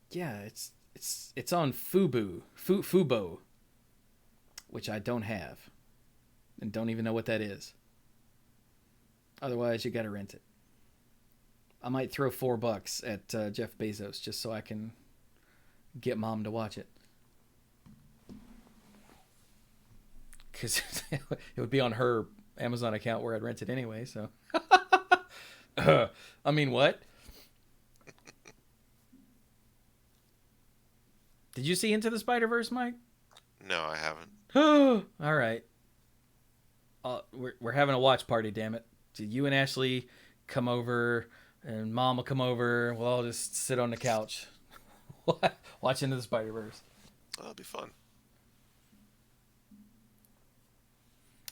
Yeah, it's on Fubo, which I don't have, and don't even know what that is. Otherwise, you gotta rent it. I might throw $4 at Jeff Bezos just so I can get Mom to watch it, because it would be on her Amazon account where I'd rent it anyway. So, I mean, what? Did you see Into the Spider-Verse, Mike? No, I haven't. All right. We're having a watch party, damn it. Did you and Ashley come over, and Mom will come over. We'll all just sit on the couch, watch Into the Spider-Verse. That'll be fun.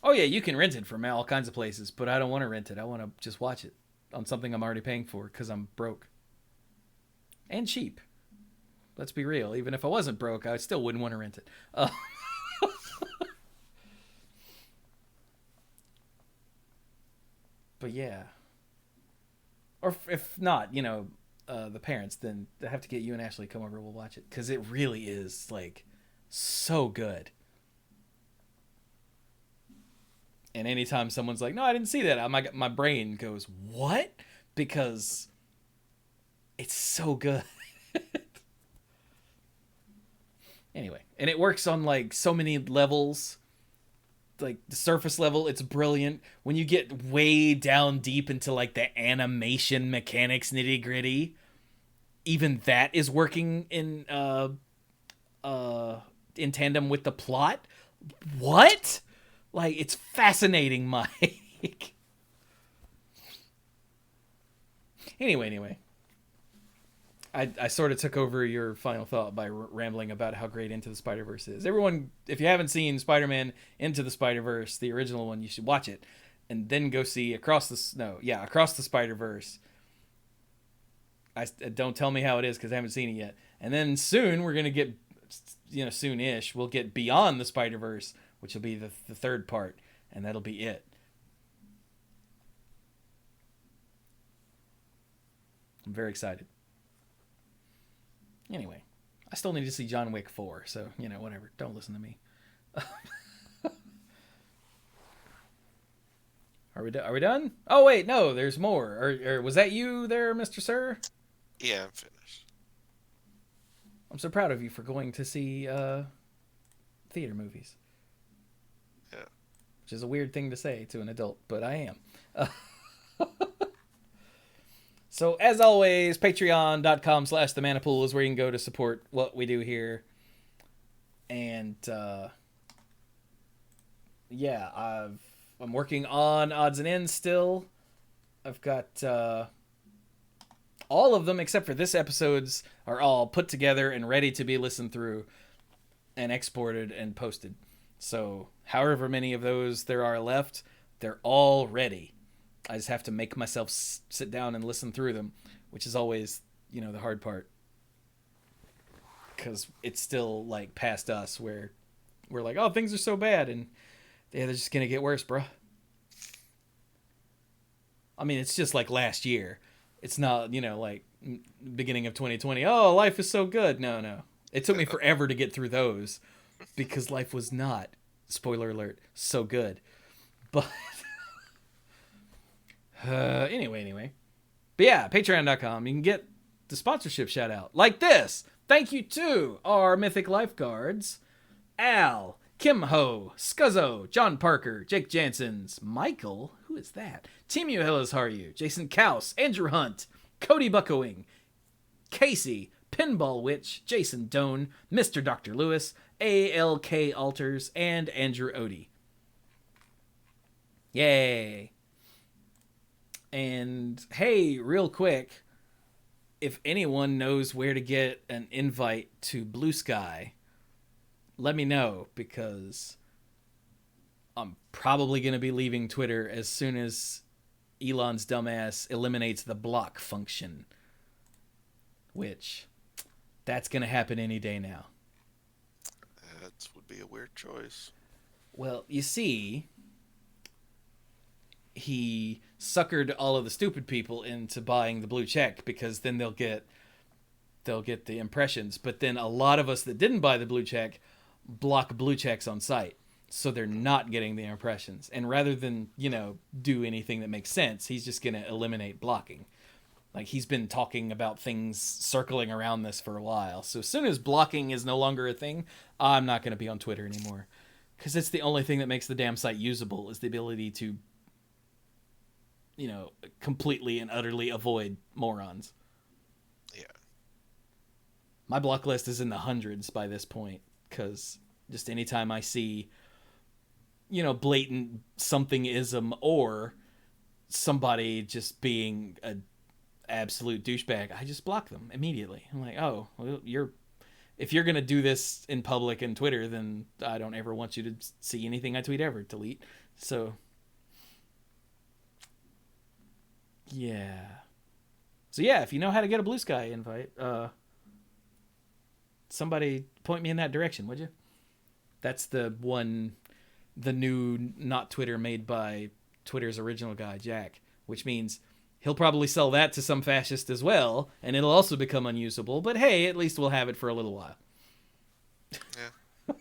Oh yeah, you can rent it from all kinds of places, but I don't want to rent it. I want to just watch it on something I'm already paying for because I'm broke and cheap. Let's be real. Even if I wasn't broke, I still wouldn't want to rent it. But yeah. Or if not, the parents, then I have to get you and Ashley to come over. We'll watch it because it really is like so good. And anytime someone's like, "No, I didn't see that," my brain goes, "What?" Because it's so good. Anyway, and it works on like so many levels. Like the surface level, it's brilliant. When you get way down deep into like the animation mechanics nitty gritty, even that is working in tandem with the plot. What? Like, it's fascinating, Mike. Anyway. I sort of took over your final thought by rambling about how great Into the Spider-Verse is. Everyone, if you haven't seen Spider-Man Into the Spider-Verse, the original one, you should watch it. And then go see Across the Spider-Verse. Don't tell me how it is because I haven't seen it yet. And then soon we're going to get, soon-ish, we'll get Beyond the Spider-Verse, which will be the third part. And that'll be it. I'm very excited. Anyway, I still need to see John Wick 4, so, whatever. Don't listen to me. Are we done? Oh, wait, no, there's more. Or was that you there, Mr. Sir? Yeah, I'm finished. I'm so proud of you for going to see theater movies. Yeah. Which is a weird thing to say to an adult, but I am. So, as always, patreon.com/themanapool is where you can go to support what we do here. And, I'm working on odds and ends still. I've got all of them, except for this episode's, are all put together and ready to be listened through and exported and posted. So, however many of those there are left, they're all ready. I just have to make myself sit down and listen through them, which is always, the hard part. Because it's still, like, past us where we're like, oh, things are so bad, and they're just going to get worse, bro. I mean, it's just like last year. It's not, like, beginning of 2020. Oh, life is so good. No. It took me forever to get through those because life was not, spoiler alert, so good. But... Anyway. But yeah, patreon.com. You can get the sponsorship shout out like this. Thank you to our mythic lifeguards, Al, Kim Ho, Scuzzo, John Parker, Jake Jansons, Michael, who is that? Timu Hillis Haru, Jason Kaus, Andrew Hunt, Cody Buckowing, Casey, Pinball Witch, Jason Doan, Mr. Dr. Lewis, ALK Alters, and Andrew Odie. Yay. And hey, real quick, if anyone knows where to get an invite to Blue Sky, let me know, because I'm probably going to be leaving Twitter as soon as Elon's dumbass eliminates the block function, which that's going to happen any day now. That would be a weird choice. Well, you see, he suckered all of the stupid people into buying the blue check, because then they'll get the impressions. But then a lot of us that didn't buy the blue check block blue checks on site, so they're not getting the impressions. And rather than, do anything that makes sense, he's just going to eliminate blocking. Like, he's been talking about things circling around this for a while. So as soon as blocking is no longer a thing, I'm not going to be on Twitter anymore, because it's the only thing that makes the damn site usable, is the ability to completely and utterly avoid morons. Yeah. My block list is in the hundreds by this point, because just anytime I see, blatant something-ism or somebody just being a absolute douchebag, I just block them immediately. I'm like, oh, well, if you're going to do this in public and Twitter, then I don't ever want you to see anything I tweet ever. Delete. So, yeah. So yeah, if you know how to get a Blue Sky invite, somebody point me in that direction, would you? That's the new not Twitter made by Twitter's original guy, Jack, which means he'll probably sell that to some fascist as well, and it'll also become unusable, but hey, at least we'll have it for a little while. Yeah.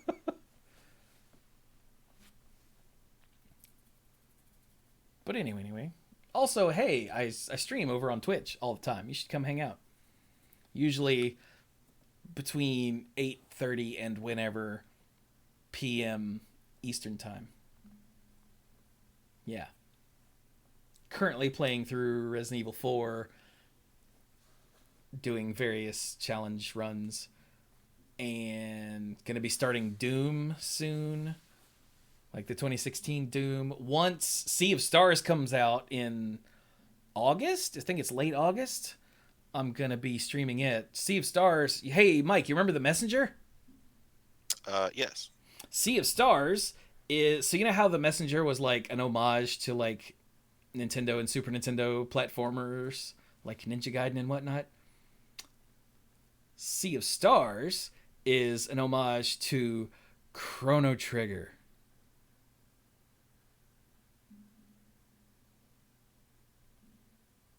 But anyway. Also, hey, I stream over on Twitch all the time. You should come hang out. Usually between 8:30 and whenever p.m. Eastern time. Yeah. Currently playing through Resident Evil 4, doing various challenge runs, and going to be starting Doom soon. Like the 2016 Doom. Once Sea of Stars comes out in August, I think it's late August, I'm going to be streaming it. Sea of Stars. Hey, Mike, you remember The Messenger? Yes. Sea of Stars is... So you know how The Messenger was like an homage to like Nintendo and Super Nintendo platformers, like Ninja Gaiden and whatnot? Sea of Stars is an homage to Chrono Trigger.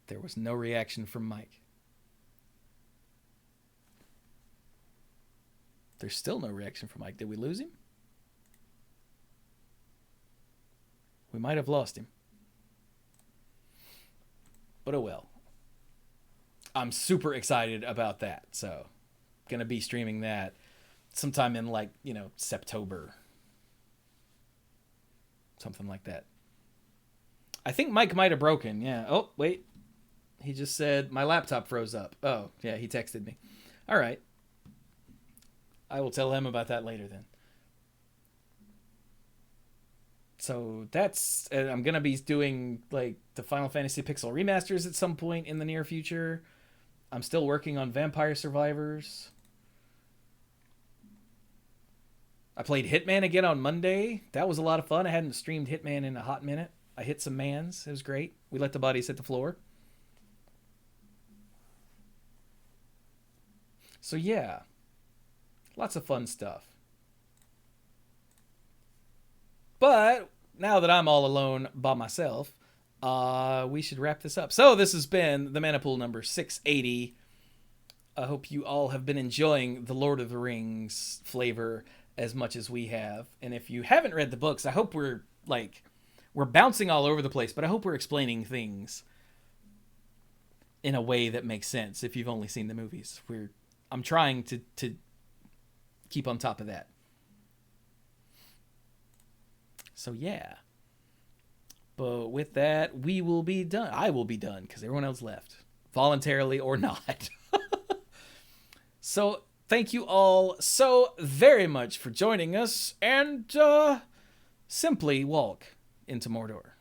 There was no reaction from Mike. There's still no reaction from Mike. Did we lose him? We might have lost him. But oh well. I'm super excited about that. So, gonna be streaming that sometime in like, September. Something like that. I think Mike might have broken. Yeah. Oh, wait. He just said my laptop froze up. Oh, yeah, he texted me. All right. I will tell him about that later then. So that's... I'm going to be doing like the Final Fantasy Pixel remasters at some point in the near future. I'm still working on Vampire Survivors. I played Hitman again on Monday. That was a lot of fun. I hadn't streamed Hitman in a hot minute. I hit some mans. It was great. We let the bodies hit the floor. So yeah, lots of fun stuff. But now that I'm all alone by myself, we should wrap this up. So this has been the Manipool number 680. I hope you all have been enjoying the Lord of the Rings flavor as much as we have. And if you haven't read the books, I hope we're bouncing all over the place, but I hope we're explaining things in a way that makes sense if you've only seen the movies. I'm trying to keep on top of that. So yeah. But with that, we will be done. I will be done because everyone else left. Voluntarily or not. So thank you all so very much for joining us, and simply walk into Mordor.